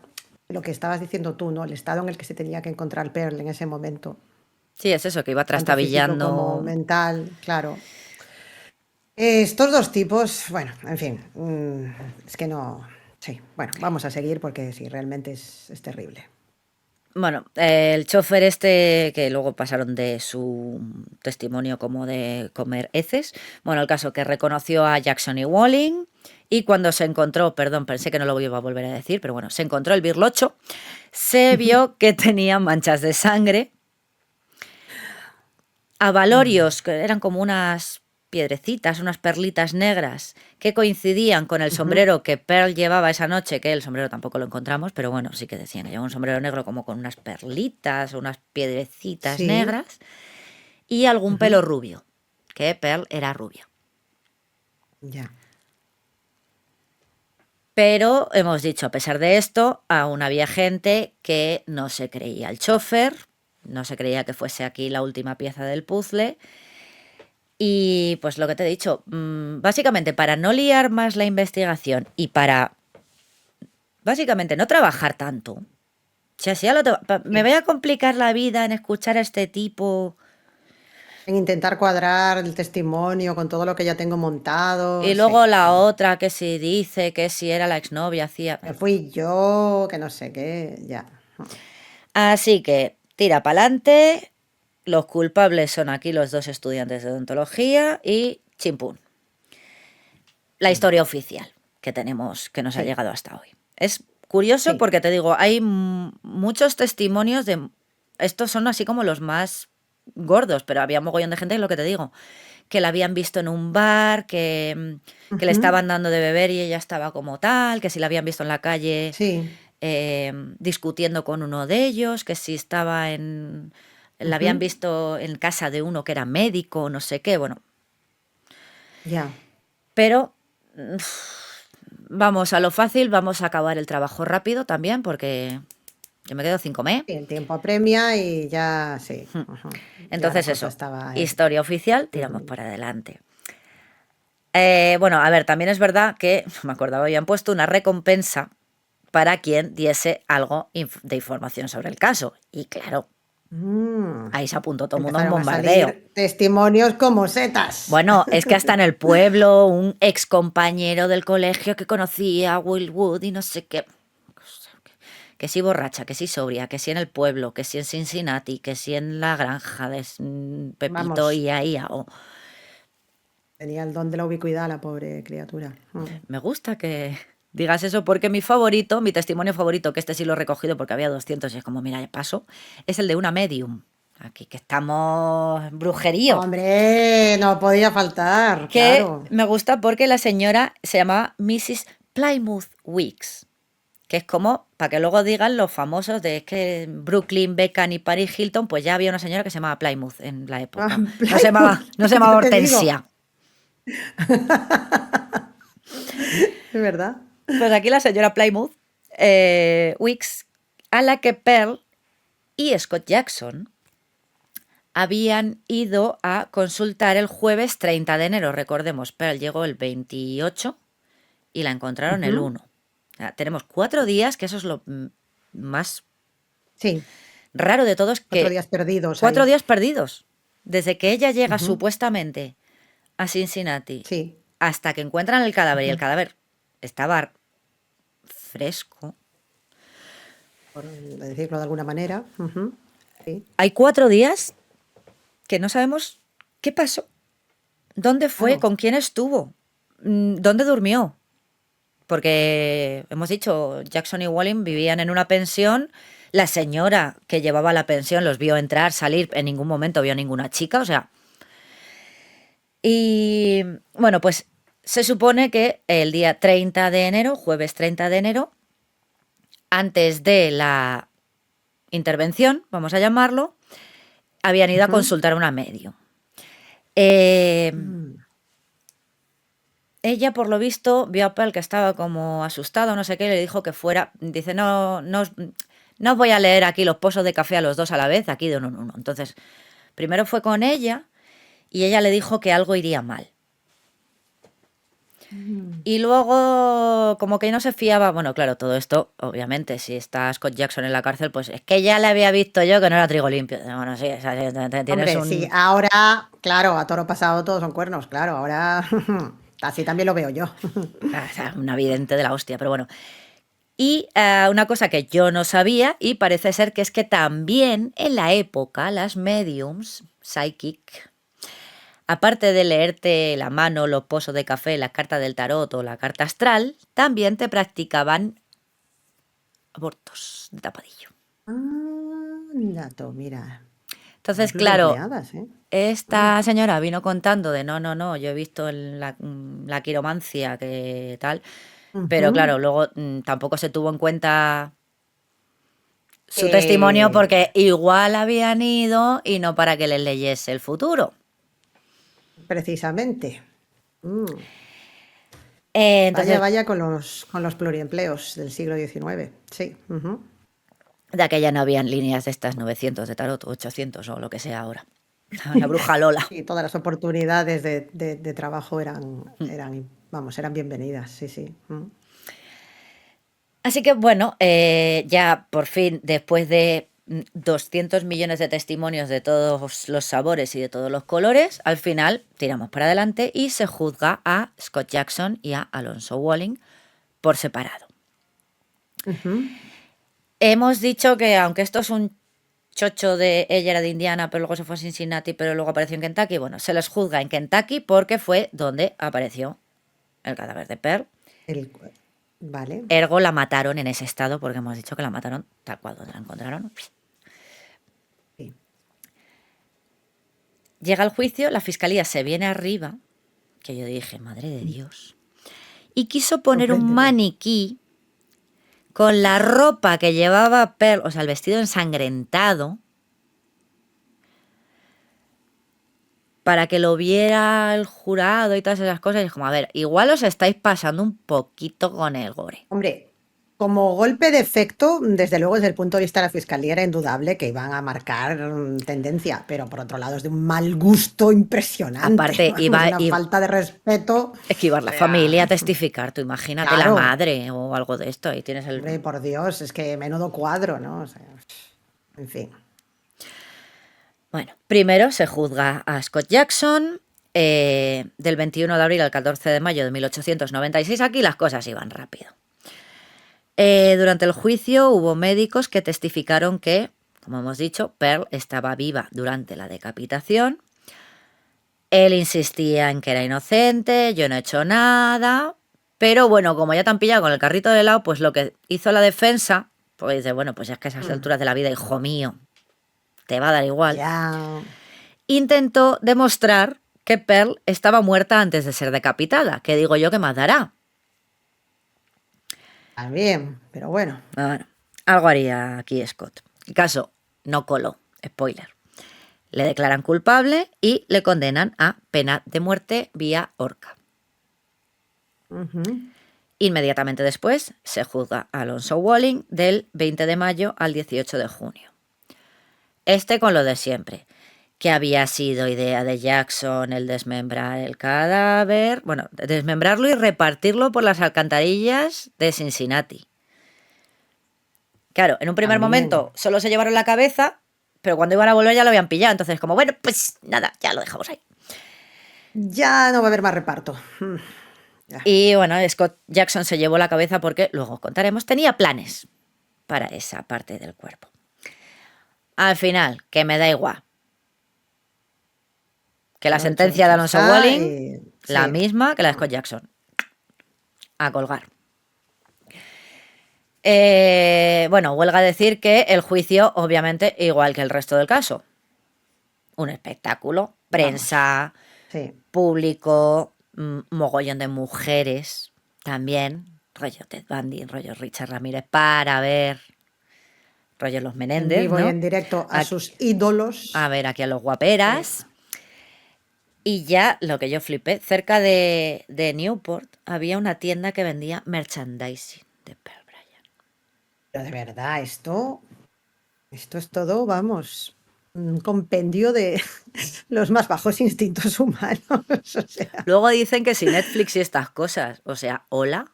lo que estabas diciendo tú, ¿no? El estado en el que se tenía que encontrar Pearl en ese momento, Sí, es eso, que iba tanto físico como trastabillando. mental, claro. Estos dos tipos, bueno, en fin, es que no... Sí, bueno, vamos a seguir porque sí, realmente es terrible. Bueno, el chofer este, que luego pasaron de su testimonio como de comer heces, bueno, el caso que reconoció a Jackson y Walling y cuando se encontró, perdón, pensé que no lo iba a volver a decir, pero bueno, se encontró el birlocho, se vio que tenía manchas de sangre, abalorios, que eran como unas piedrecitas, unas perlitas negras que coincidían con el Ujú. sombrero que Pearl llevaba esa noche, que el sombrero tampoco lo encontramos, pero bueno, sí que decían que llevaba un sombrero negro como con unas perlitas o unas piedrecitas Sí. negras y algún Ujú. pelo rubio, que Pearl era rubia. Ya. Pero hemos dicho, a pesar de esto, aún había gente que no se creía el chofer, no se creía que fuese aquí la última pieza del puzzle. Y pues lo que te he dicho, básicamente para no liar más la investigación y para básicamente no trabajar tanto. O sea, si ya me Sí. voy a complicar la vida en escuchar a este tipo En intentar cuadrar el testimonio con todo lo que ya tengo montado, y luego sí. la otra que si dice que si era la exnovia hacía... Que fui yo, que no sé qué, ya. Así que tira para adelante, los culpables son aquí los dos estudiantes de odontología y chimpún. La historia oficial que tenemos, que nos ha Sí, llegado hasta hoy. Es curioso sí. porque te digo, hay muchos testimonios de... Estos son así como los más gordos, pero había un mogollón de gente, lo que te digo, que la habían visto en un bar, que le Ujú. estaban dando de beber y ella estaba como tal, que si la habían visto en la calle Sí. discutiendo con uno de ellos, que si estaba la habían Ujú. visto en casa de uno que era médico, no sé qué, bueno, Ya. pero vamos a lo fácil, vamos a acabar el trabajo rápido también, porque yo me quedo sin comer. Sí, el tiempo apremia y ya, sí. Ujú. Ya la Entonces cosa eso, estaba ahí. historia oficial, tiramos Ujú. para adelante. Bueno, a ver, también es verdad que, me acordaba, habían puesto una recompensa para quien diese algo de información sobre el caso. Y claro, Mm. ahí se apuntó todo el mundo a un Empezaron a bombardeo. salir testimonios como setas. Bueno, es que hasta en el pueblo, un ex compañero del colegio que conocía a Will Wood y no sé qué. Que si borracha, que si sobria, que si en el pueblo, que si en Cincinnati, que si en la granja de Pepito Vamos, y ahí. tenía el don de la ubicuidad la pobre criatura. Me gusta que digas eso porque mi favorito, mi testimonio favorito, que este sí lo he recogido porque había 200 y es como, mira, ya paso, es el de una medium. Aquí que estamos en brujerío. Hombre, no podía faltar, Que claro. me gusta porque la señora se llamaba Mrs. Plymouth Weeks. Que es como, para que luego digan los famosos de es que en Brooklyn, Beckham y Paris Hilton, pues ya había una señora que se llamaba Plymouth en la Ah, época. Plymouth, No se llamaba ya te digo. Hortensia. Es verdad. Pues aquí la señora Plymouth Weeks, a la que Pearl y Scott Jackson habían ido a consultar el jueves 30 de enero. Recordemos, Pearl llegó el 28 y la encontraron el Ujú. 1. O sea, tenemos 4 días, que eso es lo más Sí, raro de todo, es 4 que días perdidos 4 ahí. días perdidos. Desde que ella llega Ujú. supuestamente a Cincinnati Sí, hasta que encuentran el cadáver y el ujú. cadáver estaba fresco. Por decirlo de alguna manera. Ujú. Sí, Hay 4 días que no sabemos qué pasó, dónde fue, claro. con quién estuvo, dónde durmió. Porque hemos dicho, Jackson y Walling vivían en una pensión. La señora que llevaba la pensión los vio entrar, salir, en ningún momento vio a ninguna chica, o sea. Y bueno, pues Se supone que el día 30 de enero, jueves 30 de enero, antes de la intervención, vamos a llamarlo, habían ido a consultar a una medium. Ella, por lo visto, vio a Pearl que estaba como asustado, no sé qué, y le dijo que fuera. Dice, no os voy a leer aquí los pozos de café a los dos a la vez, aquí de uno en uno. Entonces, primero fue con ella y ella le dijo que algo iría mal. Y luego, como que no se fiaba, bueno, claro, todo esto, obviamente, si está Scott Jackson en la cárcel, pues es que ya le había visto yo que no era trigo limpio. Bueno, sí, o sea, tienes Hombre, sí, ahora, claro, a toro pasado todos son cuernos, claro, ahora así también lo veo yo. O sea, una vidente de la hostia, pero bueno. Y una cosa que yo no sabía, y parece ser que es que también en la época las mediums, psychic, aparte de leerte la mano, los pozos de café, la carta del tarot o la carta astral, también te practicaban abortos de tapadillo. Dato, mira. Entonces, Muy claro, empleadas, ¿eh? esta señora vino contando de no, yo he visto en la quiromancia que tal, pero claro, luego tampoco se tuvo en cuenta su testimonio porque igual habían ido y no para que les leyese el futuro. Precisamente. Entonces, Vaya con los pluriempleos del siglo XIX, sí. de aquella no habían líneas de estas 900 de tarot, 800 o lo que sea ahora. La bruja Lola. Sí, todas las oportunidades de trabajo eran, eran bienvenidas, sí, sí. Así que bueno, ya por fin, después de 200 millones de testimonios de todos los sabores y de todos los colores, al final tiramos para adelante y se juzga a Scott Jackson y a Alonso Walling por separado. Hemos dicho que aunque esto es un chocho de ella era de Indiana, pero luego se fue a Cincinnati, pero luego apareció en Kentucky, bueno, se les juzga en Kentucky porque fue donde apareció el cadáver de Pearl. Vale. Ergo la mataron en ese estado porque hemos dicho que la mataron tal cual donde la encontraron. Sí. Llega el juicio, la fiscalía se viene arriba, que yo dije, madre de Dios, y quiso poner un maniquí con la ropa que llevaba Pearl, o sea, el vestido ensangrentado, para que lo viera el jurado y todas esas cosas. Y como, a ver, igual os estáis pasando un poquito con el gore. Hombre, como golpe de efecto, desde luego desde el punto de vista de la fiscalía era indudable que iban a marcar tendencia, pero por otro lado es de un mal gusto impresionante. Aparte, Una falta de respeto. Es que iba la familia a testificar, tú imagínate, claro, la madre o algo de esto, y tienes el... Hombre, por Dios, es que menudo cuadro, ¿no? O sea, en fin. Bueno, primero se juzga a Scott Jackson, del 21 de abril al 14 de mayo de 1896. Aquí las cosas iban rápido. Durante el juicio hubo médicos que testificaron que, como hemos dicho, Pearl estaba viva durante la decapitación. Él insistía en que era inocente, yo no he hecho nada, pero bueno, como ya te han pillado con el carrito de helado, pues lo que hizo la defensa, pues dice, bueno, pues ya es que a esas alturas de la vida, hijo mío, te va a dar igual. Ya. Intentó demostrar que Pearl estaba muerta antes de ser decapitada, que digo yo que más dará. También, pero bueno. Bueno, algo haría aquí Scott. El caso no coló, spoiler. Le declaran culpable y le condenan a pena de muerte vía horca. Inmediatamente después se juzga a Alonso Walling del 20 de mayo al 18 de junio. Este con lo de siempre, que había sido idea de Jackson el desmembrar el cadáver, bueno, desmembrarlo y repartirlo por las alcantarillas de Cincinnati. Claro, en un primer momento solo se llevaron la cabeza, pero cuando iban a volver ya lo habían pillado, entonces como, bueno, pues nada, ya lo dejamos ahí. Ya no va a haber más reparto. Ya. Y bueno, Scott Jackson se llevó la cabeza porque, luego contaremos, tenía planes para esa parte del cuerpo. Al final, que me da igual. Que la sentencia de Alonso Walling, la misma que la de Scott Jackson. A colgar. Bueno, huelga decir que el juicio, obviamente, igual que el resto del caso. Un espectáculo, prensa, público, mogollón de mujeres también, rollo Ted Bundy, rollo Richard Ramírez, para ver, rollo Los En Menéndez, vivo y ¿no? en directo a A, sus ídolos. a ver aquí a los Sí. guaperas. Y ya lo que yo flipé, cerca de Newport había una tienda que vendía merchandising de Pearl Bryan. Pero de verdad, esto es todo, vamos, un compendio de los más bajos instintos humanos. O sea, Luego dicen que si Netflix y estas cosas, o sea, hola,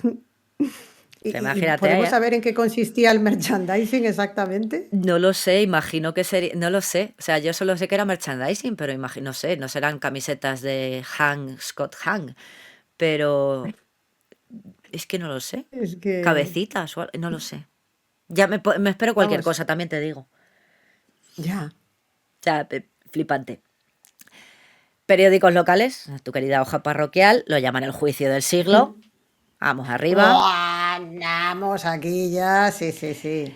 ¿y, que y imagínate, podemos saber en qué consistía el merchandising exactamente? no lo sé, imagino que sería, no lo sé, o sea, yo solo sé que era merchandising, pero imagino, no sé, no serán camisetas de Scott Hang, pero es que no lo sé, Es que, cabecitas, no lo sé. Ya me espero cualquier vamos, cosa, también te digo. O ya. sea, flipante. Periódicos locales, tu querida hoja parroquial, lo llaman el juicio del siglo. Vamos arriba. Andamos aquí ya, sí, sí, sí.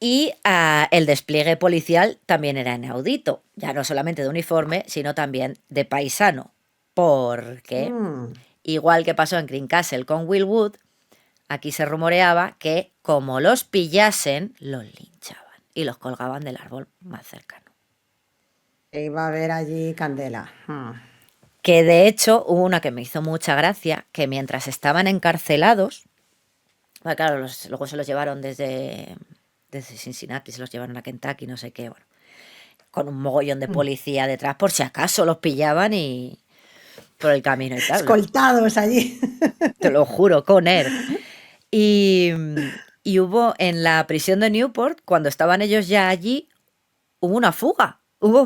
Y el despliegue policial también era inaudito, ya no solamente de uniforme, sino también de paisano. Porque, Mm. igual que pasó en Green Castle con Will Wood, aquí se rumoreaba que como los pillasen, los linchaban y los colgaban del árbol más cercano. Iba a haber allí candela. Que de hecho hubo una que me hizo mucha gracia, que mientras estaban encarcelados, bueno, claro, luego se los llevaron desde Cincinnati, se los llevaron a Kentucky, no sé qué, bueno, con un mogollón de policía detrás por si acaso los pillaban y por el camino y tal. Escoltados allí. Te lo juro, con él. Y, y hubo en la prisión de Newport, cuando estaban ellos ya allí, hubo una fuga. Hubo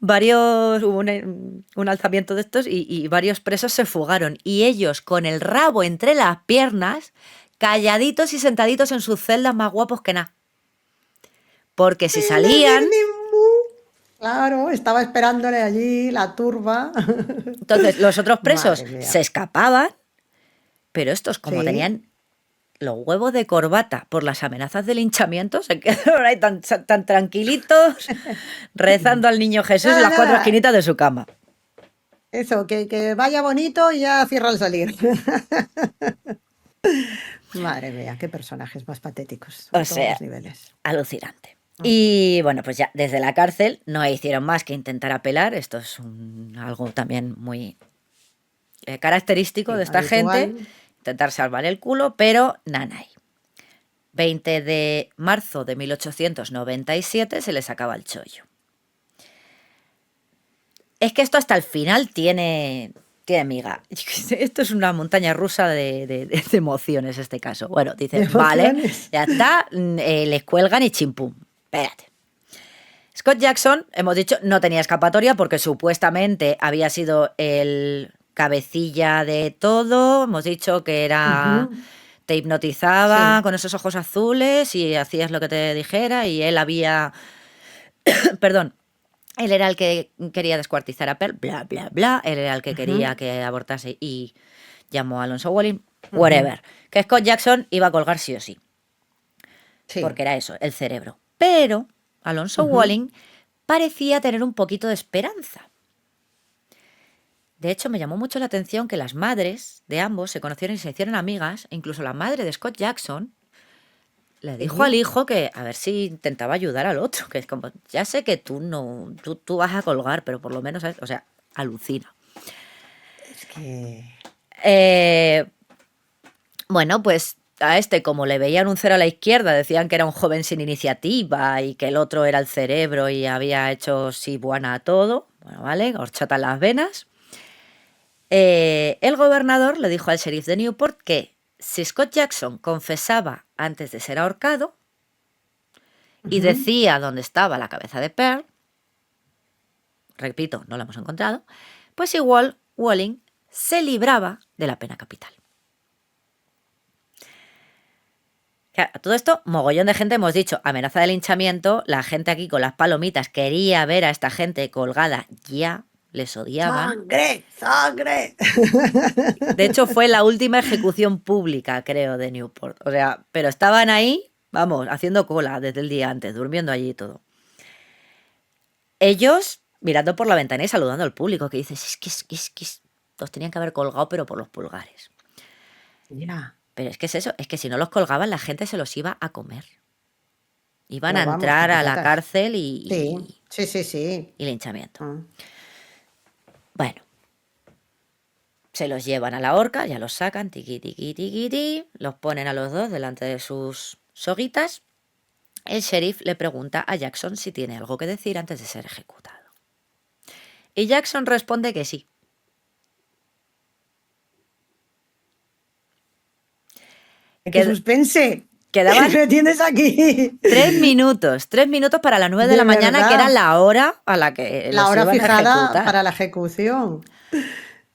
hubo un alzamiento de estos y varios presos se fugaron. Y ellos con el rabo entre las piernas, calladitos y sentaditos en sus celdas más guapos que nada. Porque si salían, Claro, estaba esperándole allí la turba. entonces los otros presos Madre mía. se escapaban, pero estos como Sí. tenían los huevos de corbata por las amenazas de linchamiento, se quedaron ahí tan tranquilitos, rezando al niño Jesús en Nada, las cuatro nada. esquinitas de su cama. Eso, que vaya bonito y ya cierra al salir. Madre mía, qué personajes más patéticos O a todos sea, los niveles. alucinante. Y bueno, pues ya desde la cárcel no hicieron más que intentar apelar. Esto es algo también muy característico Sí, de esta gente. habitual. Intentar salvar el culo, pero nanay. 20 de marzo de 1897 se les acaba el chollo. Es que esto hasta el final tiene miga. Esto es una montaña rusa de emociones, este caso. Bueno, De dices, vale, emociones. ya está, les cuelgan y chimpum. Espérate. Scott Jackson, hemos dicho, no tenía escapatoria porque supuestamente había sido el cabecilla de todo. Hemos dicho que era... Ujú. Te hipnotizaba Sí. con esos ojos azules y hacías lo que te dijera y él había... Perdón. Él era el que quería descuartizar a Pearl, bla, bla, bla. Él era el que quería Ujú. que abortase y llamó a Alonso Walling. Ujú. Whatever. Que Scott Jackson iba a colgar sí o sí. Porque Sí. era eso, el cerebro. Pero Alonso Ujú. Walling parecía tener un poquito de esperanza. De hecho, me llamó mucho la atención que las madres de ambos se conocieron y se hicieron amigas. E incluso la madre de Scott Jackson le dijo al Sí. hijo que a ver si intentaba ayudar al otro. Que es como, ya sé que tú no, tú vas a colgar, pero por lo menos, ¿sabes? O sea, alucina. Es que... Eh, bueno, pues a este, como le veían un cero a la izquierda, decían que era un joven sin iniciativa y que el otro era el cerebro y había hecho sí buena a todo. Bueno, vale, horchata en las venas. El gobernador le dijo al sheriff de Newport que si Scott Jackson confesaba antes de ser ahorcado y Ujú. decía dónde estaba la cabeza de Pearl, repito, no la hemos encontrado, pues igual Walling se libraba de la pena capital. A todo esto, mogollón de gente, hemos dicho, amenaza de linchamiento, la gente aquí con las palomitas quería ver a esta gente colgada ya, les odiaban. ¡Sangre! ¡Sangre! De hecho, fue la última ejecución pública, creo, de Newport. O sea, pero estaban ahí, vamos, haciendo cola desde el día antes, durmiendo allí y todo. Ellos mirando por la ventana y saludando al público, que dices, es que los tenían que haber colgado, pero por los pulgares. Ya. Pero es que es eso, es que si no los colgaban, la gente se los iba a comer. Iban Pero a vamos, entrar con a la patatas. cárcel Sí, sí. y linchamiento. Mm. Bueno, se los llevan a la horca, ya los sacan, tiqui, tiqui, tiqui, tiqui, los ponen a los dos delante de sus soguitas. El sheriff le pregunta a Jackson si tiene algo que decir antes de ser ejecutado. Y Jackson responde que sí. ¡Qué suspense! Quedaban ¿Me tienes aquí? 3 minutos para las 9 de De la mañana, verdad. que era la hora a la que La los hora iban a fijada ejecutar. para la ejecución.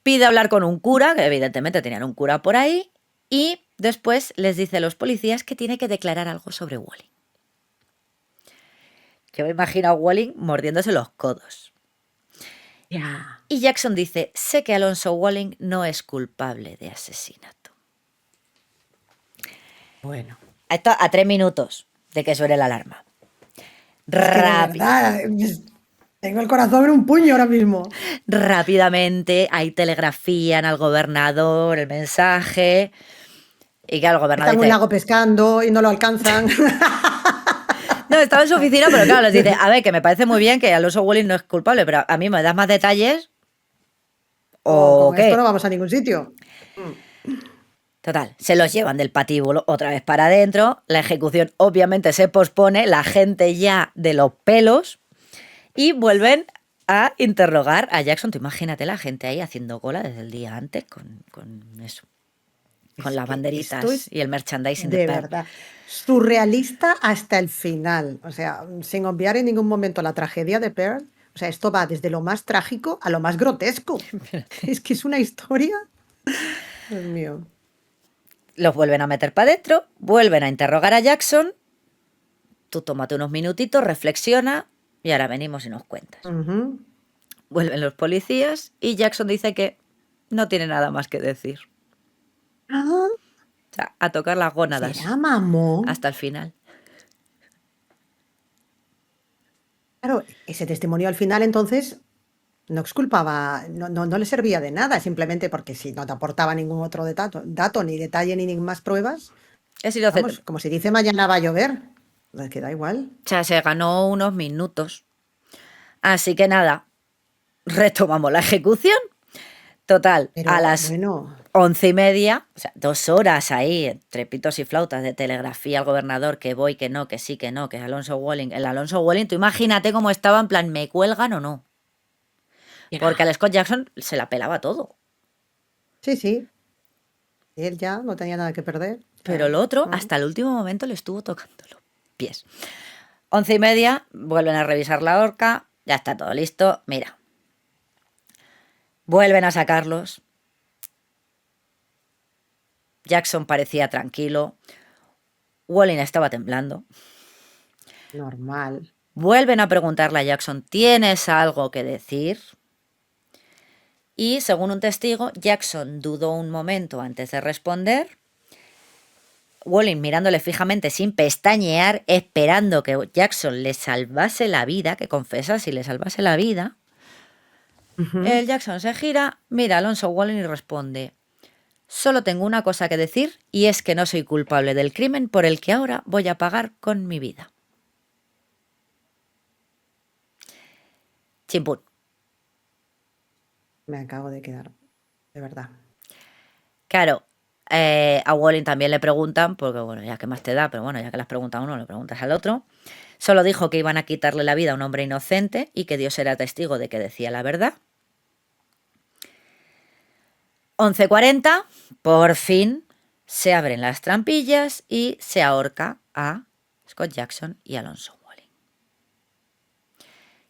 Pide hablar con un cura, que evidentemente tenían un cura por ahí, y después les dice a los policías que tiene que declarar algo sobre Walling. Yo me imagino a Walling mordiéndose los codos. Ya. Y Jackson dice, sé que Alonzo Walling no es culpable de asesinato. Bueno. Esto a 3 minutos de que suene la alarma. Es que de verdad, tengo el corazón en un puño ahora mismo. Rápidamente, ahí telegrafían al gobernador el mensaje. Y claro, el gobernador Está en un dice, lago pescando y no lo alcanzan. no, estaba en su oficina, pero claro, les dice, a ver, que me parece muy bien que Alonso Walling no es culpable, pero a mí me das más detalles o Con qué. esto no vamos a ningún sitio. Total, se los llevan del patíbulo otra vez para adentro, la ejecución obviamente se pospone, la gente ya de los pelos, y vuelven a interrogar a Jackson. Tú imagínate la gente ahí haciendo cola desde el día antes con eso, con Es las que banderitas esto es y el merchandising de de Pearl. verdad surrealista hasta el final. O sea, sin obviar en ningún momento la tragedia de Pearl. O sea, esto va desde lo más trágico a lo más grotesco. Es que es una historia. Dios mío. Los vuelven a meter para adentro, vuelven a interrogar a Jackson. Tú tómate unos minutitos, reflexiona y ahora venimos y nos cuentas. Ujú. Vuelven los policías y Jackson dice que no tiene nada más que decir. Ah, O sea, a tocar las gónadas será mamón. hasta el final. Claro, ese testimonio al final entonces no exculpaba, no le servía de nada, simplemente porque si no te aportaba ningún otro dato, ni detalle, ni más pruebas, Es inocente. vamos, como se dice, mañana va a llover. Es que da igual. O sea, se ganó unos minutos. Así que nada, retomamos la ejecución. Total, Pero a las bueno, 11:30, o sea, 2 horas ahí, entre pitos y flautas de telegrafía al gobernador, que voy, que no, que sí, que no, que es Alonso Walling. El Alonso Walling, tú imagínate cómo estaba en plan, ¿me cuelgan o no? Porque al Scott Jackson se la pelaba todo. sí. Él ya no tenía nada que perder. Pero el otro, hasta el último momento, le estuvo tocando los pies. 11:30, vuelven a revisar la horca, ya está todo listo, mira. Vuelven a sacarlos. Jackson parecía tranquilo. Walling estaba temblando. Normal. Vuelven a preguntarle a Jackson, ¿tienes algo que decir? Y según un testigo, Jackson dudó un momento antes de responder. Walling mirándole fijamente sin pestañear, esperando que Jackson le salvase la vida, que confesase y le salvase la vida. Ujú. El Jackson se gira, mira a Alonso Walling y responde, solo tengo una cosa que decir y es que no soy culpable del crimen por el que ahora voy a pagar con mi vida. Chimpún. Me acabo de quedar, de verdad. Claro, a Walling también le preguntan, porque bueno, ya que más te da, pero bueno, ya que le has preguntado a uno, le preguntas al otro. Solo dijo que iban a quitarle la vida a un hombre inocente y que Dios era testigo de que decía la verdad. 11:40, por fin se abren las trampillas y se ahorca a Scott Jackson y Alonso Walling.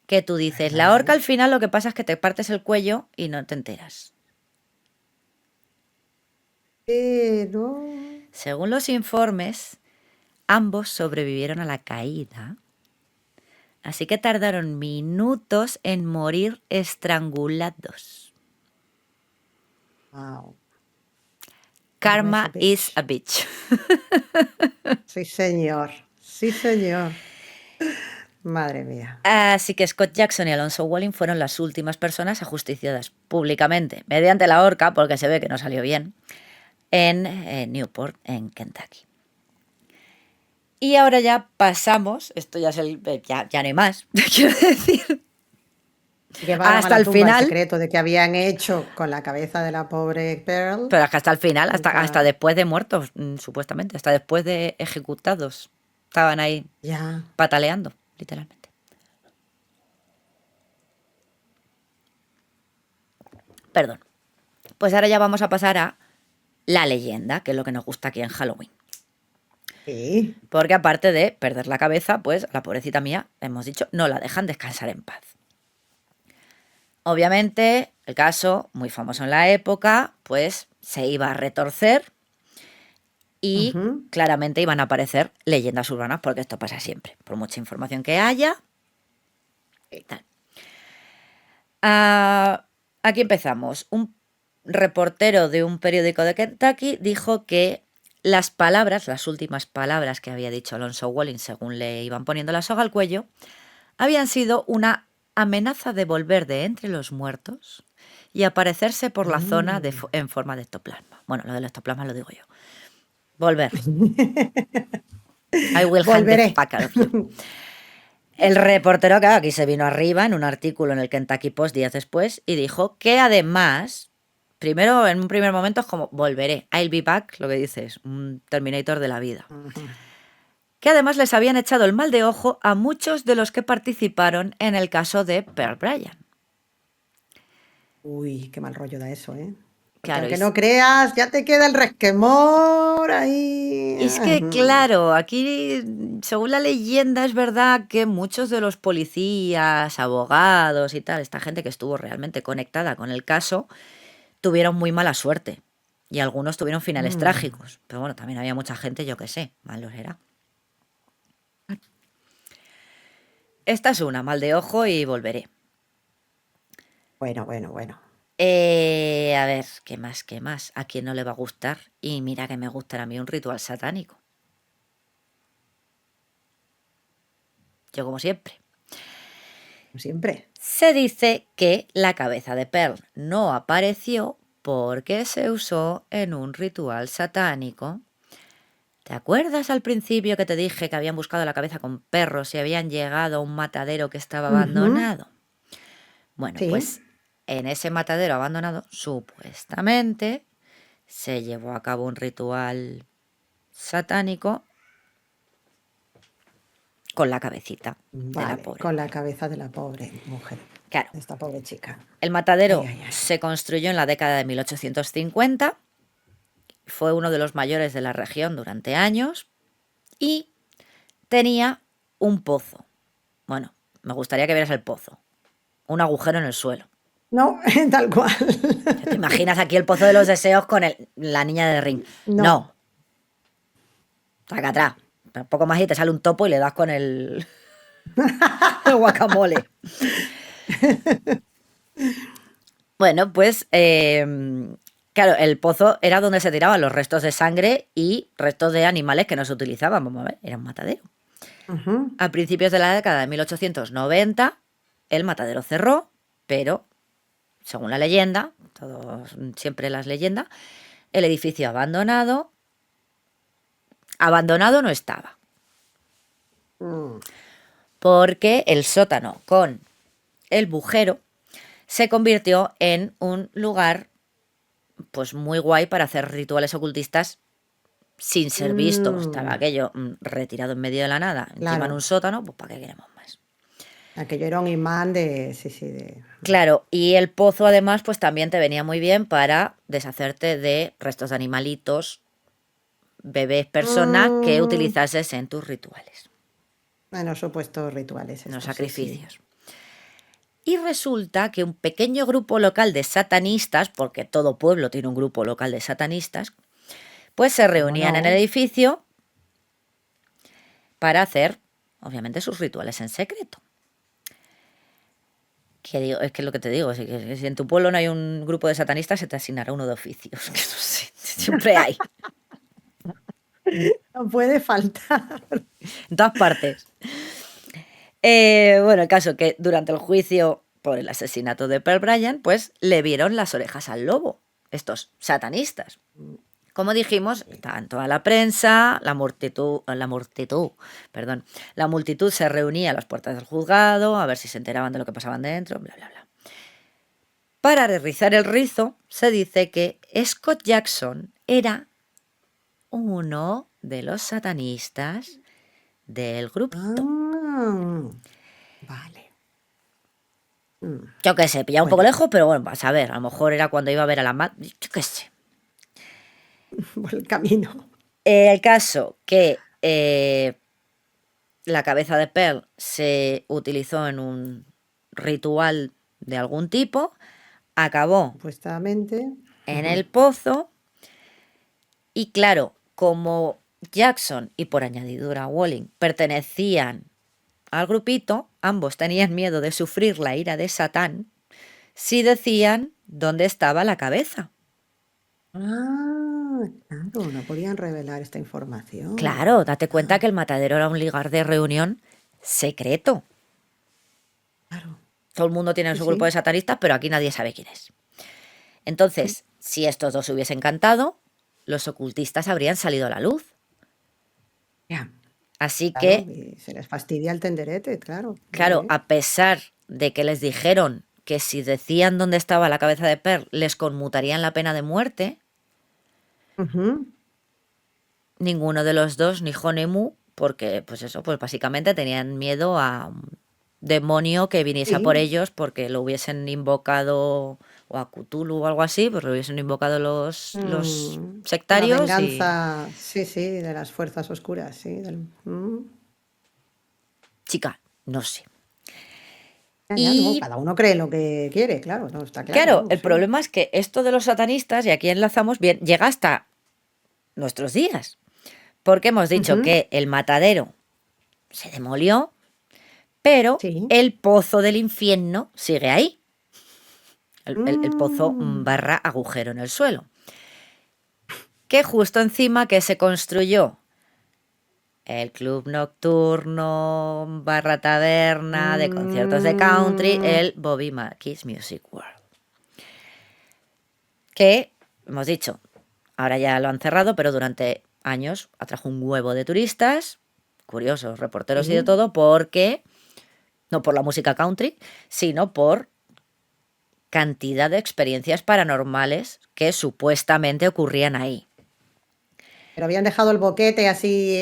Que tú dices, la horca al final lo que pasa es que te partes el cuello y no te enteras. Pero... Según los informes, ambos sobrevivieron a la caída, así que tardaron minutos en morir estrangulados. Wow. Karma Karma is a bitch. Sí, señor. Sí, señor. Madre mía. Así que Scott Jackson y Alonzo Walling fueron las últimas personas ajusticiadas públicamente, mediante la horca, porque se ve que no salió bien, en Newport, en Kentucky. Y ahora ya pasamos, esto ya es ya no hay más, quiero decir, Llevaron hasta a la el tumba el final, secreto de que habían hecho con la cabeza de la pobre Pearl. pero es que hasta el final, hasta Nunca- después de muertos, supuestamente, hasta después de ejecutados, estaban ahí Ya. pataleando, literalmente. Perdón. Pues ahora ya vamos a pasar a la leyenda, que es lo que nos gusta aquí en Halloween. Sí. Porque aparte de perder la cabeza, pues la pobrecita mía, hemos dicho, no la dejan descansar en paz. Obviamente, el caso, muy famoso en la época, pues se iba a retorcer y Ujú. claramente iban a aparecer leyendas urbanas, porque esto pasa siempre, por mucha información que haya y tal. Aquí empezamos. Un reportero de un periódico de Kentucky dijo que las últimas palabras que había dicho Alonzo Walling según le iban poniendo la soga al cuello, habían sido una amenaza de volver de entre los muertos y aparecerse por la zona en forma de ectoplasma. Bueno, lo del ectoplasma lo digo yo. Volver. I will hang the Volveré. fuck out of you. El reportero, claro, aquí se vino arriba en un artículo en el Kentucky Post días después y dijo que además, primero, en un primer momento es como volveré, I'll be back, lo que dices, un Terminator de la vida. Que además les habían echado el mal de ojo a muchos de los que participaron en el caso de Pearl Bryan. Uy, qué mal rollo da eso, ¿eh? Porque Claro, aunque no creas, ya te queda el resquemor ahí. y es que, claro, aquí, según la leyenda, es verdad que muchos de los policías, abogados y tal, esta gente que estuvo realmente conectada con el caso, tuvieron muy mala suerte. Y algunos tuvieron finales trágicos. Pero bueno, también había mucha gente, yo qué sé, malos era. Esta es una, mal de ojo y volveré. Bueno. A ver, ¿qué más? ¿Qué más? ¿A quién no le va a gustar? Y mira que me gustará a mí un ritual satánico. Yo como siempre. Como siempre. Se dice que la cabeza de Pearl no apareció porque se usó en un ritual satánico. ¿Te acuerdas al principio que te dije que habían buscado la cabeza con perros y habían llegado a un matadero que estaba abandonado? Bueno, Sí. pues en ese matadero abandonado, supuestamente, se llevó a cabo un ritual satánico con la cabecita de la Vale, pobre. con la cabeza de la pobre mujer, Claro, de esta pobre chica. el matadero Ay. se construyó en la década de 1850, fue uno de los mayores de la región durante años y tenía un pozo. Bueno, me gustaría que vieras el pozo. Un agujero en el suelo. No, tal cual. ¿Te imaginas aquí el pozo de los deseos con la niña de Ring? No. Saca atrás. Un poco más y te sale un topo y le das con el guacamole. Bueno, pues claro, el pozo era donde se tiraban los restos de sangre y restos de animales que no se utilizaban. Vamos a ver, era un matadero. A principios de la década de 1890, el matadero cerró, pero, según la leyenda, siempre las leyendas, el edificio abandonado no estaba. Porque el sótano con el bujero se convirtió en un lugar pues muy guay para hacer rituales ocultistas sin ser visto. Estaba aquello retirado en medio de la nada, encima Claro. en un sótano, pues ¿para qué queremos más? Aquello era un imán de... Sí, de... Claro, y el pozo además pues también te venía muy bien para deshacerte de restos de animalitos, bebés, personas que utilizases en tus rituales. Bueno, supuestos rituales. En los estos, sacrificios. Sí. Y resulta que un pequeño grupo local de satanistas, porque todo pueblo tiene un grupo local de satanistas, pues se reunían en el edificio para hacer, obviamente, sus rituales en secreto. Es que lo que te digo, que si en tu pueblo no hay un grupo de satanistas, se te asignará uno de oficios, que no sé, siempre hay. No puede faltar. En todas partes. Bueno, el caso que durante el juicio por el asesinato de Pearl Bryan, pues le vieron las orejas al lobo, estos satanistas. Como dijimos, estaba en toda la prensa, la multitud se reunía a las puertas del juzgado a ver si se enteraban de lo que pasaban dentro, bla, bla, bla. Para rizar el rizo, se dice que Scott Jackson era uno de los satanistas del grupito. Vale. Yo qué sé, pillaba un Bueno. poco lejos, pero bueno, vas a ver, a lo mejor era cuando iba a ver a la madre, yo qué sé. Por el camino. El caso que la cabeza de Pearl se utilizó en un ritual de algún tipo, acabó Supuestamente. en el pozo y claro, como Jackson y por añadidura Walling pertenecían al grupito, ambos tenían miedo de sufrir la ira de Satán si decían dónde estaba la cabeza. Claro, no podían revelar esta información. Claro, date cuenta que el matadero era un lugar de reunión secreto. Claro. Todo el mundo tiene Sí, su grupo sí. de satanistas, pero aquí nadie sabe quién es. Entonces, si estos dos se hubiesen cantado, los ocultistas habrían salido a la luz. Ya. Así Claro, que, y se les fastidia el tenderete, claro. claro, a pesar de que les dijeron que si decían dónde estaba la cabeza de Pearl, les conmutarían la pena de muerte, Ujú. ninguno de los dos, ni Jo ni Mu, porque, pues eso, pues básicamente tenían miedo a un demonio que viniese a por Sí, ellos porque lo hubiesen invocado, o a Cthulhu o algo así, pues lo hubiesen invocado los la sectarios y... venganza, sí, sí, de las fuerzas oscuras, sí. Chica, no sé. Ya, no, Y cada uno cree lo que quiere, claro, no, está claro, claro, vamos, el sí. problema es que esto de los satanistas, y aquí enlazamos bien, llega hasta nuestros días. Porque hemos dicho Ujú. que el matadero se demolió, pero Sí. el pozo del infierno sigue ahí. El pozo Mm, barra agujero en el suelo. Que justo encima que se construyó el club nocturno barra taberna de conciertos de country, mm, el Bobby Mackey's Music World. Que, hemos dicho, ahora ya lo han cerrado, pero durante años atrajo un huevo de turistas, curiosos, reporteros y de sí. todo, porque, no por la música country, sino por cantidad de experiencias paranormales que supuestamente ocurrían ahí. Pero habían dejado el boquete así,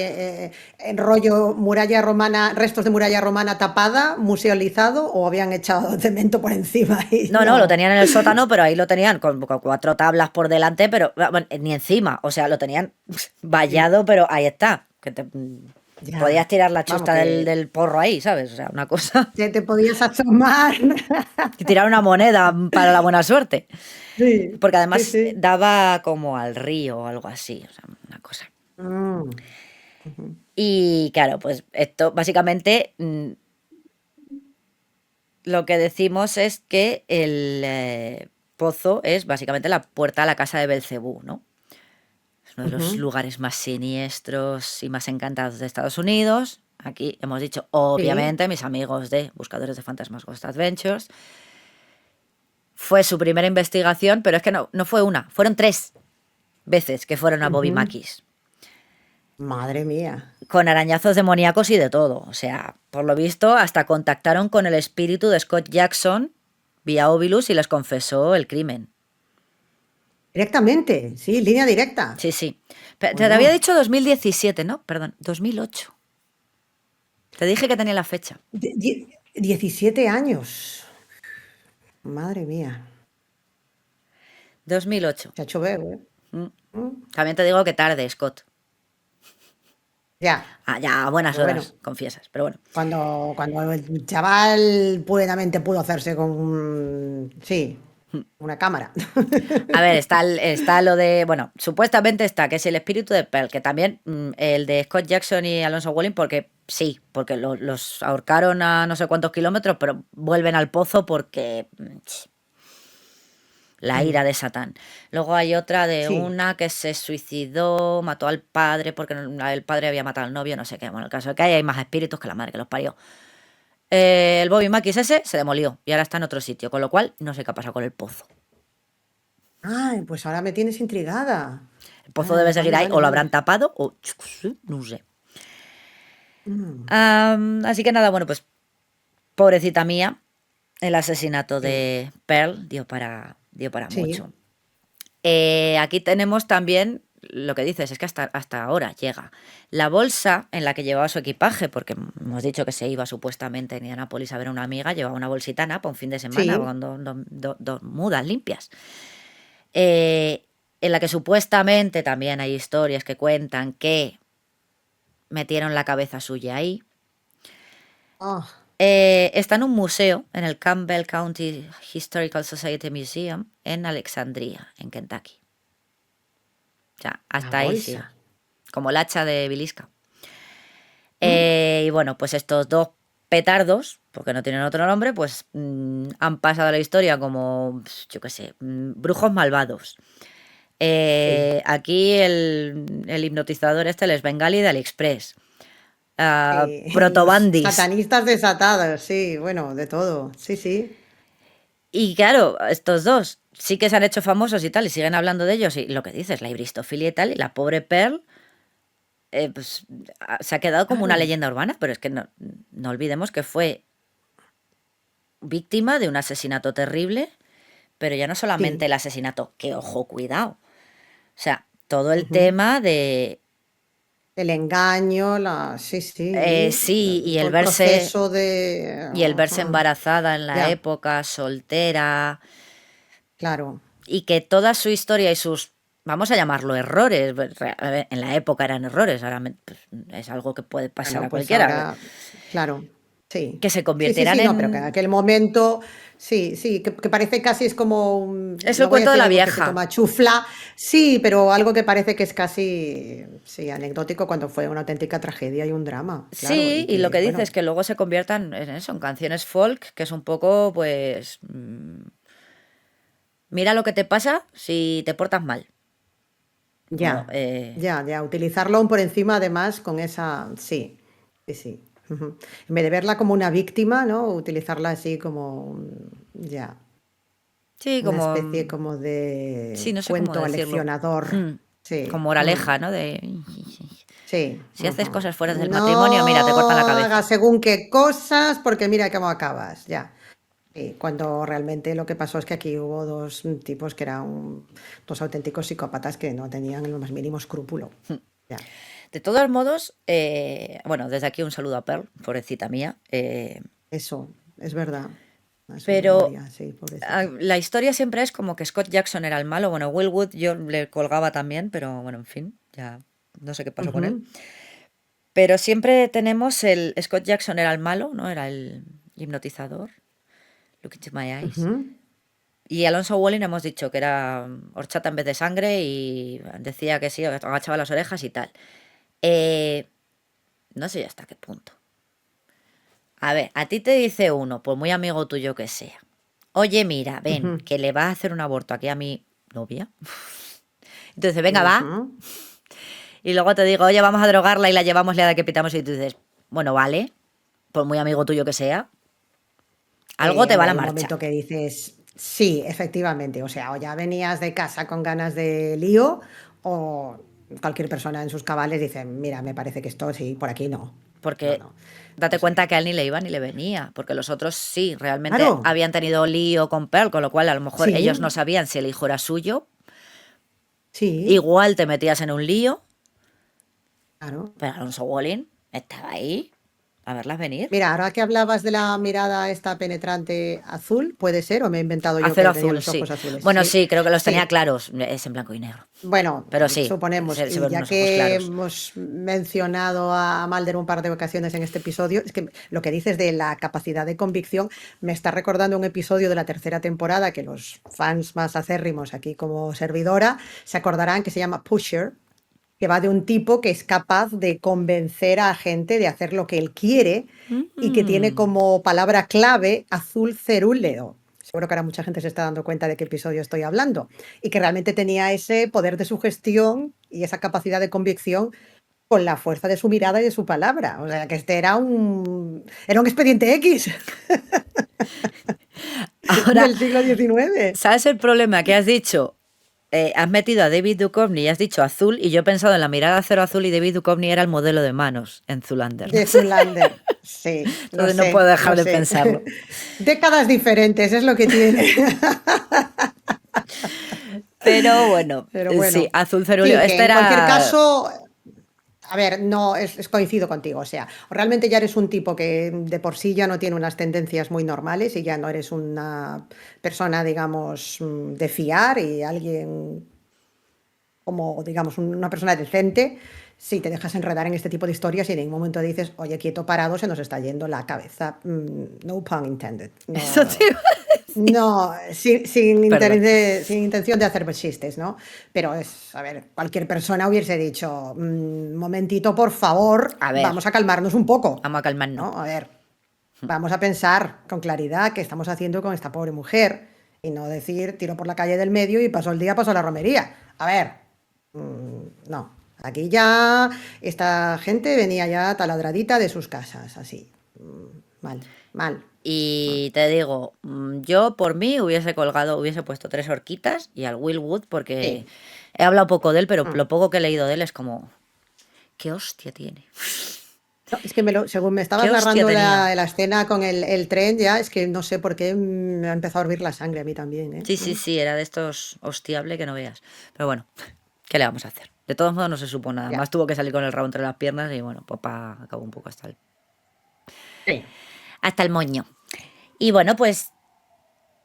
en rollo muralla romana, restos de muralla romana tapada, musealizado, o habían echado cemento por encima y No, lo no. tenían en el sótano, pero ahí lo tenían con 4 tablas por delante, pero bueno, ni encima, o sea, lo tenían Sí, vallado, pero ahí está. Que te podías ya. tirar la Vamos, chusta del porro ahí, ¿sabes? O sea, una cosa. te podías asomar. Y tirar una moneda para la buena suerte. Sí, Porque sí, además sí. daba como al río o algo así, o sea, una cosa. Mm, ujú. Y claro, pues esto básicamente lo que decimos es que el pozo es básicamente la puerta a la casa de Belcebú, ¿no? Es uno de los Ujú. lugares más siniestros y más encantados de Estados Unidos. Aquí hemos dicho, Sí. obviamente, mis amigos de Buscadores de Fantasmas Ghost Adventures. Fue su primera investigación, pero es que no fue una, fueron 3 veces que fueron a Bobby Ujú. Mackey's. Madre mía. Con arañazos demoníacos y de todo. O sea, por lo visto, hasta contactaron con el espíritu de Scott Jackson vía Ovilus y les confesó el crimen. Directamente, sí, línea directa. Sí, sí. Te había Bueno, dicho 2017, ¿no? Perdón, 2008. Te dije que tenía la fecha. 17 años. Madre mía. 2008. Se ha hecho ver, ¿eh? Mm. Mm, También te digo que tarde, Scott. ya, Ah, ya a buenas pero bueno, horas, confiesas. Pero bueno. cuando el chaval plenamente pudo hacerse con, sí, una cámara. A ver, está lo de, bueno, supuestamente está, que es el espíritu de Pearl, que también el de Scott Jackson y Alonso Walling, porque sí, porque los ahorcaron a no sé cuántos kilómetros, pero vuelven al pozo porque la ira Mm, de Satán. Luego hay otra de sí, una que se suicidó, mató al padre porque el padre había matado al novio, no sé qué. Bueno, el caso es que hay más espíritus que la madre que los parió. El Bobby Mackis ese se demolió y ahora está en otro sitio, con lo cual no sé qué ha pasado con el pozo. Ay, pues ahora me tienes intrigada. El pozo debe seguir Vale, ahí, vale, o lo habrán vale. tapado, o no sé. Mm, Así que nada, bueno, pues pobrecita mía, el asesinato sí, de Pearl dio para sí. mucho. Aquí tenemos también lo que dices, es que hasta ahora llega la bolsa en la que llevaba su equipaje, porque hemos dicho que se iba supuestamente en Indianápolis a ver a una amiga, llevaba una bolsitana para un fin de semana Sí. con dos mudas limpias. Eh, en la que supuestamente también hay historias que cuentan que metieron la cabeza suya ahí. Ah, Está en un museo, en el Campbell County Historical Society Museum, en Alexandria, en Kentucky. O sea, la hasta ahí sí. bolsa. Como el hacha de Bilisca. Mm, Y bueno, pues estos dos petardos, porque no tienen otro nombre, pues han pasado a la historia como, yo qué sé, brujos malvados. sí, Aquí el hipnotizador este, el Svengali de AliExpress. Los Protobandis. satanistas desatados, sí, bueno, de todo. Sí, sí. Y claro, estos dos sí que se han hecho famosos y tal, y siguen hablando de ellos. Y lo que dices, la hibristofilia y tal, y la pobre Pearl, pues se ha quedado como una Claro, leyenda urbana, pero es que no olvidemos que fue víctima de un asesinato terrible, pero ya no solamente sí. el asesinato, que ojo, cuidado. O sea, todo el Ujú. tema de, El engaño, sí, sí. sí, y Todo el el verse, proceso de. y el verse Ajá, embarazada en la ya, época, soltera, claro. y que toda su historia y sus, vamos a llamarlo errores, a ver, en la época eran errores, ahora pues, es algo que puede pasar Bueno, a pues cualquiera, ahora, claro, sí. que se Sí, sí, convirtieran sí, no, pero que en en... aquel momento, sí, sí, que parece casi es como, Es el no voy a cuento de decir la algo que se vieja. toma chufla, sí, pero algo que parece que es casi, sí, anecdótico cuando fue una auténtica tragedia y un drama, claro, Sí, y y lo que, que dices bueno, es que luego se conviertan en eso, en canciones folk, que es un poco, pues, mira lo que te pasa si te portas mal. O, ya, ya, utilizarlo aún por encima además con esa, sí, sí, sí. Ujú. En vez de verla como una víctima, ¿no? Utilizarla así como, ya, sí, una como, especie como sí, de no sé cómo cuento decirlo. aleccionador. Hmm, Con Sí, moraleja, ¿no? De, sí. si haces Ujú. cosas fuera del matrimonio, mira, te cortan la No hagas cabeza. según qué cosas, porque mira cómo acabas, ya. Sí, cuando realmente lo que pasó es que aquí hubo dos tipos que eran dos auténticos psicópatas que no tenían el más mínimo escrúpulo. Ya, De todos modos, bueno, desde aquí un saludo a Pearl, pobrecita mía. eso, es verdad. A su Pero memoria, sí, pobrecita. la historia siempre es como que Scott Jackson era el malo. Bueno, Will Wood yo le colgaba también, pero bueno, en fin, ya no sé qué pasó con él. Ujú, Pero siempre tenemos el Scott Jackson era el malo, ¿no? Era el hipnotizador. Look into my eyes. ujú. Y Alonso Walling hemos dicho que era horchata en vez de sangre y decía que sí, agachaba las orejas y tal. Eh, no sé hasta qué punto. A ver, a ti te dice uno, por muy amigo tuyo que sea. Oye, mira, ven, Ujú, que le vas a hacer un aborto aquí a mi novia. Entonces, venga, va. ujú. Y luego te digo, oye, vamos a drogarla y la llevamos liada que pitamos. Y tú dices, bueno, vale, por muy amigo tuyo que sea, algo te va Hombre, la hay un marcha. momento que dices, sí, efectivamente, o sea, o ya venías de casa con ganas de lío, o cualquier persona en sus cabales dice, mira, me parece que esto sí, por aquí no. No, Porque no. O date sea, cuenta que a él ni le iba ni le venía. Porque los otros sí, realmente claro, habían tenido lío con Pearl, con lo cual a lo mejor sí, ellos no sabían si el hijo era suyo. sí, Igual te metías en un lío, claro. pero Alonso Walling estaba ahí a verlas venir. Mira, ahora que hablabas de la mirada esta penetrante azul, puede ser, o me he inventado yo que Acero él tenía azul, los sí. ojos azules. Bueno, Sí, sí, creo que los tenía sí. claros. Es en blanco y negro. Bueno, Pero sí, suponemos, se y ven ya unos ojos que claros. hemos mencionado a Mulder un par de ocasiones en este episodio, es que lo que dices de la capacidad de convicción me está recordando un episodio de la tercera temporada que los fans más acérrimos aquí como servidora se acordarán que se llama Pusher, que va de un tipo que es capaz de convencer a gente de hacer lo que él quiere y que tiene Mm. como palabra clave azul cerúleo. Seguro que ahora mucha gente se está dando cuenta de qué episodio estoy hablando. Y que realmente tenía ese poder de sugestión y esa capacidad de convicción con la fuerza de su mirada y de su palabra. O sea, que este era un expediente X Ahora, del siglo XIX. ¿sabes el problema que has dicho? Has metido a David Duchovny y has dicho azul, y yo he pensado en la mirada cero azul y David Duchovny era el modelo de manos en Zoolander. De Zoolander. Sí, lo Entonces no sé, puedo dejar lo de sé. pensarlo. Décadas diferentes, es lo que tiene. Pero bueno, Pero sí, bueno. azul cerúleo. Sí, que Este en cualquier era... caso, a ver, no, coincido contigo. O sea, realmente ya eres un tipo que de por sí ya no tiene unas tendencias muy normales y ya no eres una persona, digamos, de fiar y alguien como, digamos, una persona decente, si te dejas enredar en este tipo de historias y en ningún momento dices, oye, quieto parado, se nos está yendo la cabeza. No pun intended. Eso No, te iba a decir. no, Perdón. sin intención de hacer chistes, ¿no? Pero a ver, cualquier persona hubiese dicho, momentito, por favor, A ver, vamos a calmarnos un poco, vamos a calmarnos. ¿no? A ver, vamos a pensar con claridad qué estamos haciendo con esta pobre mujer y no decir, tiro por la calle del medio y pasó el día, pasó la romería. A ver, no, aquí ya esta gente venía ya taladradita de sus casas, así. Mal, mal. Y te digo, yo por mí hubiese puesto 3 horquitas y al Will Wood, porque Sí. he hablado poco de él, pero Mm. lo poco que he leído de él es como, ¿qué hostia tiene? No, es que según me estabas ¿Qué hostia narrando tenía? la escena con el tren, ya es que no sé por qué me ha empezado a hervir la sangre a mí también, ¿eh? Sí, era de estos hostiable que no veas. Pero bueno, ¿qué le vamos a hacer? De todos modos no se supo nada Ya. más, tuvo que salir con el rabo entre las piernas y bueno, papá acabó un poco Sí. hasta el moño. Y bueno, pues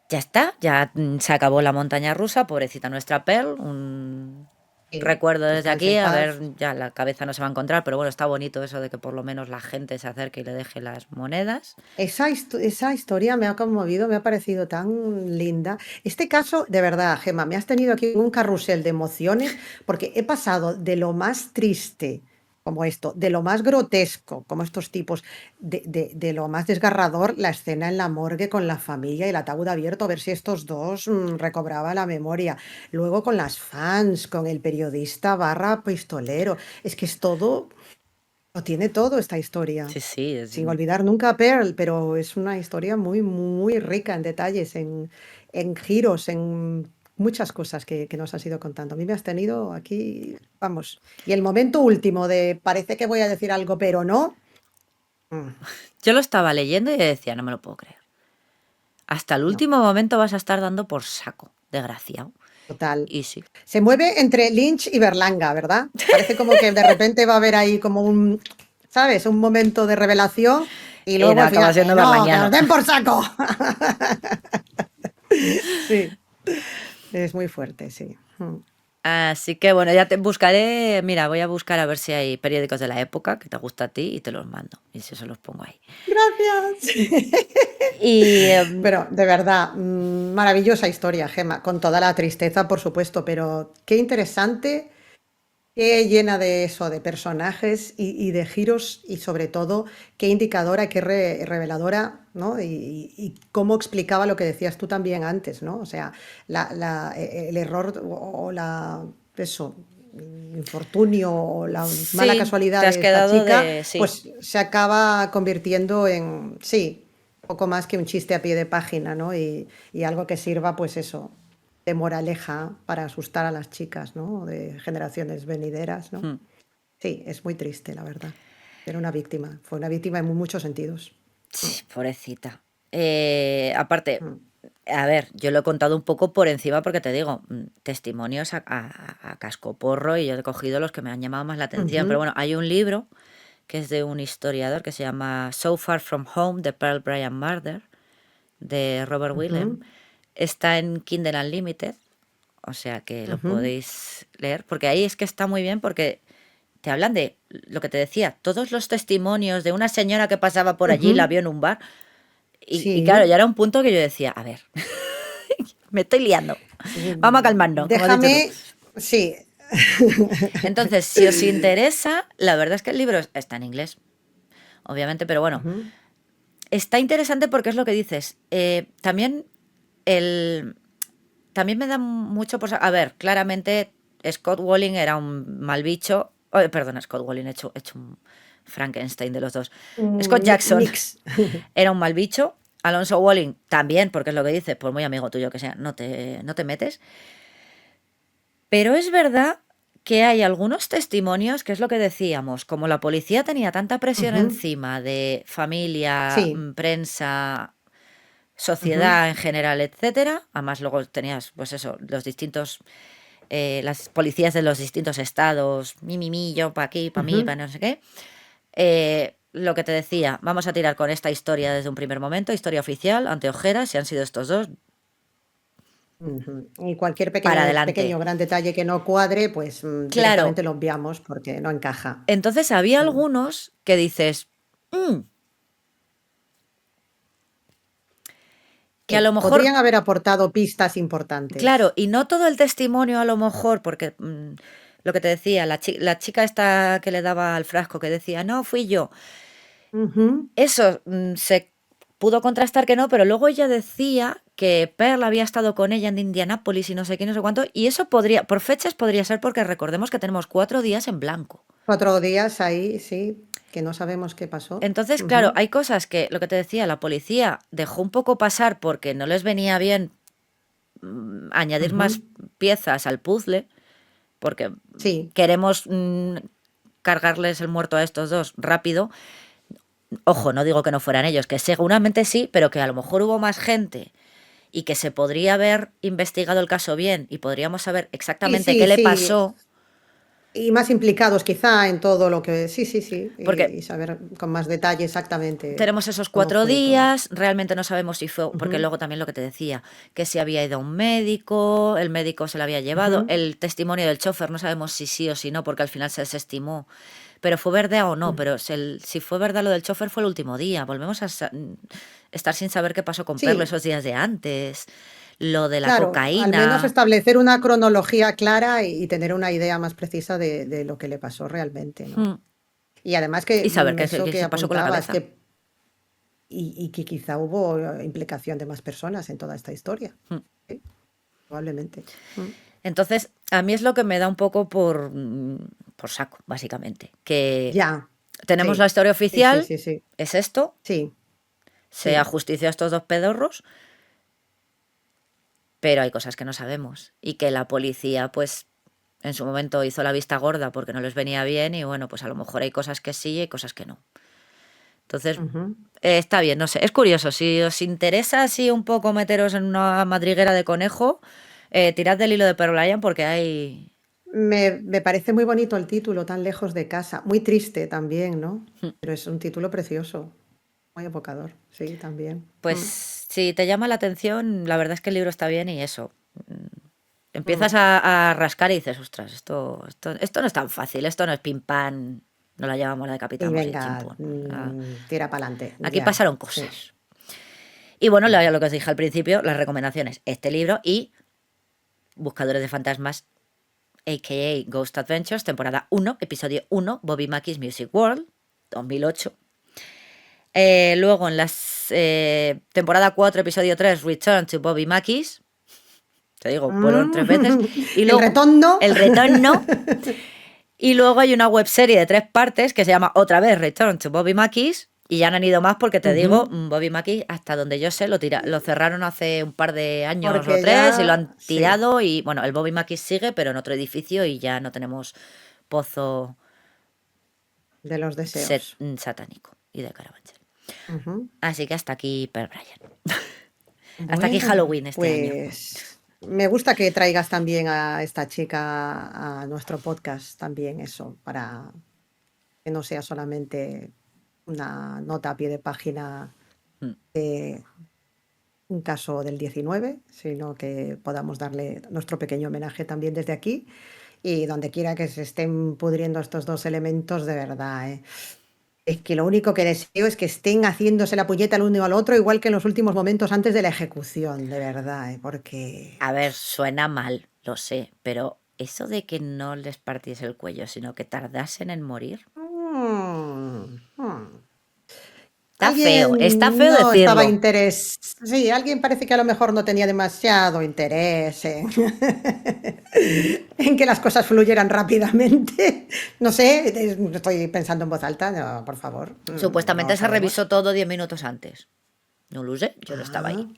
ya está, ya se acabó la montaña rusa, pobrecita nuestra Pearl, un Sí. recuerdo desde Descanse aquí, en a paz. ver, ya la cabeza no se va a encontrar, pero bueno, está bonito eso de que por lo menos la gente se acerque y le deje las monedas. Esa historia me ha conmovido, me ha parecido tan linda. Este caso, de verdad, Gemma, me has tenido aquí en un carrusel de emociones porque he pasado de lo más triste como esto, de lo más grotesco como estos tipos, de lo más desgarrador, la escena en la morgue con la familia y el ataúd abierto, a ver si estos dos recobraban la memoria. Luego con las fans, con el periodista barra pistolero. Es que es todo, lo tiene todo esta historia. Sí, Sin olvidar nunca a Pearl, pero es una historia muy, muy rica en detalles, en giros, en muchas cosas que nos has ido contando. A mí me has tenido aquí, vamos. Y el momento último de parece que voy a decir algo, pero no. mm, yo lo estaba leyendo y decía, no me lo puedo creer. Hasta el no, último momento vas a estar dando por saco, desgraciado. total. Y sí. Se mueve entre Lynch y Berlanga, ¿verdad? Parece como que de repente va a haber ahí como ¿sabes? Un momento de revelación y Y luego no al acaba final, siendo no, que nos berlanguiano. den por saco. Sí. Es muy fuerte, sí. Así que bueno, ya te buscaré, mira, voy a buscar a ver si hay periódicos de la época que te gusta a ti y te los mando. Y si eso los pongo ahí. Gracias. Y Pero de verdad, maravillosa historia, Gemma, con toda la tristeza, por supuesto, pero qué interesante, qué llena de eso, de personajes y de giros y sobre todo qué indicadora, qué reveladora, ¿no? Y cómo explicaba lo que decías tú también antes, ¿no? O sea, el error o eso, el infortunio o la mala sí, casualidad te has de esta quedado chica, de... Sí, pues se acaba convirtiendo en, sí, poco más que un chiste a pie de página, ¿no? Y algo que sirva, pues eso, de moraleja para asustar a las chicas, ¿no? De generaciones venideras, ¿no? Sí, es muy triste, la verdad. Era una víctima, fue una víctima en muchos sentidos. sí, pobrecita. Aparte, Mm. a ver, yo lo he contado un poco por encima porque te digo, testimonios a cascoporro y yo he cogido los que me han llamado más la atención. Pero Ujú, bueno, hay un libro que es de un historiador que se llama So Far From Home, The Pearl Bryant Murder, de Robert Willem. ujú, Está en Kindle Unlimited, o sea que lo ujú. podéis leer, porque ahí es que está muy bien porque te hablan de lo que te decía, todos los testimonios de una señora que pasaba por allí, la Ujú. vio en un bar, y claro, Sí. ya era un punto que yo decía, a ver, me estoy liando, vamos a calmarnos, como has dicho tú. Déjame, sí. Entonces, si os interesa, la verdad es que el libro está en inglés, obviamente, pero bueno, Ujú, está interesante porque es lo que dices. También el, también me da mucho por... A ver, claramente Scott Walling era un mal bicho, Perdona, Scott Weiland, he hecho un Frankenstein de los dos. Scott Jackson Mix. era un mal bicho. Alonso Walling también, porque es lo que dices, por muy amigo tuyo que sea, no te metes. Pero es verdad que hay algunos testimonios, que es lo que decíamos, como la policía tenía tanta presión encima de familia, Sí. prensa, sociedad en general, etcétera. Además, luego tenías, pues eso, los distintos, las policías de los distintos estados, yo pa' aquí, pa' mí, pa' no sé qué. Lo que te decía, vamos a tirar con esta historia desde un primer momento, historia oficial, ante ojeras, si han sido estos dos, Y cualquier para adelante. pequeño gran detalle que no cuadre, pues Claro. directamente lo obviamos porque no encaja. Entonces había algunos que dices, que a lo mejor, podrían haber aportado pistas importantes. claro, y no todo el testimonio a lo mejor, porque lo que te decía, la chica esta que le daba al frasco, que decía, no, fui yo, Ujú. eso se pudo contrastar que no, pero luego ella decía que Pearl había estado con ella en Indianápolis y no sé qué, no sé cuánto, y eso podría, por fechas podría ser porque recordemos que tenemos 4 días en blanco. 4 días ahí, sí, que no sabemos qué pasó. Entonces, claro, hay cosas que, lo que te decía, la policía dejó un poco pasar porque no les venía bien añadir más piezas al puzzle, porque Sí, queremos cargarles el muerto a estos dos rápido. Ojo, no digo que no fueran ellos, que seguramente sí, pero que a lo mejor hubo más gente y que se podría haber investigado el caso bien y podríamos saber exactamente sí, qué le sí. pasó. Y más implicados quizá en todo lo que... Sí, Porque y saber con más detalle exactamente tenemos esos cómo 4 fue todo. días, realmente no sabemos si fue, porque luego también lo que te decía, que si había ido a un médico, el médico se lo había llevado, el testimonio del chofer no sabemos si sí o si no, porque al final se desestimó, pero fue verdad o no, pero si fue verdad lo del chofer fue el último día, volvemos a estar sin saber qué pasó con Perlo Sí, esos días de antes, lo de la claro, al menos cocaína. establecer una cronología clara y tener una idea más precisa de lo que le pasó realmente, ¿no? Y además que Y saber qué eso qué que se pasó con la apuntabas, cabeza. y que quizá hubo implicación de más personas en toda esta historia. Sí, probablemente. Entonces, a mí es lo que me da un poco por saco, básicamente, que Ya, tenemos la sí, historia sí, sí, oficial, sí, sí, es esto, sí, se sí. ajustició a estos dos pedorros, pero hay cosas que no sabemos y que la policía, pues, en su momento hizo la vista gorda porque no les venía bien y bueno, pues a lo mejor hay cosas que sí y hay cosas que no. Entonces, Ujú. está bien, no sé, es curioso, si os interesa así un poco meteros en una madriguera de conejo, tirad del hilo de Pearl Lion porque hay... Me parece muy bonito el título, Tan lejos de casa. Muy triste también, ¿no? Pero es un título precioso, muy evocador, sí, también. Pues si te llama la atención, la verdad es que el libro está bien y eso. Empiezas a rascar y dices, ostras, esto no es tan fácil, esto no es pim pam, no la llevamos, la Y decapitamos y venga, chimpún. Ah, tira para adelante, aquí ya, pasaron sí. cosas. Y bueno, lo que os dije al principio, las recomendaciones, este libro y Buscadores de Fantasmas, a.k.a. Ghost Adventures, temporada 1, episodio 1, Bobby Mackey's Music World, 2008. Luego en las temporada 4, episodio 3, Return to Bobby Mackey's. Te digo, fueron 3 veces. Y El luego, retorno. el retorno. Y luego hay una webserie de 3 partes que se llama otra vez Return to Bobby Mackey's. Y ya no han ido más porque te digo, Bobby Mackey, hasta donde yo sé, lo cerraron hace un par de años o Porque 3 y lo ya, han sí, tirado. Y bueno, el Bobby Mackey sigue, pero en otro edificio y ya no tenemos pozo de los deseos. satánico y de Carabanchel. Ujú. Así que hasta aquí, Per Brian. Hasta aquí Bueno, Halloween este año. pues me gusta que traigas también a esta chica a nuestro podcast, también eso, para que no sea solamente una nota a pie de página de un caso del 19, sino que podamos darle nuestro pequeño homenaje también desde aquí y donde quiera que se estén pudriendo estos dos elementos, de verdad, ¿eh? Es que lo único que deseo es que estén haciéndose la puñeta el uno al otro, igual que en los últimos momentos antes de la ejecución, de verdad, ¿eh? Porque... A ver, suena mal, lo sé, pero eso de que no les partiese el cuello, sino que tardasen en morir. Mm, mm. Está feo no estaba decirlo. Sí, alguien parece que a lo mejor no tenía demasiado interés en, en que las cosas fluyeran rápidamente. No sé, estoy pensando en voz alta, no, por favor, no Supuestamente lo se revisó sabemos. todo 10 minutos antes. No lo sé, yo no estaba Ah, ahí.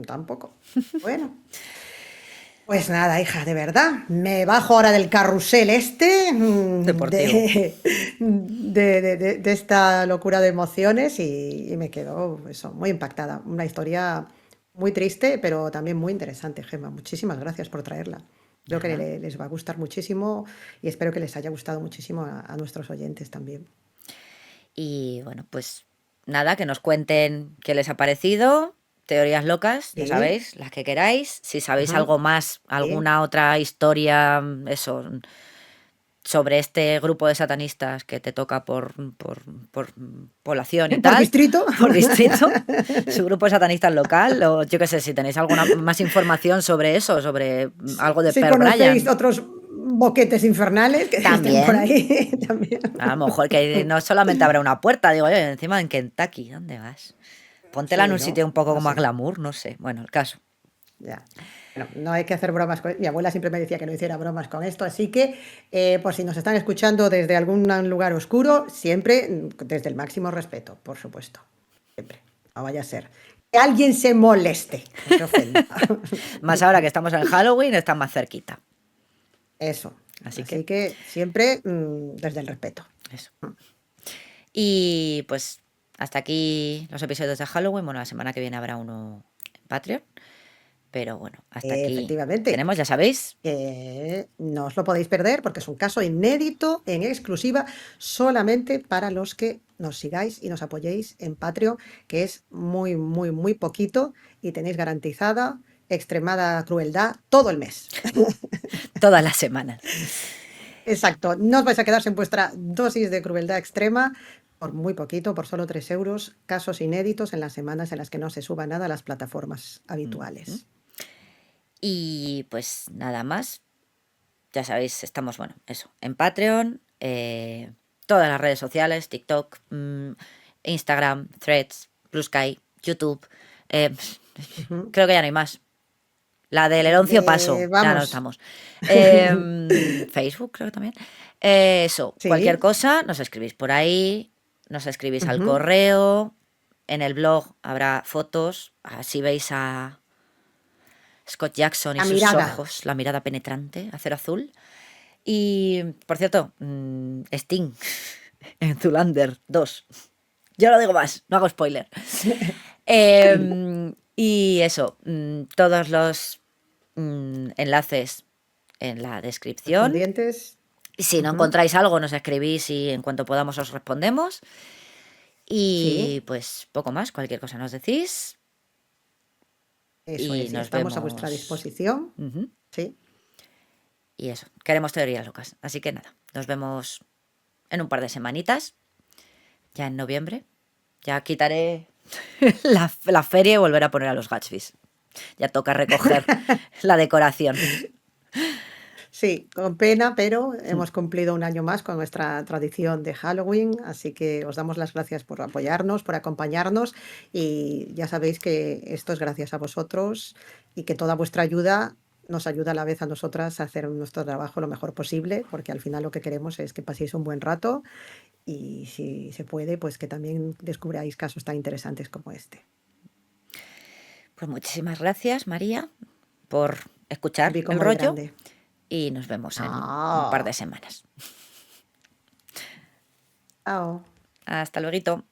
tampoco. Bueno. Pues nada, hija, de verdad, me bajo ahora del carrusel este Deportivo. de esta locura de emociones y me quedo eso, muy impactada. Una historia muy triste, pero también muy interesante, Gemma. Muchísimas gracias por traerla. Creo que Nada. les va a gustar muchísimo y espero que les haya gustado muchísimo a nuestros oyentes también. Y bueno, pues nada, que nos cuenten qué les ha parecido. Teorías locas, ya Sí, sabéis, las que queráis. Si sabéis ujú, algo más, sí. alguna otra historia, eso, sobre este grupo de satanistas que te toca por población y Por tal, distrito. por distrito, su grupo de satanistas local, o yo qué sé, si tenéis alguna más información sobre eso, sobre algo de Si Per conocéis Bryant, otros boquetes infernales que estén por también. ahí también. A lo mejor que no solamente habrá una puerta, digo yo, encima en Kentucky, ¿dónde vas? Póntela en Sí, un sitio ¿no? un poco No más sé, glamour, no sé. Bueno, el caso. ya. Bueno, no hay que hacer bromas con... Mi abuela siempre me decía que no hiciera bromas con esto, así que por si nos están escuchando desde algún lugar oscuro, siempre desde el máximo respeto, por supuesto. Siempre. No vaya a ser. Que alguien se moleste o se ofenda. Más ahora que estamos en Halloween, está más cerquita. Eso. Así que, Así que siempre desde el respeto. eso. Y pues hasta aquí los episodios de Halloween. Bueno, la semana que viene habrá uno en Patreon. Pero bueno, hasta aquí Efectivamente. tenemos, ya sabéis. Que no os lo podéis perder porque es un caso inédito, en exclusiva, solamente para los que nos sigáis y nos apoyéis en Patreon, que es muy, muy, muy poquito y tenéis garantizada extremada crueldad todo el mes. Todas las semanas. Exacto, no os vais a quedar sin vuestra dosis de crueldad extrema por muy poquito, por solo 3 euros, casos inéditos en las semanas en las que no se suba nada a las plataformas Ujú. habituales. Y pues nada más. Ya sabéis, estamos, bueno, eso, en Patreon, todas las redes sociales, TikTok, Instagram, Threads, Blue Sky, YouTube. eh, Ujú. Creo que ya no hay más. La del Eroncio Paso, ya no Vamos. estamos. Facebook, creo que también. Eso, cualquier Sí. cosa, nos escribís por ahí, nos escribís al Ujú. correo, en el blog habrá fotos, así veis a Scott Jackson y La sus mirada. ojos, la mirada penetrante, acero azul. Y, por cierto, Sting en Zoolander 2. Yo no digo más, no hago spoiler. Y eso, todos los enlaces en la descripción. Correspondientes. Y si no Ujú. encontráis algo, nos escribís y en cuanto podamos os respondemos. Sí, Y pues poco más, cualquier cosa nos decís eso y es. Y nos estamos a vuestra vemos. disposición. Ujú. Sí. Y eso, queremos teorías locas. Así que nada, nos vemos en un par de semanitas, ya en noviembre. Ya quitaré la feria y volver a poner a los Gatsbys. Ya toca recoger la decoración. Sí, con pena, pero hemos cumplido un año más con nuestra tradición de Halloween, así que os damos las gracias por apoyarnos, por acompañarnos y ya sabéis que esto es gracias a vosotros y que toda vuestra ayuda nos ayuda a la vez a nosotras a hacer nuestro trabajo lo mejor posible, porque al final lo que queremos es que paséis un buen rato y si se puede, pues que también descubráis casos tan interesantes como este. Pues muchísimas gracias, María, por Un escuchar pico el muy rollo grande. y nos vemos en un par de ¡Ah! semanas. ¡Chao! Hasta luego.